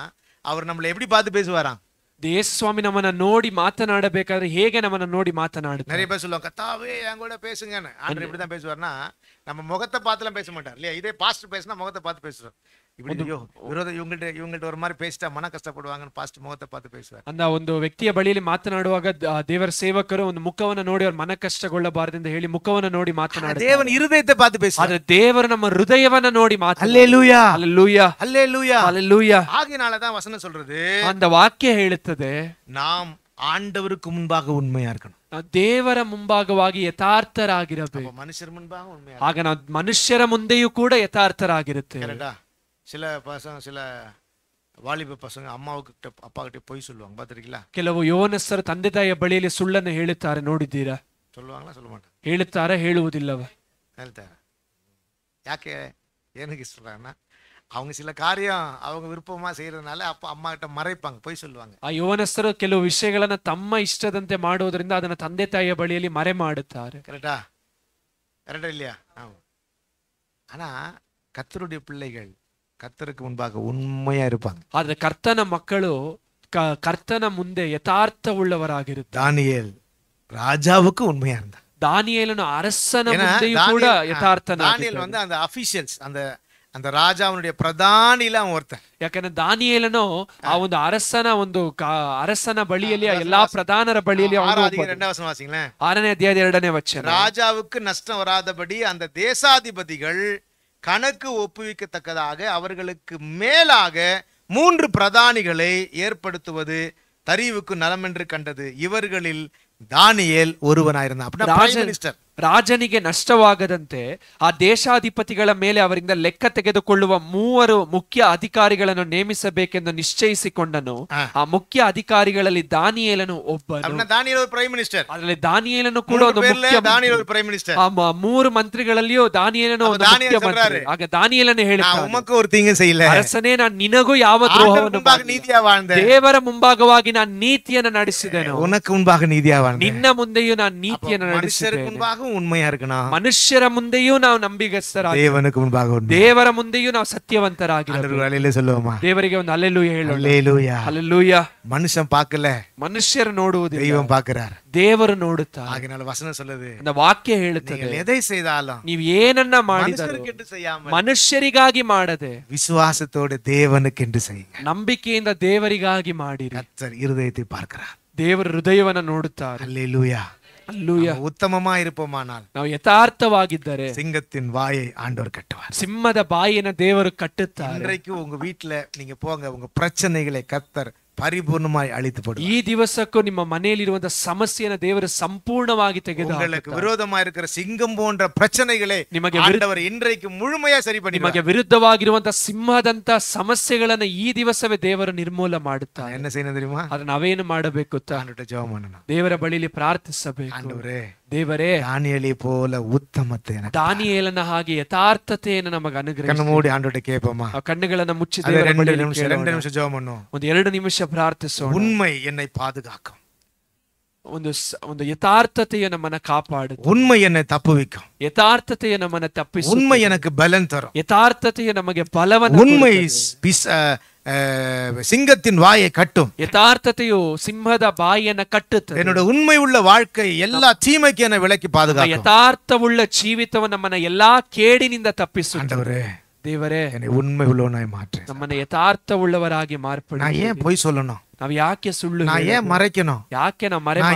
அவர் நம்மளை எப்படி பார்த்து பேசுவாராம்? ಯೇಸು ಸ್ವಾಮಿ ನಮ್ಮನ್ನ ನೋಡಿ ಮಾತನಾಡಬೇಕಾದ್ರೆ ಹೇಗೆ ನಮ್ಮನ್ನ ನೋಡಿ ಮಾತನಾಡುತ್ತಾರೆ? நிறைய பேர் சொல்லுவாங்க, கத்தாவே என் கூட பேசுங்கன்னு. ஆண்டவர் எப்படி தான் பேசுவார்னா, நம்ம முகத்தை பார்த்துலாம் பேச மாட்டார் இல்லையா? இதே பாஸ்டர் பேசினா முகத்தை பார்த்து பேசுறோம். இப்படி விரோதம் இவங்கள்ட்ட ஒரு மாதிரி பேசிட்டா மன கஷ்டப்படுவாங்கன்னு பாஸ்டರ್ முகத்தை பார்த்து பேசுவார். ಅಂದ ಒಂದು ವ್ಯಕ್ತಿಯ ಬಳಿಯಲ್ಲಿ ಮಾತನಾಡುವಾಗ ದೇವರ ಸೇವಕರು ಒಂದು ಮುಖವನ್ನು ನೋಡಿ ಅವ್ರ ಮನ ಕಷ್ಟಗೊಳ್ಳಬಾರದೆಂದು ಹೇಳಿ ಮುಖವನ್ನು ನೋಡಿ ಮಾತನಾಡುತ್ತಾರೆ. தேவன் இருதயத்தை பார்த்து பேசுவார். ಆದ್ರೆ ದೇವರು ನಮ್ಮ ಹೃದಯವನ್ನ ನೋಡಿ ಮಾತನಾಡುತ್ತಾರೆ. அல்லேலூயா. அல்லேலூயா. அல்லேலூயா. அல்லேலூயா. ஆகையினால தான் வசனம் சொல்றது, அந்த ವಾಕ್ಯ ಹೇಳುತ್ತದೆ, நாம் ஆண்டவருக்கு முன்பாக உண்மையா இருக்கணும். ನಾವು ದೇವರ ಮುಂಭಾಗವಾಗಿ ಯಥಾರ್ಥರಾಗಿರಬೇಕು. ಮನುಷ್ಯರ ಮುಂಭಾಗ ಉண்மையா, ಆಗ ನಾವು ಮನುಷ್ಯರ ಮುಂದೆಯೂ ಕೂಡ ಯಥಾರ್ಥರಾಗಿರುತ್ತೇವೆ. சில பசங்க, சில வாலிப பசங்க அம்மாவுக்கு அப்பா கிட்ட போய் சொல்லுவாங்க, பாத்திருக்கீங்களா? ಕೆಲವು ಯೌವನಸ್ಥರು ತಂದೆ ತಾಯಿಯ ಬಳಿಯಲ್ಲಿ ಸುಳ್ಳನ್ನು ಹೇಳುತ್ತಾರೆ, ನೋಡಿದ್ದೀರಾ? சொல்லுவாங்களா? சொல்ல மாட்டாங்க. ಹೇಳುತ್ತಾರಾ? ಹೇಳುವುದಿಲ್ಲವ? ಹೇಳ್ತಾರೆ. ಯಾಕೆ ಏನಕ್ಕೆ சொல்றாங்கன்னா அவங்க சில காரியம் அவங்க விருப்பமா செய்யறதுனால அப்ப அம்மா கிட்ட மறைப்பாங்க, போய் சொல்லுவாங்க. ಆ ಯೌವನಸ್ಥರು ಕೆಲವು ವಿಷಯಗಳನ್ನ ತಮ್ಮ ಇಷ್ಟದಂತೆ ಮಾಡುವುದರಿಂದ ಅದನ್ನ ತಂದೆ ತಾಯಿಯ ಬಳಿಯಲ್ಲಿ ಮರೆ ಮಾಡುತ್ತಾರೆ. கரெக்டா? கரெக்டா இல்லையா? ஆனா கர்த்தருடைய பிள்ளைகள் கர்த்தருக்கு முன்பாக உண்மையா இருப்பாங்க. ಆದ್ರೆ ಕರ್ತನ ಮಕ್ಕಳು ಕರ್ತನ ಮುಂದೆ ಯಥಾರ್ಥ ಉಳ್ಳವರಾಗಿರುತ್ತಾರೆ. தானியேல் ராஜாவுக்கு உண்மையா இருந்தான். ದಾನಿಯೇಲನು ಅರಸನ ಮುಂದೆಯೂ ಕೂಡ ಯಥಾರ್ಥನಾಗಿದ್ದ. தானியேல் வந்து அந்த அபிஷியல்ஸ், அந்த ராஜாவுடைய பிரதானில அவன் ஒருத்தன். ಯಾಕಂದ್ರೆ ದಾನಿಯೇಲನು ಆ ಒಂದು ಅರಸನ ಬಳಿಯಲ್ಲಿ ಎಲ್ಲಾ ಪ್ರಧಾನರ ಬಳಿಯಲ್ಲಿ ಅವನು. 6ನೇ ಅಧ್ಯಾಯದ 2ನೇ ವಚನ. ராஜாவுக்கு நஷ்டம் வராதபடி அந்த தேசாதிபதிகள் கணக்கு ஒப்புவிக்கத்தக்கதாக அவர்களுக்கு மேலாக 3 பிரதானிகளை ஏற்படுத்துவது தரிவுக்கு நலம் என்று கண்டது. இவர்களில் தானியேல் ஒருவனாயிருந்தான். ರಾಜನಿಗೆ ನಷ್ಟವಾಗದಂತೆ ಆ ದೇಶಾಧಿಪತಿಗಳ ಮೇಲೆ ಅವರಿಂದ ಲೆಕ್ಕ ತೆಗೆದುಕೊಳ್ಳುವ 3 ಮುಖ್ಯ ಅಧಿಕಾರಿಗಳನ್ನು ನೇಮಿಸಬೇಕೆಂದು ನಿಶ್ಚಯಿಸಿಕೊಂಡನು. ಆ ಮುಖ್ಯ ಅಧಿಕಾರಿಗಳಲ್ಲಿ ದಾನಿಯೇಲನು ಒಬ್ಬನು. ಅದರಲ್ಲಿ ದಾನಿಯೇಲನು ಕೂಡ ಒಂದು ಮುಖ್ಯ. ಆ 3 ಮಂತ್ರಿಗಳಲ್ಲಿಯೂ ದಾನಿಯೇಲನು ಒಂದು ಮುಖ್ಯ ಮಂತ್ರಿ. ಆಗ ದಾನಿಯೇಲನು ಹೇಳಿದ, ಅರಸನೇ, ನಾನು ನಿನಗೂ ಯಾವ ದ್ರೋಹವನ್ನು ಮಾಡಿಲ್ಲ. ದೇವರ ಮುಂಭಾಗವಾಗಿ ನಾನು ನೀತಿಯನ್ನು ನಡೆಸಿದೆನು. ನಿನ್ನ ಮುಂದೆಯೂ ನಾನು ನೀತಿಯನ್ನು ನಡೆಸಿದ್ದೇನೆ. உண்மையா இருக்கணும். ಮನುಷ್ಯರ ಮುಂದೆಯೂ ನಾವು ನಂಬಿಗಸ್ತರಾಗಿ, தேவனுக்கு முன்பாக ದೇವರ ಮುಂದೆಯೂ ನಾವು ಸತ್ಯವಂತರಾಗಿರಬೇಕು. அல்லேலூயா சொல்லுவோமா? ದೇವರಿಗೆ ಒಂದು ಹಲ್ಲೆಲೂಯಾ ಹೇಳೋಣ. அல்லேலூயா. ಹಲ್ಲೆಲೂಯಾ. ಮನುಷ್ಯன் பார்க்கல, ಮನುಷ್ಯರು ನೋಡುವುದಿಲ್ಲ, தெய்வம் பார்க்கிறார். ದೇವರು ನೋಡುತ್ತಾರೆ. ஆகையால வசனம் சொல்லுது, அந்த ವಾಕ್ಯ ಹೇಳುತ್ತದೆ, எதை செய்தாலும் ನೀವು ಏನನ್ನ ಮಾಡಿದರೂ ಮನುಷ್ಯರಿಗಾಗಿ ಮಾಡದೆ விசுவாசத்தோடு தேவனுக்கென்று செய்யுங்க. ನಂಬಿಕೆಯಿಂದ ದೇವರಿಗಾಗಿ ಮಾಡಿರಿ. கர்த்தர் இருதயத்தை பார்க்கிறார். ದೇವರ ಹೃದಯವನ್ನ ನೋಡುತ್ತಾರೆ. அல்லேலூயா. ಉತ್ತಮமா இருப்போமானால், ನಾವು ಯಥಾರ್ಥವಾಗಿದ್ದರೆ சிங்கத்தின் வாயை ஆண்டவர் கட்டுவார். ಸಿಂಹದ ಬಾಯಿಯನ್ನು ದೇವರು ಕಟ್ಟುತ್ತಾರೆ. இன்றைக்கு உங்க வீட்டுல நீங்க போங்க, உங்க பிரச்சனைகளை கர்த்தர் பரிபூர்ணமாய் அழித்து போடுவார். ಈ ದಿವಸಕ್ಕೂ ನಿಮ್ಮ ಮನೆಯಲ್ಲಿರುವಂತ ಸಮಸ್ಯೆಯನ್ನು ದೇವರು ಸಂಪೂರ್ಣವಾಗಿ ತೆಗೆದುಹಾಕುತ್ತಾರೆ. உங்களுக்கு விரோதமா இருக்கிற சிங்கம் போன்ற பிரச்சனைகளை ஆண்டவர் இன்றைக்கு முழுமையா சரி பண்ணி, ನಿಮಗೆ ವಿರುದ್ಧವಾಗಿರುವಂತ ಸಿಂಹದಂತ ಸಮಸ್ಯೆಗಳನ್ನು ಈ ದಿವಸವೇ ದೇವರು ನಿರ್ಮೂಲ ಮಾಡುತ್ತಾರೆ. என்ன செய்யணும் தெரியுமா? ಅದನ್ನ ನಾವೇನು ಮಾಡಬೇಕು? ஜெபம் பண்ணணும். ದೇವರ ಬಳಿಯಲ್ಲಿ ಪ್ರಾರ್ಥಿಸಬೇಕು. ஆண்டவரೇ, ದೇವರೇ, தானியேலை போல ಉತ್ತಮತೆ, ದಾನಿಯೇಲನ ಹಾಗೆ ಯಥಾರ್ಥತೆಯನ್ನು ನಮಗೆ ಅನುಗ್ರಹಿಸಿ. ಕಣ್ಣು ಮೂಡಿ ಆಂಡವರೇ ಕೇಳ್ಪೋಮ. ಕಣ್ಣುಗಳನ್ನು ಮುಚ್ಚಿ ದೇವರ ಬಳಿಯಲ್ಲಿ 2 ನಿಮಿಷ ಜெபம் பண்ணுவோம். ಒಂದು 2 ನಿಮಿಷ ಪ್ರಾರ್ಥಿಸೋಣ. உண்மை என்னை பாதுகாக்கும். ಒಂದು ಯಥಾರ್ಥತೆಯ ನಮ್ಮನ್ನ ಕಾಪಾಡುತ್ತೆ. உண்மை என்னை தப்புவிக்கும். ಯಥಾರ್ಥತೆಯ ನಮ್ಮನ್ನ ತಪ್ಪಿಸುತ್ತೆ. உண்மை எனக்கு பலன் தரும். ಯಥಾರ್ಥತೆಯ ನಮಗೆ ಬಲವನ್ನು. உண்மை சிங்கத்தின் வாயை கட்டும். ಯಥಾರ್ಥತೆಯು ಸಿಂಹದ ಬಾಯಿಯನ್ನು ಕಟ್ಟುತ್ತದೆ. என்னோட உண்மை உள்ள வாழ்க்கை எல்லா தீமைக்கு என்னை விலக்கி பாதுகாக்கும். ಯಥಾರ್ಥವುಳ್ಳ ಜೀವಿತವನ್ನು ನಮ್ಮನ್ನ ಎಲ್ಲಾ ಕೇಡಿನಿಂದ ತಪ್ಪಿಸುತ್ತದೆ. ದೇವರೇ, என்னை உண்மை உள்ளவனாய் மாற்று. ನಮ್ಮನ್ನ ಯಥಾರ್ಥವುಳ್ಳವರಾಗಿ ಮಾರ್ಪಡಿ. நான் ஏன் போய் சொல்லணும்? ನಾವು ಯಾಕೆ ಸುಳ್ಳು? நான் ஏன் மறைக்கணும்? ಯಾಕೆ ನಾವು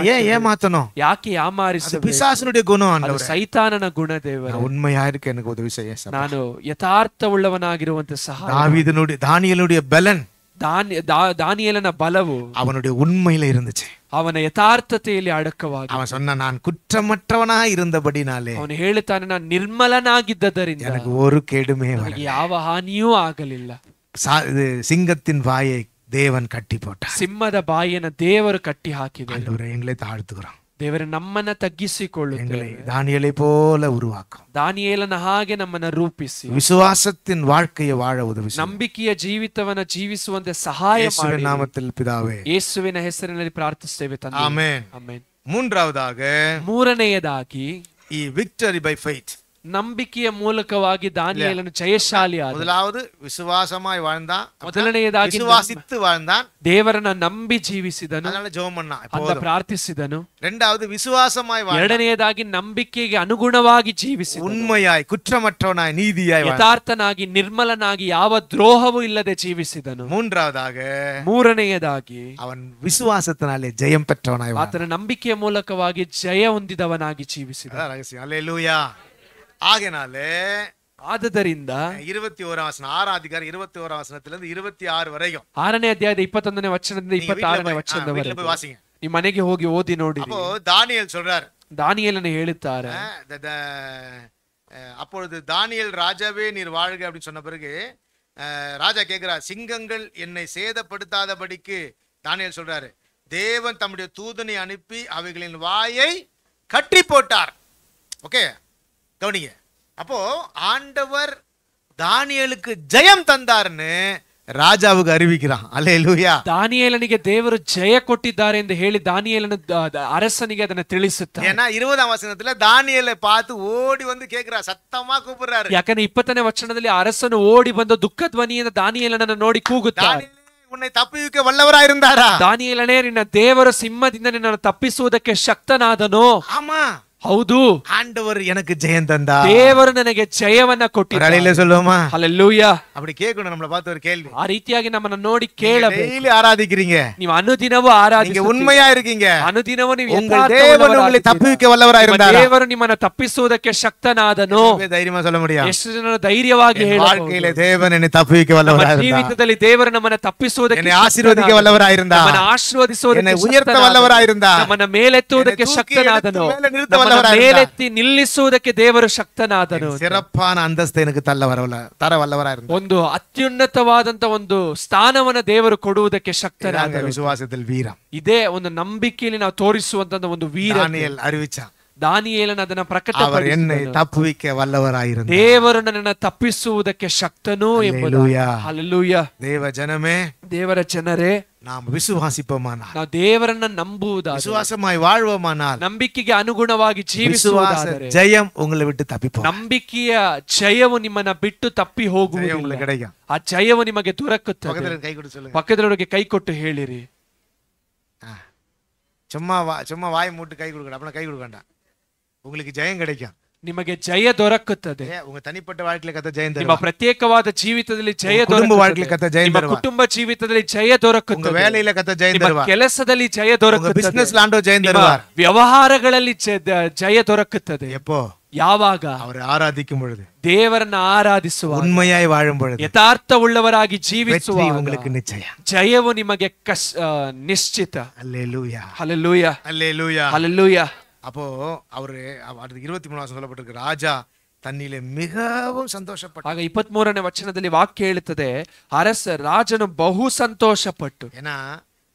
ஏமாத்தணும்? ಯಾಕೆ ಯಾಮಾರಿಸಬೇಕು? பிசாசனுடைய குணம் ಅದು ಸೈತಾನನ ಗುಣ. ದೇವರೇ, உண்மையா இருக்க எனக்கு உதவி செய்ய. ನಾನು ಯಥಾರ್ಥವುಳ್ಳವನಾಗಿರುವಂತ ಸಹಾಯ. தானியேலுடைய பலன், ದಾನಿಯೇಲನ ಬಲವು அவனுடைய உண்மையில இருந்துச்சு. ಅವನ ಯಥಾರ್ಥತೆಯಲ್ಲಿ ಅಡಕವಾಗಿ. அவன் சொன்னான், நான் குற்றமற்றவனாய் இருந்தபடினாலே, ಅವನು ಹೇಳುತ್ತಾನೆ, ನಾನು ನಿರ್ಮಲನಾಗಿದ್ದರಿಂದ எனக்கு ஒரு கேடுமே வரல, ಯಾವ ಹಾನಿಯೂ ಆಗಲಿಲ್ಲ. சிங்கத்தின் வாயை தேவன் கட்டி போட்டார். ಸಿಂಹದ ಬಾಯಿಯನ್ನು ದೇವರು ಕಟ್ಟಿ ಹಾಕಿದರು. ஆண்டவரே, எங்களை தாழ்த்துகிறோம். ದೇವರೇ, ನಮ್ಮನ್ನ ತಗ್ಗಿಸಿಕೊಳ್ಳುತ್ತೇವೆ. தானியேலை போல உருவாக்கும். ದಾನಿಯೇಲನ ಹಾಗೆ ನಮ್ಮನ್ನ ರೂಪಿಸಿ விசுவாசத்தின் வாழ்க்கையை வாழ உதவி செய்யும். ನಂಬಿಕೆಯ ಜೀವಿತವನ್ನ ಜೀವಿಸುವಂತೆ ಸಹಾಯ ಮಾಡಿ. ಯೇಸುವಿನ ನಾಮದಲ್ಲಿ ಪಿತಾವೇ, ಯೇಸುವಿನ ಹೆಸರಿನಲ್ಲಿ ಪ್ರಾರ್ಥಿಸುತ್ತೇವೆ ತಂದೆ. ಆಮೆನ್. ಆಮೆನ್. ಮೂರನೆಯದಾಗಿ ಈ ವಿಕ್ಟರಿ ಬೈ ಫೈತ್, ನಂಬಿಕೆಯ ಮೂಲಕವಾಗಿ ದಾನಿಯೇಲನು ಜಯಶಾಲಿಯಾದ. ಮೊದಲಾவது விசுவாசமாய் வாழ்ந்தான். ಮೊದಲನೆಯದಾಗಿ விசுவாசித்து வாழ்ந்தான். ದೇವರನ್ನ ನಂಬಿ ಜೀವಿಸಿದನು. அதனால ஜெபம் பண்ணா, ಅಂತ ಪ್ರಾರ್ಥಿಸಿದನು. இரண்டாவது விசுவாசமாய் வாழ்ந்தான். ಎರಡನೆಯದಾಗಿ ನಂಬಿಕೆಗೆ ಅನುಗುಣವಾಗಿ ಜೀವಿಸಿದನು. உண்மையாய், குற்றமற்றவனாய், நீதியாய், ಯಥಾರ್ಥನಾಗಿ, ನಿರ್ಮಲನಾಗಿ, ಯಾವ ದ್ರೋಹವೂ ಇಲ್ಲದೆ ಜೀವಿಸಿದನು. ಮೂರನೆಯದಾಗಿ ಅವನ್ ವಿಶ್ವಾಸத்தினாலே ஜெயம் பெற்றவனாய், ಆತನ ನಂಬಿಕೆಯ ಮೂಲಕವಾಗಿ ಜಯ ಹೊಂದಿದವನಾಗಿ ಜೀವಿಸಿದನು. ಹಲ್ಲೆಲೂಯಾ. ஆகையாலே ಆದ್ದರಿಂದ 21 ವಚನ, 6ನೇ ಅಧ್ಯಾಯ 21ನೇ ವಚನದಿಂದ 26 ವರೆಗೂ, 6ನೇ ಅಧ್ಯಾಯದ 21ನೇ ವಚನದಿಂದ 26ನೇ ವಚನದವರೆಗೆ ನಿಮ್ಮ ಮನೆಗೆ ಹೋಗಿ ಓದಿ ನೋಡಿ. தானியேல் சொல்றார், ದಾನಿಯೇಲನು ಹೇಳುತ್ತಾರೆ, அப்பொழுது தானியேல், ராஜாவே நீர் வாழ்க அப்படின்னு சொன்ன பிறகு ராஜா கேட்கிறார், சிங்கங்கள் என்னை சேதப்படுத்தாதபடிக்கு தானியேல் சொல்றாரு, தேவன் தம்முடைய தூதனை அனுப்பி அவைகளின் வாயை கட்டி போட்டார். ஓகே, கவனிங்க, அப்போ ஆண்டவர் தானியேலுக்கு ஜெயம் தந்தார்னு ರಾಜಾವಿಗೆ அறிவிக்கிறான். அல்லேலூயா. ದಾನಿಯೇಲನಿಗೆ ದೇವರು ಜಯ ಕೊಟ್ಟಿದ್ದಾರೆ ಎಂದು ಹೇಳಿ ದಾನಿಯೇಲನ ಅರಸನಿಗೆ ಅದನ್ನ ತಿಳಿಸುತ್ತಾರೆ. ஏன்னா 20ஆம் வசனத்துல தானியேலை பார்த்து ஓடி வந்து கேக்குறார், சத்தமா கூப்பிடுறாரு. ಯಾಕಂದ್ರೆ 20ನೇ ವಚನದಲ್ಲಿ ಅರಸನು ಓಡಿ ಬಂದು ದುಃಖ ಧ್ವನಿಯಿಂದ ದಾನಿಯೇಲನನ್ನು ನೋಡಿ ಕೂಗುತ್ತಾರೆ, உன்னை தப்பிக்க வல்லவராயிருந்தாரா? ದಾನಿಯೇಲನೇ, ನಿನ್ನ ದೇವರು ಸಿಂಹದಿಂದ ನಿನ್ನನ್ನು ತಪ್ಪಿಸುವುದಕ್ಕೆ ಶಕ್ತನಾದನು. ஆமா, ಹೌದು, ஆண்டவர் எனக்கு ஜெயம் தந்தா, ದೇವರು ನನಗೆ ಜಯವನ್ನ ಕೊಟ್ಟಿದ್ದಾರೆ. சொல்லுவோமா? ಹಲ್ಲೆಲೂಯಾ. அப்படி கேட்கணும். நம்மள பார்த்து ஒரு கேள்வி. ಆ ರೀತಿಯಾಗಿ ನಮ್ಮನ್ನ ನೋಡಿ ಕೇಳಬೇಕು. ಡೈಲಿ ಆರಾಧಿக்கிறீங்க, ನೀವು ಅನುದಿನವೂ ಆರಾಧಿಸುತ್ತೀರಿ, ಉண்மையா இருக்கீங்க, ಅನುದಿನವೂ ನೀವು தேவன் உங்களை தப்பிக்க வல்லவராயிருந்தாரா? ದೇವರು ನಿಮ್ಮನ್ನ ತಪ್ಪಿಸುವುದಕ್ಕೆ ಶಕ್ತನಾದನು. ಧೈರ್ಯமா சொல்ல முடியும்? ಎಷ್ಟು ಜನ ಧೈರ್ಯವಾಗಿ ಹೇಳಬಹುದು, வாழ்க்கையில தேவன் என்னை தப்பிக்க வல்லவராயிருந்தார், ಜೀವಿತದಲ್ಲಿ ದೇವರು ನಮ್ಮನ್ನ ತಪ್ಪಿಸುವುದಕ್ಕೆ, என்னை ஆசீர்வதிக்க வல்லவராயிருந்தார், ನಮ್ಮನ್ನ ಆಶೀರ್ವದಿಸುವುದಕ್ಕೆ, என்னை உயர்த்த வல்லவராயிருந்தார், ನಮ್ಮನ್ನ ಮೇಲೆತ್ತುವುದಕ್ಕೆ ಶಕ್ತನಾದನು, ಮೇಲೆತ್ತಿ ನಿಲ್ಲಿಸುವುದಕ್ಕೆ ದೇವರು ಶಕ್ತನಾದನು. சிறப்பான அந்தஸ்து எனக்கு தர வல்லவராயிருந்தார். ಒಂದು ಅತ್ಯುನ್ನತವಾದಂತ ಒಂದು ಸ್ಥಾನವನ್ನ ದೇವರು ಕೊಡುವುದಕ್ಕೆ ಶಕ್ತನಾದನು. ವಿಶ್ವಾಸದಲ್ಲಿ ವೀರ, ಇದೇ ಒಂದು ನಂಬಿಕೆಯಲ್ಲಿ ನಾವು ತೋರಿಸುವಂತ ಒಂದು ವೀರ. ದಾನಿಯೇಲ್ ಅರಿವಿಚ, ದಾನಿಯೇಲನ ಅದನ್ನ ಪ್ರಕಟಪಡಿಸಿದನು, ತಪ್ಪುವಿಕೆ ವಲ್ಲವರಾಗಿರುತ್ತಾನೆ, ದೇವರು ನನ್ನನ್ನು ತಪ್ಪಿಸುವುದಕ್ಕೆ ಶಕ್ತನು ಎಂಬುದು. ಹಲ್ಲೆಲೂಯಾ. ದೇವ ಜನಮೇ, ದೇವರ ಜನರೇ, நாம் விசுவாசிப்போமானால், ನಾವು ದೇವರನ್ನ ನಂಬುವುದಾದರೆ, விசுவாசமாய் வாழ்வோமானால், ನಂಬಿಕೆಗೆ ಅನುಗುಣವಾಗಿ ಜೀವಿಸುವುದಾದರೆ, ಜಯಂ ಉங்களை ಬಿಟ್ಟು ತಪ್ಪಿಪೋ, ನಂಬಿಕೆಯ ಜಯವು ನಿಮ್ಮನ್ನ ಬಿಟ್ಟು ತಪ್ಪಿ ಹೋಗುವುದಿಲ್ಲ. ಆ ಜಯವು ನಿಮಗೆ ದೊರಕುತ್ತದೆ. ಪಕ್ಕದವರಿಗೆ ಕೈ ಕೊಟ್ಟು ಹೇಳಿರಿ, சும்மா வாய் மூட்டு கை கொடுக்கணும், அப்பனா கை கொடுக்கண்டா, உங்களுக்கு ஜெயம் கிடைக்கும், ನಿಮಗೆ ಜಯ ದೊರಕುತ್ತದೆ. உங்க தனிப்பட்ட வாழ்க்கையில கத்த ஜெயம் தருவார், ನಿಮ್ಮ ಪ್ರತ್ಯೇಕವಾದ ಜೀವಿತದಲ್ಲಿ ಜಯ ದೊರಕುತ್ತದೆ, ಕುಟುಂಬ வாழ்க்கையில கத்த ஜெயம் தருவார், ನಿಮ್ಮ ಕುಟುಂಬ ಜೀವಿತದಲ್ಲಿ ಜಯ ದೊರಕುತ್ತದೆ, உங்க வேலையில கத்த ஜெயம் தருவார், ಕೆಲಸದಲ್ಲಿ ಜಯ ದೊರಕುತ್ತದೆ, ಬಿಸಿನೆಸ್ ಲಾಂಡೋ ಜெயம் தருவார், ವ್ಯವಹಾರಗಳಲ್ಲಿ ಜಯ ದೊರಕುತ್ತದೆ. எப்போ? ಯಾವಾಗ? ಅವரை ಆರಾಧಿக்கும் பொழுது, ದೇವರನ್ನ ಆರಾಧಿಸುವಾಗ, ಉண்மைಯಾಗಿ ವಾழும் பொழுது, ಯಥಾರ್ಥವುಳ್ಳವರಾಗಿ ಜೀವಿಸುವಾಗ, உங்களுக்கு ನಿಶ್ಚಯ, ಜಯವು ನಿಮಗೆ ನಿಶ್ಚಿತ. அல்லேலூயா, ಹಲ್ಲೆಲೂಯಾ, அல்லேலூயா, ಹಲ್ಲೆಲೂಯಾ. அப்போ அவரு 23 சொல்லப்பட்டிருக்கு, ராஜா தன்னிலே மிகவும் ಸಂತೋಷಪಟ್ಟ. ಆಗ 23ನೇ ವಚನದಲ್ಲಿ ವಾಕ್ಯ ಹೇಳುತ್ತದೆ, ರಾಜನು ಬಹು ಸಂತೋಷಪಟ್ಟು. ஏன்னா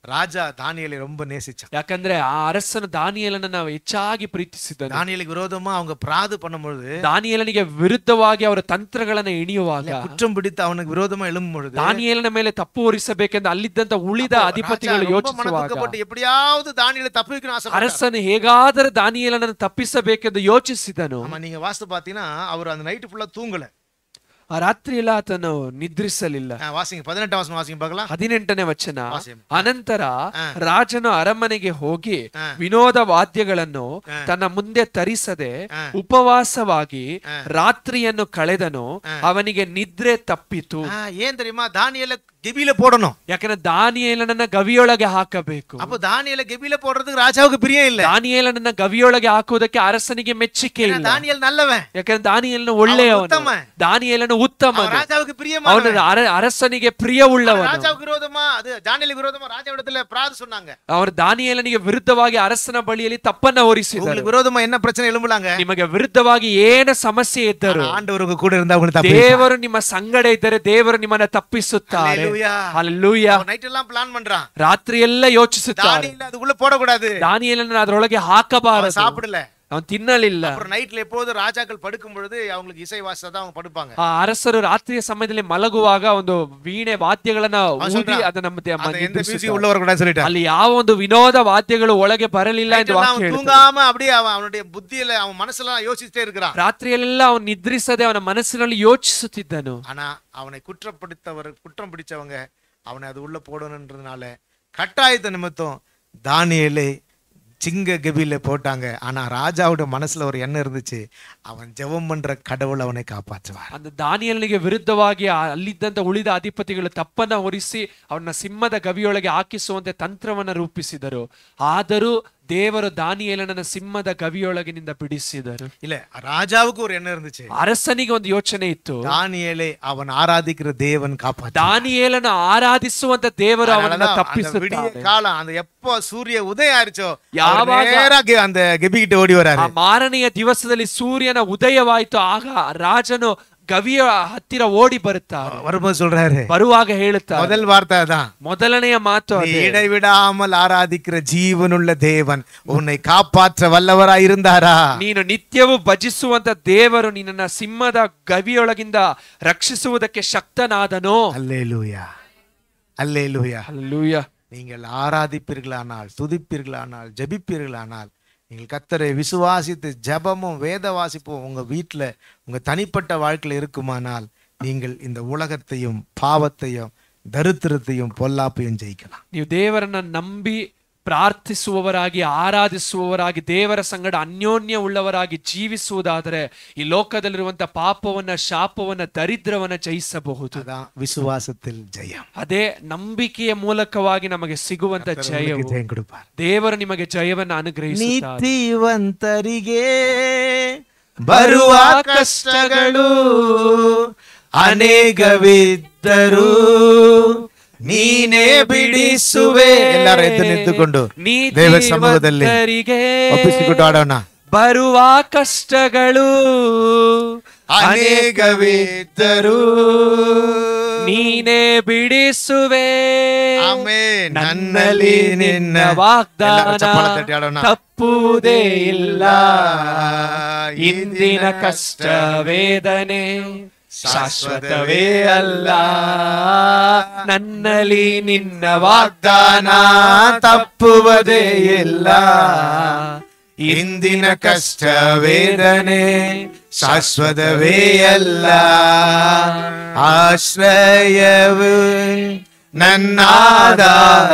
ராஜா தானியேலை ரொம்ப நேசிச்சான். ಯಾಕಂದ್ರೆ ಆ ಅರಸನು ದಾನಿಯೇಲನನ್ನು ಹೆಚ್ಚಾಗಿ ಪ್ರೀತಿಸಿದನು. தானியேலுக்கு விரோதமா அவங்க பிராது பண்ணும்போது, ದಾನಿಯೇಲನಿಗೆ ವಿರುದ್ಧವಾಗಿ ಅವರ ತಂತ್ರಗಳನ್ನು ಎಣಿಯುವಾಗ, குற்றம் பிடித்து ಅವನಿಗೆ ವಿರೋಧமா எழும்பும் பொழுது, ದಾನಿಯೇಲನ ಮೇಲೆ ತಪ್ಪು ಹೊರಿಸಬೇಕೆಂದು ಅಲ್ಲಿದ್ದಂತ ಉಳಿದ ಅಧಿಪತಿಗಳು ಯೋಚಿಸುವಾಗ, எப்படியாவது தானியேலை தப்பிக்கணும் ஆசை, ಅರಸನು ಹೇಗಾದರೂ ದಾನಿಯೇಲನನ್ನು ತಪ್ಪಿಸಬೇಕೆಂದು ಯೋಚಿಸಿದನು. நீங்க வாஸ்து பாத்தீங்கன்னா அவர் அந்த நைட் ஃபுல்லா தூங்கல, ಆ ರಾತ್ರಿ ಎಲ್ಲ ಆತನು ನಿದ್ರಿಸಲಿಲ್ಲ. ವಾಸಿಂಗ್ 18ನೇ ವಚನ ವಾಸಿಂಗ್ ಬಗಲ 18ನೇ ವಚನ. ಅನಂತರ ರಾಜನು ಅರಮನೆಗೆ ಹೋಗಿ ವಿನೋದ ವಾದ್ಯಗಳನ್ನು ತನ್ನ ಮುಂದೆ ತರಿಸದೆ ಉಪವಾಸವಾಗಿ ರಾತ್ರಿಯನ್ನು ಕಳೆದನು. ಅವನಿಗೆ ನಿದ್ರೆ ತಪ್ಪಿತು. ಏನ್ தெரியுமா? தானியேலை கெபில போடணும். ಯಾಕಂದ್ರೆ ದಾನಿಯೇಲನನ್ನ ಗವಿಯೊಳಗೆ ಹಾಕಬೇಕು. அப்ப தானியேலை கெபில போடுறதுக்கு ராஜாவுக்கு பிரியம் இல்ல. ದಾನಿಯೇಲನನ್ನ ಗವಿಯೊಳಗೆ ಹಾಕುವುದಕ್ಕೆ ಅರಸನಿಗೆ ಮೆಚ್ಚುಗೆ ಇಲ್ಲ. தானியேல் நல்லவன். ಯಾಕಂದ್ರೆ ದಾನಿಯೇಲನು ಒಳ್ಳೆಯವನು, ದಾನಿಯೇಲನು ಉತ್ತಮನು, ராஜாவுக்கு பிரியமான, ಅವನು ಅರಸನಿಗೆ ಪ್ರಿಯವುಳ್ಳವನು. ராஜாவுக்கு விரோதமா, அது தானியேலுக்கு விரோதமா ராஜாவிடத்துல பிரார்த்தனை சொன்னாங்க. ಅವರು ದಾನಿಯೇಲನಿಗೆ ವಿರುದ್ಧವಾಗಿ ಅರಸನ ಬಳಿಯಲ್ಲಿ ತಪ್ಪನ್ನ ಹೊರಿಸಿದರು. உங்களுக்கு விரோதமா என்ன பிரச்சனை எழும்பலாங்க? ನಿಮಗೆ ವಿರುದ್ಧವಾಗಿ ಏನು ಸಮಸ್ಯೆ ಇದ್ದರು, ಆಂಡವರು ಕೂಡ ಇರುತ್ತಾ உங்களுக்கு ತಪ್ಪಿಸುತ್ತಾರೆ. ದೇವರು ನಿಮ್ಮ ಸಂಗಡ ಇದ್ದರೆ ದೇವರು ನಿಮ್ಮನ್ನ ತಪ್ಪಿಸುತ್ತಾರೆ. ಹಲ್ಲೆಲೂಯಾ. ನೈಟ್ ಎಲ್ಲ ಪ್ಲಾನ್ பண்றான், ರಾತ್ರಿ ಎಲ್ಲ ಯೋಚಿಸುತ್ತಾರೆ. ದಾನಿಯೇಲ ಅದಕ್ಕೆ போடக்கூடாது, ದಾನಿಯೇಲನನ್ನು ಅದರೊಳಗೆ ಹಾಕಬಾರದು. சாப்பிடல, ಅವನು ತಿನ್ನಲಿಲ್ಲ. அப்புறம் நைட்ல எப்போது ராஜாக்கள் படுக்கும் பொழுது அவங்களுக்கு இசை வாசிச்சா தான் அவங்க படுப்பாங்க. ಆ ಅರಸರು ರಾತ್ರಿಯ ಸಮಯದಲ್ಲಿ ಮಲಗುವಾಗ ಒಂದು ವೀಣೆ ವಾದ್ಯಗಳನ್ನ ಊದಿ ಅದನ್ನ ಅಲ್ಲಿ ಯಾವ ಒಂದು ವಿನೋದ ವಾದ್ಯಗಳು ಒಳಗೆ ಬರಲಿಲ್ಲ ಎಂದು ವಾಕ್ಯ ಹೇಳುತ್ತದೆ. தூங்காம அப்படியே அவனுடைய புத்தியில அவன் மனசுல யோசிச்சிட்டே இருக்கிறான். ರಾತ್ರಿಯೆಲ್ಲ ಅವನು ನಿದ್ರಿಸದೆ ಅವನ ಮನಸ್ಸಿನಲ್ಲಿ ಯೋಚಿಸುತ್ತಿದ್ದನು. ஆனா அவனை குற்றம் பிடிச்சவங்க அவனை அது உள்ள போடணும்ன்றதுனால கட்டாயத்தை நிமித்தம் தானியேலை சிங்க கபில போட்டாங்க. ஆனா ராஜாவோட மனசுல ஒரு எண்ணம் இருந்துச்சு, அவன் ஜெபம் பண்ற கடவுள் அவனை காப்பாற்றுவார். அந்த ದಾನಿಯೇಲನಿಗೆ ವಿರುದ್ಧವಾಗಿ ಅಲ್ಲಿದ್ದಂತ ಉಳಿದ ಅಧಿಪತಿಗಳು ತಪ್ಪನ್ನ ಹೊರಿಸಿ ಅವನ ಸಿಂಹದ ಗವಿಯೊಳಗೆ ಹಾಕಿಸುವಂತೆ ತಂತ್ರವನ್ನ ರೂಪಿಸಿದರು. ಆದರೂ ದೇವರು ದಾನಿಯೇಲನನ್ನ ಸಿಂಹದ ಗವಿಯೊಳಗಿನಿಂದ ಬಿಡಿಸಿದರು. இல்ல, ராஜாவுக்கு ஒரு எண்ணம் இருந்துச்சு, ಅರಸನಿಗೆ ಒಂದು ಯೋಚನೆ ಇತ್ತು, தானியேலை அவன் ஆராதிக்கிற தேவன் காப்பாற்ற, ದಾನಿಯೇಲನ ಆರಾಧಿಸುವಂತ ದೇವರು ಅವನನ್ನ ತಪ್ಪಿಸುತ್ತಾರೆ. ಕಾಲ அந்த எப்போ ಸೂರ್ಯ ಉದಯ ಆರಿಚೋ ಯಾವಾಗ அந்த கெபிகிட்ட ஓடி வராரு. ಆ ಮಾರನೆಯ ದಿವಸದಲ್ಲಿ ಸೂರ್ಯನ ಉದಯವಾಯಿತು. ಆಗ ರಾಜನು ಗವಿಯ ಹತ್ತಿರ ಓಡಿ ಬರುತ್ತಾರೆ. வரும்போது சொல்றாரு, ಬರುವಾಗ ಹೇಳುತ್ತಾರೆ, முதல் வார்த்தை அதான், ಮೊದಲನೆಯ ಮಾತು நீ இடைவிடாமல் ஆராதிக்கிற ஜீவனுள்ள தேவன் உன்னை காப்பாற்ற வல்லவராய் இருந்தாரா? ನೀನು ನಿತ್ಯವೂ ಭಜಿಸುವಂತ ದೇವರು ನಿನ್ನನ್ನ ಸಿಂಹದ ಗವಿಯೊಳಗಿಂದ ರಕ್ಷಿಸುವುದಕ್ಕೆ ಶಕ್ತನಾದನೋ. அல்லேலூயா, அல்லேலூயா. ಹಲ್ಲೆಲೂಯಾ. நீங்கள் ஆராதிப்பீர்களானால், துதிப்பீர்களானால், ஜெபிப்பீர்களானால், நீங்கள் கர்த்தரை விசுவாசித்து ஜெபமும் வேத வாசிப்பும் உங்க வீட்டுல உங்க தனிப்பட்ட வாழ்க்கையில இருக்குமானால், நீங்கள் இந்த உலகத்தையும் பாவத்தையும் தரித்திரத்தையும் பொல்லாப்பையும் ஜெயிக்கலாம். ನೀವು ದೇವರನ್ನ ನಂಬಿ ಪ್ರಾರ್ಥಿಸುವವರಾಗಿ ಆರಾಧಿಸುವವರಾಗಿ ದೇವರ ಸಂಗಡ ಅನ್ಯೋನ್ಯ ಉಳ್ಳವರಾಗಿ ಜೀವಿಸುವುದಾದರೆ ಈ ಲೋಕದಲ್ಲಿರುವಂತ ಪಾಪವನ್ನ, ಶಾಪವನ್ನ, ದರಿದ್ರವನ್ನ ಜಯಿಸಬಹುದು. ವಿಶ್ವಾಸದಲ್ಲಿ ಜಯ. ಅದೇ ನಂಬಿಕೆಯ ಮೂಲಕವಾಗಿ ನಮಗೆ ಸಿಗುವಂತ ಜಯವು. ದೇವರು ನಿಮಗೆ ಜಯವನ್ನು ಅನುಗ್ರಹಿಸುತ್ತಾರೆ. ನೀತಿವಂತರಿಗೆ ಬರುವ ಕಷ್ಟಗಳು ಅನೇಕವಿದ್ದರೂ ನೀನೇ ಬಿಡಿಸುವೆ. ಎಲ್ಲರೂ ಎದ್ದು ನಿಂತುಕೊಂಡು ದೇವರ ಸಮ್ಮುಖದಲ್ಲಿ ಒಪ್ಪಿಸಿಕೊಂಡು ಆಡೋಣ. ಬರುವ ಕಷ್ಟಗಳು ಅನೇಕವಿದ್ದರೂ ನೀನೇ ಬಿಡಿಸುವೆ. ಆಮೆನ್. ನನ್ನಲ್ಲಿ ನಿನ್ನ ವಾಗ್ದಾನ ತಪ್ಪುವುದೇ ಇಲ್ಲ. ಇಂದಿನ ಕಷ್ಟ ವೇದನೆ ಶಾಶ್ವತವೇ ಅಲ್ಲ. ನನ್ನಲ್ಲಿ ನಿನ್ನ ವಾಗ್ದಾನ ತಪ್ಪುವುದೇ ಇಲ್ಲ. ಇಂದಿನ ಕಷ್ಟ ವೇದನೆ ಶಾಶ್ವತವೇ ಅಲ್ಲ. ಆಶ್ರಯವು ನನ್ನಾಧಾರವೇ.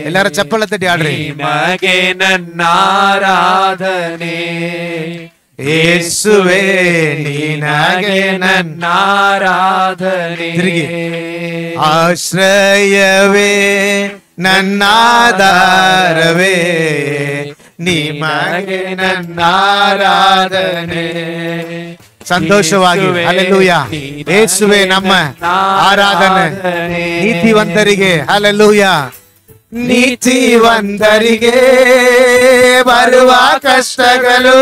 ಎಲ್ಲರ ಚಪ್ಪಳ ತಟ್ಟಿ ಆಡ್ರಿ. ನಿಮಗೆ ನನ್ನ ಆರಾಧನೆ ಯೇಸುವೇ, ನಿನಗೆ ನನ್ನ ಆರಾಧನೆ. ಆಶ್ರಯವೇ ನನ್ನಾಧಾರವೇ, ನಿಮಗೆ ನನ್ನ ಆರಾಧನೆ. ಸಂತೋಷವಾಗಿ ಹಲ್ಲೆಲೂಯಾ. ಯೇಸುವೇ ನಮ್ಮ ಆರಾಧನೆ. ನೀತಿವಂತರಿಗೆ ಹಲ್ಲೆಲೂಯಾ. ನೀತಿವಂತರಿಗೆ ಬರುವ ಕಷ್ಟಗಳು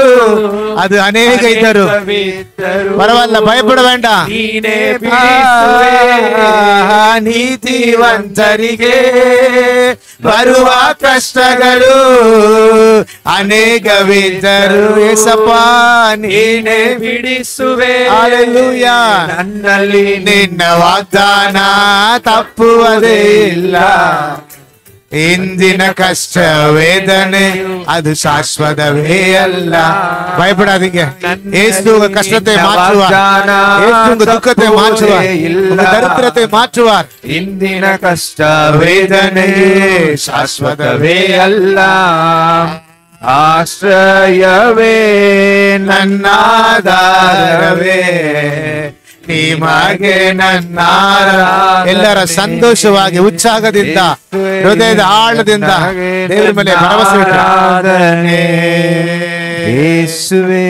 ಅದು ಅನೇಕ ಇದ್ದರು ಪರವಲ್ಲ, ಭಯಪಡಬೇಡ. ನೀತಿವಂತರಿಗೆ ಬರುವ ಕಷ್ಟಗಳು ಅನೇಕವಿದ್ದರು ಏಸಪ್ಪ ನೀನೇ ಬಿಡಿಸುವೆ. ಹಲ್ಲೆಲೂಯಾ. ನನ್ನಲ್ಲಿ ನಿನ್ನ ವಾಗ್ದಾನ ತಪ್ಪುವುದೇ ಇಲ್ಲ. ಇಂದಿನ ಕಷ್ಟ ವೇದನೆ ಅದು ಶಾಶ್ವತವೇ ಅಲ್ಲ. பயப்படாதீங்க. இயேசு உங்க கஷ்டத்தை மாற்றுவார். இயேசு உங்க துக்கத்தை மாற்றுவார். உங்க தரித்திரத்தை மாற்றுவார். ಇಂದಿನ ಕಷ್ಟ ವೇದನೆ ಶಾಶ್ವತವೇ ಅಲ್ಲ. ಆಶ್ರಯವೇ ನನ್ನಾಧಾರವೇ, ನಿಮಗೆ ನನ್ನ. ಎಲ್ಲರ ಸಂತೋಷವಾಗಿ ಉತ್ಸಾಹದಿಂದ ಹೃದಯದ ಆಳದಿಂದ ದೇವರ ಮೇಲೆ ಭರವಸೆ ಇಟ್ಟರೆ, ಯೇಸುವೇ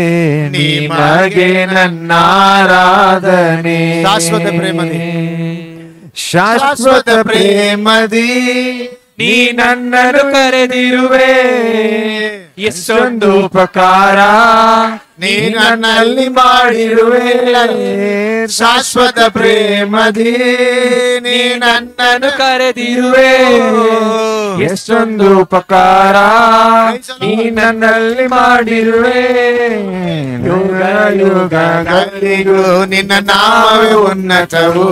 ನಿಮಗೆ ನನ್ನ ಆರಾಧನೆ. ಶಾಶ್ವತ ಪ್ರೇಮದಿ, ಶಾಶ್ವತ ಪ್ರೇಮದಿ ನೀ ನನ್ನನ್ನು ಕರೆದಿರುವೆ. ಎಷ್ಟೊಂದು ಉಪಕಾರ ನೀ ನನ್ನಲ್ಲಿ ಮಾಡಿರುವೆ. ಶಾಶ್ವತ ಪ್ರೇಮದಿ ನೀ ನನ್ನನ್ನು ಕರೆದಿರುವೆ. ಎಷ್ಟೊಂದು ಉಪಕಾರ ನೀ ನನ್ನಲ್ಲಿ ಮಾಡಿರುವೆ. ಯುಗ ಯುಗಗಳಿಗೂ ನಿನ್ನ ನಾಮವೇ ಉನ್ನತವು.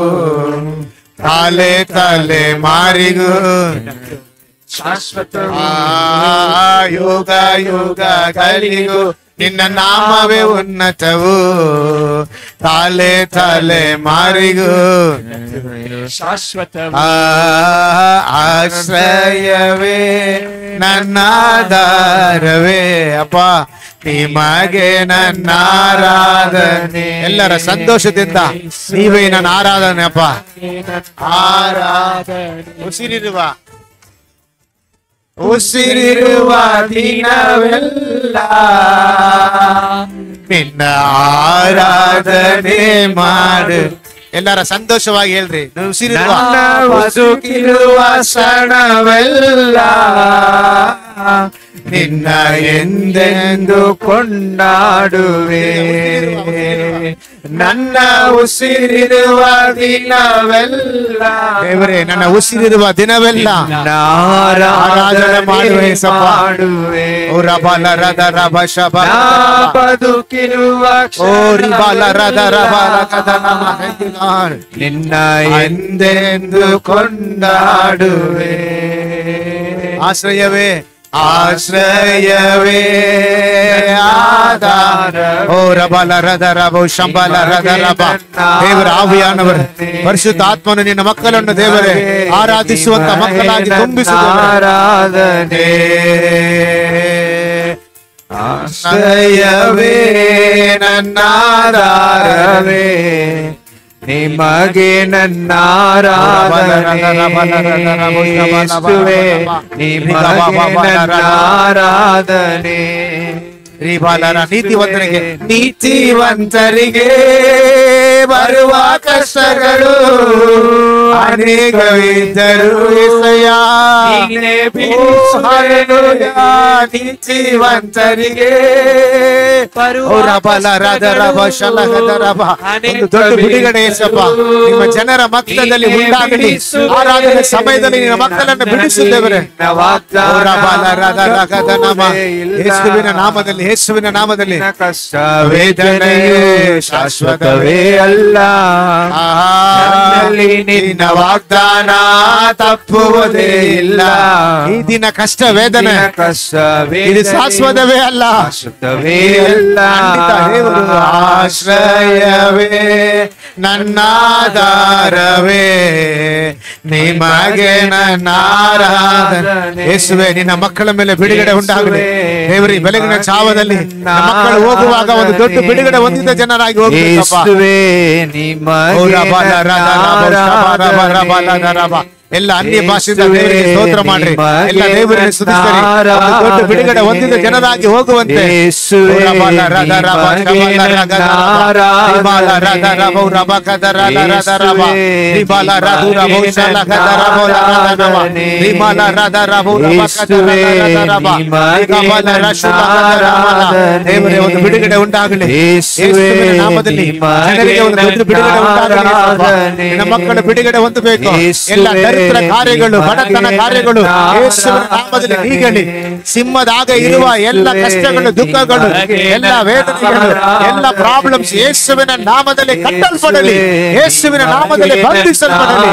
ತಾಲೆ ತಲೆ ಮಾರಿಗೂ ಶಾಶ್ವತ. ಯುಗ ಯುಗಗಳಿಗೂ ನಿನ್ನ ನಾಮವೇ ಉನ್ನತವು. ತಾಲೆ ತಲೆ ಮಾರಿಗೂ ಶಾಶ್ವತ. ಆಶ್ರಯವೇ ನನ್ನಾಧಾರವೇ. ಅಪ್ಪ ನಿಮಗೆ ನನ್ನ ಆರಾಧನೆ. ಎಲ್ಲರ ಸಂತೋಷದಿಂದ ನೀವೇ ನನ್ನ ಆರಾಧನೆ ಅಪ್ಪ. ಆರಾಧನೆ ಉಸಿರಿರುವ ಉಸಿರಿರುವ ದಿನವೆಲ್ಲ ನಿನ್ನ ಆರಾಧನೆ ಮಾಡು. ಎಲ್ಲರ ಸಂತೋಷವಾಗಿ ಹೇಳ್ರಿ. ಉಸಿರಿರುವ ಬದುಕಿರುವ ಕ್ಷಣವೆಲ್ಲ ನಿನ್ನ ಎಂದೆಂದು ಕೊಂಡಾಡುವೆ. ನನ್ನ ಉಸಿರಿರುವ ದಿನವೆಲ್ಲ ದೇವರೇ, ನನ್ನ ಉಸಿರಿರುವ ದಿನವೆಲ್ಲ ಆರಾಧನೆ ಮಾಡುವೆ. ಓ ರಬಲ ರದ ರಬ ಶಬ ಬದುಕಿರುವ ಓ ರಿಬಲ ರದ ರಬ ನಿನ್ನ ಎಂದೆಂದು ಕೊಂಡಾಡುವೆ. ಆಶ್ರಯವೇ ಆಶ್ರಯವೇ ಆಧಾರ. ಓ ರಬಲ ರದ ರಬ ಶಂಬಲ ರದ ರಬ. ದೇವರ ಆವಿಯಾನವರು ಪರಿಶುದ್ಧ ಆತ್ಮನು ನಿನ್ನ ಮಕ್ಕಳನ್ನು ದೇವರೇ ಆರಾಧಿಸುವಂತ ಮಕ್ಕಳಾಗಿ ತುಂಬಿಸುವ ಆರಾಧನೆ. ಆಶ್ರಯವೇ ನನ್ನಾಧಾರವೇ, ನಿಮಗೆ ನನ್ನಾರಾಧನೆ. ಯೇಸುವೇ, ನಿಮಗೆ ನನ್ನಾರಾಧನೆ. ನೀತಿವಂತರಿಗೆ ನೀತಿವಂತರಿಗೆ ಬರುವ ಕಷ್ಟಗಳು ಅನೇಕವಿದ್ದರು ನೀತಿವಂತರಿಗೆ ದೊಡ್ಡ ಬಿಡುಗಡೆ ಯೇಸಪ್ಪ ನಿಮ್ಮ ಜನರ ಮಕ್ಕಳಲ್ಲಿ ಉಂಟಾಗಲಿ. ಆರಾಧನೆ ಸಮಯದಲ್ಲಿ ನಿನ್ನ ಮಕ್ಕಳನ್ನು ಬಿಡಿಸುತ್ತೇವೆ. ಯೇಸುವಿನ ನಾಮದಲ್ಲಿ, ಯೇಸುವಿನ ನಾಮದಲ್ಲಿ. ಕಷ್ಟ ವೇದನೆಯೇ ಶಾಶ್ವತವೇ ಅಲ್ಲ, ನಿನ್ನ ವಾಗ್ದಾನ ತಪ್ಪುವುದೇ ಇಲ್ಲ. ಈ ದಿನ ಕಷ್ಟ ವೇದನೆ ಕಷ್ಟವೇ ಇದು ಶಾಶ್ವತವೇ ಅಲ್ಲ, ಶಾಶ್ವತವೇ ಅಲ್ಲ. ಆಶ್ರಯವೇ ನನ್ನಾಧಾರವೇ, ನಿಮಗೆ ನನ್ನಾರಾಧನೆ. ಯೇಸುವೇ, ನಿನ್ನ ಮಕ್ಕಳ ಮೇಲೆ ಬಿಡುಗಡೆ ಉಂಟಾಗಲಿ. ದೇವರೇ, ಬೆಳಗಿನ ಚಾವದಲ್ಲಿ ಮಕ್ಕಳು ಹೋಗುವಾಗ ಒಂದು ದೊಡ್ಡ ಬಿಡುಗಡೆ ಹೊಂದಿದ ಜನರಾಗಿ ಹೋಗ್ಬೇಕಪ್ಪ. ಎಲ್ಲ ಅನ್ಯ ಭಾಷೆಯಿಂದ ದೇವರಿಗೆ ಸ್ತೋತ್ರ ಮಾಡ್ರಿ. ಎಲ್ಲ ದೇವರಿಗೆ ಸ್ತುತಿಸಿರಿ. ದೊಡ್ಡ ಬಿಡುಗಡೆ ಹೊಂದಿದ ಜನರಾಗಿ ಹೋಗುವಂತೆ ದೇವರೇ ಒಂದು ಬಿಡುಗಡೆ ಉಂಟಾಗಲಿ. ಯೇಸುವಿನ ನಾಮದಲ್ಲಿ ಜನರಿಗೆ ಒಂದು ದೊಡ್ಡ ಬಿಡುಗಡೆ ಉಂಟಾಗಲಿ. ನಿನ್ನ ಮಕ್ಕಳ ಬಿಡುಗಡೆ ಹೊಂದಬೇಕು. ಎಲ್ಲ ದರಿದ್ರ ಕಾರ್ಯಗಳು, ಬಡತನ ಕಾರ್ಯಗಳು ಯೇಸುವಿನ ನಾಮದಲ್ಲಿ ನೀಗಲಿ. ಸಿಂಹದಾಗ ಇರುವ ಎಲ್ಲ ಕಷ್ಟಗಳು, ದುಃಖಗಳು, ಎಲ್ಲ ವೇದನೆಗಳು, ಎಲ್ಲ ಪ್ರಾಬ್ಲಮ್ಸ್ ಯೇಸುವಿನ ನಾಮದಲ್ಲಿ ಕಟ್ಟಲ್ಪಡಲಿ. ಯೇಸುವಿನ ನಾಮದಲ್ಲಿ ಬಂಧಿಸಲ್ಪಡಲಿ.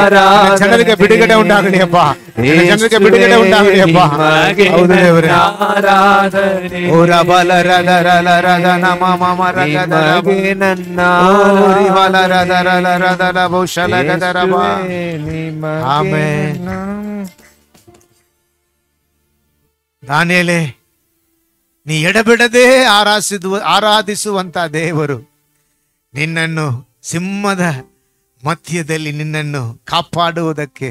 ಜನರಿಗೆ ಬಿಡುಗಡೆ ಉಂಟಾಗಲಿ ಅಪ್ಪ, ಜನರಿಗೆ ಬಿಡುಗಡೆ ಉಂಟಾಗಲಿ ಅಪ್ಪ. ಹೌದು ದೇವರೇ. ಓ ರಬಲ ರದ ರದ ರದ ನಮ ಮಮ ರಗದ ನನ್ನ ರಿಬಲ ರದ ರದ ರದ ರಬ ಶಲಗದ ರಬ. ಆಮೆನ್. ದಾನಿಯೇಲೇ, ನೀ ಎಡಬಿಡದೆ ಆರಾಧಿಸುವಂತ ದೇವರು ನಿನ್ನನ್ನು ಸಿಂಹದ ಮಧ್ಯದಲ್ಲಿ ನಿನ್ನನ್ನು ಕಾಪಾಡುವುದಕ್ಕೆ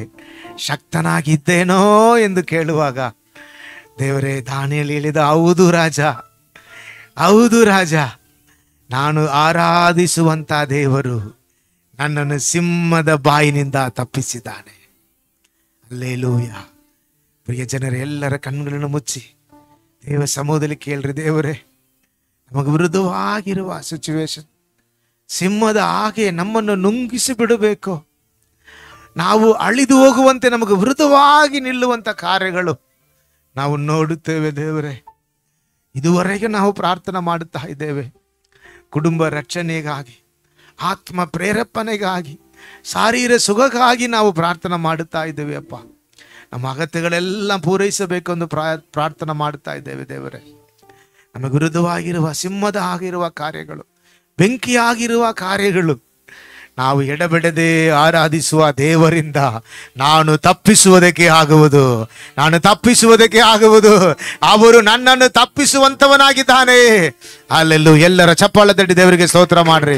ಶಕ್ತನಾಗಿದ್ದೇನೋ ಎಂದು ಕೇಳುವಾಗ ದೇವರೇ, ದಾನಿಯೇಲ ಹೇಳಿದ, ಹೌದು ರಾಜ, ಹೌದು ರಾಜ, ನಾನು ಆರಾಧಿಸುವಂತ ದೇವರು ನನ್ನನ್ನು ಸಿಂಹದ ಬಾಯಿನಿಂದ ತಪ್ಪಿಸಿದ್ದಾನೆ. ಹಲ್ಲೆಲೂಯಾ. ಪ್ರಿಯ ಜನರೇ, ಎಲ್ಲರ ಕಣ್ಣುಗಳನ್ನು ಮುಚ್ಚಿ ದೇವ ಸಮೂಹದಲ್ಲಿ ಕೇಳ್ರಿ. ದೇವರೇ, ನಮಗೆ ವಿರುದ್ಧವಾಗಿರುವ ಸಿಚುವೇಶನ್ ಸಿಂಹದ ಹಾಗೆ ನಮ್ಮನ್ನು ನುಂಗಿಸಿ ಬಿಡಬೇಕು. ನಾವು ಅಳಿದು ಹೋಗುವಂತೆ ನಮಗೆ ವಿರುದ್ಧವಾಗಿ ನಿಲ್ಲುವಂತ ಕಾರ್ಯಗಳು ನಾವು ನೋಡುತ್ತೇವೆ. ದೇವರೇ, ಇದುವರೆಗೆ ನಾವು ಪ್ರಾರ್ಥನೆ ಮಾಡುತ್ತಾ ಇದ್ದೇವೆ. ಕುಟುಂಬ ರಕ್ಷಣೆಗಾಗಿ, ಆತ್ಮ ಪ್ರೇರೇಪಣೆಗಾಗಿ, ಶಾರೀರ ಸುಖಕ್ಕಾಗಿ ನಾವು ಪ್ರಾರ್ಥನೆ ಮಾಡುತ್ತಾ ಇದ್ದೇವೆ ಅಪ್ಪ. ನಮ್ಮ ಅಗತ್ಯಗಳೆಲ್ಲ ಪೂರೈಸಬೇಕೆಂದು ಪ್ರಾರ್ಥನೆ ಮಾಡುತ್ತಾ ಇದ್ದೇವೆ. ದೇವರೇ, ನಮಗೆ ವಿರುದ್ಧವಾಗಿರುವ ಸಿಂಹದ ಆಗಿರುವ ಕಾರ್ಯಗಳು, ಬೆಂಕಿಯಾಗಿರುವ ಕಾರ್ಯಗಳು ನಾವು ಎಡಬಿಡದೆ ಆರಾಧಿಸುವ ದೇವರಿಂದ ನಾನು ತಪ್ಪಿಸುವುದಕ್ಕೆ ಆಗುವುದು, ನಾನು ತಪ್ಪಿಸುವುದಕ್ಕೆ ಆಗುವುದು. ಅವರು ನನ್ನನ್ನು ತಪ್ಪಿಸುವಂತವನಾಗಿದ್ದಾನೆ. ಅಲ್ಲೆಲ್ಲೂ ಎಲ್ಲರ ಚಪ್ಪಾಳೆ ತಟ್ಟಿ ದೇವರಿಗೆ ಸ್ತೋತ್ರ ಮಾಡ್ರಿ.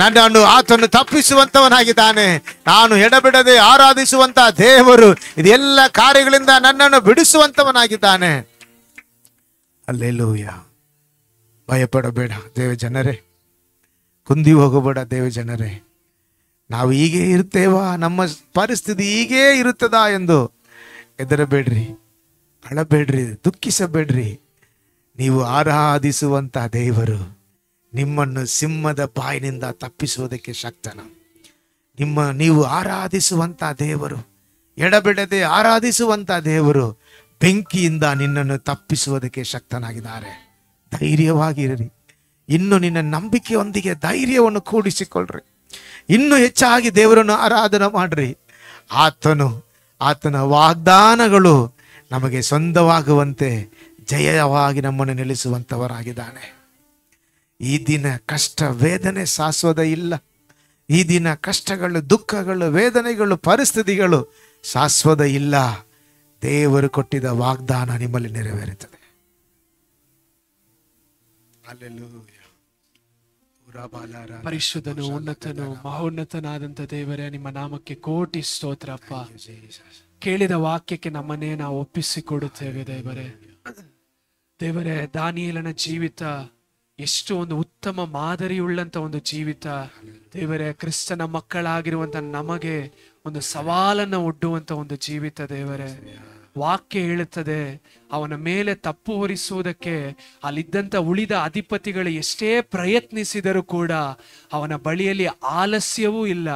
ನನ್ನನ್ನು ಆತನು ತಪ್ಪಿಸುವಂತವನಾಗಿದ್ದಾನೆ. ನಾನು ಎಡಬಿಡದೆ ಆರಾಧಿಸುವಂತ ದೇವರು ಇದೆಲ್ಲ ಕಾರ್ಯಗಳಿಂದ ನನ್ನನ್ನು ಬಿಡಿಸುವಂತವನಾಗಿದ್ದಾನೆ. ಅಲ್ಲೆಲ್ಲೂಯ. ಭಯಪಡಬೇಡ ದೇವ ಜನರೇ, ಕುಂದಿ ಹೋಗಬೇಡ ದೇವ ಜನರೇ. ನಾವು ಹೀಗೆ ಇರ್ತೇವಾ, ನಮ್ಮ ಪರಿಸ್ಥಿತಿ ಹೀಗೇ ಇರುತ್ತದಾ ಎಂದು ಹೆದರಬೇಡ್ರಿ. ಅಳಬೇಡ್ರಿ, ದುಃಖಿಸಬೇಡ್ರಿ. ನೀವು ಆರಾಧಿಸುವಂತ ದೇವರು ನಿಮ್ಮನ್ನು ಸಿಂಹದ ಬಾಯಿನಿಂದ ತಪ್ಪಿಸುವುದಕ್ಕೆ ಶಕ್ತನ. ನೀವು ಆರಾಧಿಸುವಂತ ದೇವರು, ಎಡಬಿಡದೆ ಆರಾಧಿಸುವಂತ ದೇವರು ಬೆಂಕಿಯಿಂದ ನಿನ್ನನ್ನು ತಪ್ಪಿಸುವುದಕ್ಕೆ ಶಕ್ತನಾಗಿದ್ದಾರೆ. ಧೈರ್ಯವಾಗಿರಿ. ಇನ್ನು ನಿನ್ನ ನಂಬಿಕೆಯೊಂದಿಗೆ ಧೈರ್ಯವನ್ನು ಕೂಡಿಸಿಕೊಳ್ಳ್ರಿ. ಇನ್ನು ಹೆಚ್ಚಾಗಿ ದೇವರನ್ನು ಆರಾಧನೆ ಮಾಡ್ರಿ. ಆತನ ವಾಗ್ದಾನಗಳು ನಮಗೆ ಸ್ವಂತವಾಗುವಂತೆ ಜಯವಾಗಿ ನಮ್ಮನ್ನು ನಿಲ್ಲಿಸುವಂತವರಾಗಿದ್ದಾನೆ. ಈ ದಿನ ಕಷ್ಟ ವೇದನೆ ಶಾಶ್ವತ ಇಲ್ಲ. ಈ ದಿನ ಕಷ್ಟಗಳು, ದುಃಖಗಳು, ವೇದನೆಗಳು, ಪರಿಸ್ಥಿತಿಗಳು ಶಾಶ್ವತ ಇಲ್ಲ. ದೇವರು ಕೊಟ್ಟಿದ್ದ ವಾಗ್ದಾನ ನಿಮ್ಮಲ್ಲಿ ನೆರವೇರುತ್ತದೆ. ಪರಿಶುದ್ಧನು, ಉನ್ನತನು, ಮಹೋನ್ನತನಾದಂತ ದೇವರೇ, ನಿಮ್ಮ ನಾಮಕ್ಕೆ ಕೋಟಿ ಸ್ತೋತ್ರಪ್ಪ. ಕೇಳಿದ ವಾಕ್ಯಕ್ಕೆ ನಮ್ಮನ್ನೇ ನಾವು ಒಪ್ಪಿಸಿಕೊಡುತ್ತೇವೆ ದೇವರೇ. ದಾನಿಯೇಲನ ಜೀವಿತ ಎಷ್ಟು ಒಂದು ಉತ್ತಮ ಮಾದರಿಯುಳ್ಳಂತ ಒಂದು ಜೀವಿತ ದೇವರೇ. ಕ್ರಿಸ್ತನ ಮಕ್ಕಳಾಗಿರುವಂತ ನಮಗೆ ಒಂದು ಸವಾಲನ್ನು ಒಡ್ಡುವಂತ ಒಂದು ಜೀವಿತ ದೇವರೇ. ವಾಕ್ಯ ಹೇಳುತ್ತದೆ, ಅವನ ಮೇಲೆ ತಪ್ಪು ಹೊರಿಸುವುದಕ್ಕೆ ಅಲ್ಲಿದ್ದಂತ ಉಳಿದ ಅಧಿಪತಿಗಳು ಎಷ್ಟೇ ಪ್ರಯತ್ನಿಸಿದರೂ ಕೂಡ ಅವನ ಬಳಿಯಲ್ಲಿ ಆಲಸ್ಯವೂ ಇಲ್ಲ,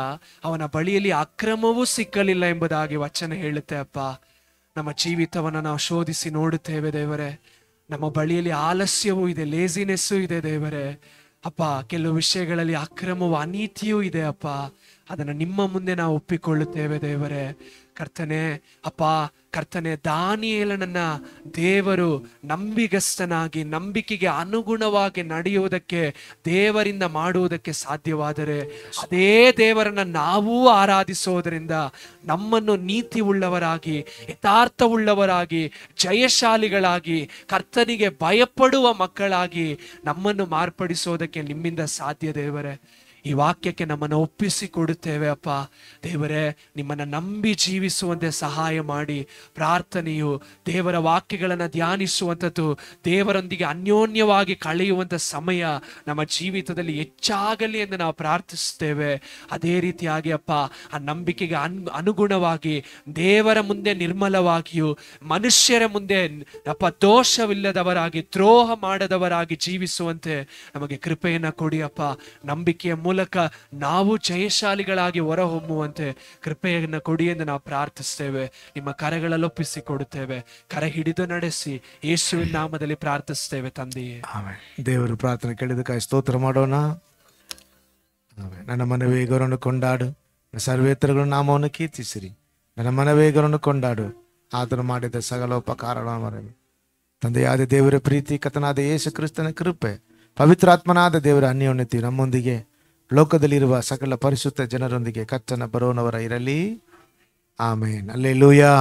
ಅವನ ಬಳಿಯಲ್ಲಿ ಅಕ್ರಮವೂ ಸಿಕ್ಕಲಿಲ್ಲ ಎಂಬುದಾಗಿ ವಚನ ಹೇಳುತ್ತೆ ಅಪ್ಪ. ನಮ್ಮ ಜೀವಿತವನ್ನ ನಾವು ಶೋಧಿಸಿ ನೋಡುತ್ತೇವೆ ದೇವರೇ. ನಮ್ಮ ಬಳಿಯಲ್ಲಿ ಆಲಸ್ಯವೂ ಇದೆ, ಲೇಸಿನೆಸ್ಸೂ ಇದೆ ದೇವರೇ. ಅಪ್ಪ, ಕೆಲವು ವಿಷಯಗಳಲ್ಲಿ ಅಕ್ರಮವೂ ಅನೀತಿಯೂ ಇದೆ ಅಪ್ಪ. ಅದನ್ನು ನಿಮ್ಮ ಮುಂದೆ ನಾವು ಒಪ್ಪಿಕೊಳ್ಳುತ್ತೇವೆ ದೇವರೇ. ಕರ್ತನೆ, ದಾನಿಯೇಲನನ್ನ ದೇವರು ನಂಬಿಗಸ್ತನಾಗಿ, ನಂಬಿಕೆಗೆ ಅನುಗುಣವಾಗಿ ನಡೆಯುವುದಕ್ಕೆ, ದೇವರಿಂದ ಮಾಡುವುದಕ್ಕೆ ಸಾಧ್ಯವಾದರೆ ಅದೇ ದೇವರನ್ನ ನಾವೂ ಆರಾಧಿಸೋದರಿಂದ ನಮ್ಮನ್ನು ನೀತಿ ಉಳ್ಳವರಾಗಿ, ಯಥಾರ್ಥವುಳ್ಳವರಾಗಿ, ಜಯಶಾಲಿಗಳಾಗಿ, ಕರ್ತನಿಗೆ ಭಯಪಡುವ ಮಕ್ಕಳಾಗಿ ನಮ್ಮನ್ನು ಮಾರ್ಪಡಿಸೋದಕ್ಕೆ ನಿಮ್ಮಿಂದ ಸಾಧ್ಯ ದೇವರೇ. ಈ ವಾಕ್ಯಕ್ಕೆ ನಮ್ಮನ್ನು ಒಪ್ಪಿಸಿಕೊಡುತ್ತೇವೆ ಅಪ್ಪ ದೇವರೇ. ನಿಮ್ಮನ್ನು ನಂಬಿ ಜೀವಿಸುವಂತೆ ಸಹಾಯ ಮಾಡಿ. ಪ್ರಾರ್ಥನೆಯು ದೇವರ ವಾಕ್ಯಗಳನ್ನು ಧ್ಯಾನಿಸುವಂಥದ್ದು, ದೇವರೊಂದಿಗೆ ಅನ್ಯೋನ್ಯವಾಗಿ ಕಳೆಯುವಂಥ ಸಮಯ ನಮ್ಮ ಜೀವಿತದಲ್ಲಿ ಹೆಚ್ಚಾಗಲಿ ಎಂದು ನಾವು ಪ್ರಾರ್ಥಿಸುತ್ತೇವೆ. ಅದೇ ರೀತಿಯಾಗಿ ಅಪ್ಪ, ಆ ನಂಬಿಕೆಗೆ ಅನುಗುಣವಾಗಿ ದೇವರ ಮುಂದೆ ನಿರ್ಮಲವಾಗಿಯೂ, ಮನುಷ್ಯರ ಮುಂದೆ ಅಪ್ಪ ದೋಷವಿಲ್ಲದವರಾಗಿ, ದ್ರೋಹ ಮಾಡದವರಾಗಿ ಜೀವಿಸುವಂತೆ ನಮಗೆ ಕೃಪೆಯನ್ನು ಕೊಡಿ ಅಪ್ಪ. ನಂಬಿಕೆಯ ಮೂಲಕ ನಾವು ಜಯಶಾಲಿಗಳಾಗಿ ಹೊರಹೊಮ್ಮುವಂತೆ ಕೃಪೆಯನ್ನು ಕೊಡಿ ಎಂದು ನಾವು ಪ್ರಾರ್ಥಿಸ್ತೇವೆ. ನಿಮ್ಮ ಕರಗಳಲ್ಲಿ ಒಪ್ಪಿಸಿಕೊಡುತ್ತೇವೆ. ಕರ ಹಿಡಿದು ನಡೆಸಿ ಯೇಸುವಿನ ನಾಮದಲ್ಲಿ ಪ್ರಾರ್ಥಿಸ್ತೇವೆ ತಂದೆಯೇ. ದೇವರು ಪ್ರಾರ್ಥನೆ ಕೇಳಿದಕ್ಕಾಗಿ ಸ್ತೋತ್ರ ಮಾಡೋಣ. ನನ್ನ ಮನವೇ ಗೌರವನು ಕೊಂಡಾಡು, ಸರ್ವೇತರಗಳು ನಾಮವನ್ನು ಕೀರ್ತಿಸಿರಿ. ನನ್ನ ಮನವೇ ಗೌರವನು ಕೊಂಡಾಡು, ಆತನು ಮಾಡಿದ ಸಕಲ ಉಪಕಾರ ಮರವಿ. ತಂದೆಯಾದ ದೇವರ ಪ್ರೀತಿ, ಕರ್ತನಾದ ಯೇಸು ಕ್ರಿಸ್ತನ ಕೃಪೆ, ಪವಿತ್ರಾತ್ಮನಾದ ದೇವರ ಅನ್ಯೋನ್ಯತೆ ನಮ್ಮೊಂದಿಗೆ, ಲೋಕದಲ್ಲಿರುವ ಸಕಲ ಪರಿಶುದ್ಧ ಜನರೊಂದಿಗೆ ಕರ್ತನ ಬರೋನವರ ಇರಲಿ. ಆಮೇನ್. ಹಲ್ಲೆಲೂಯಾ.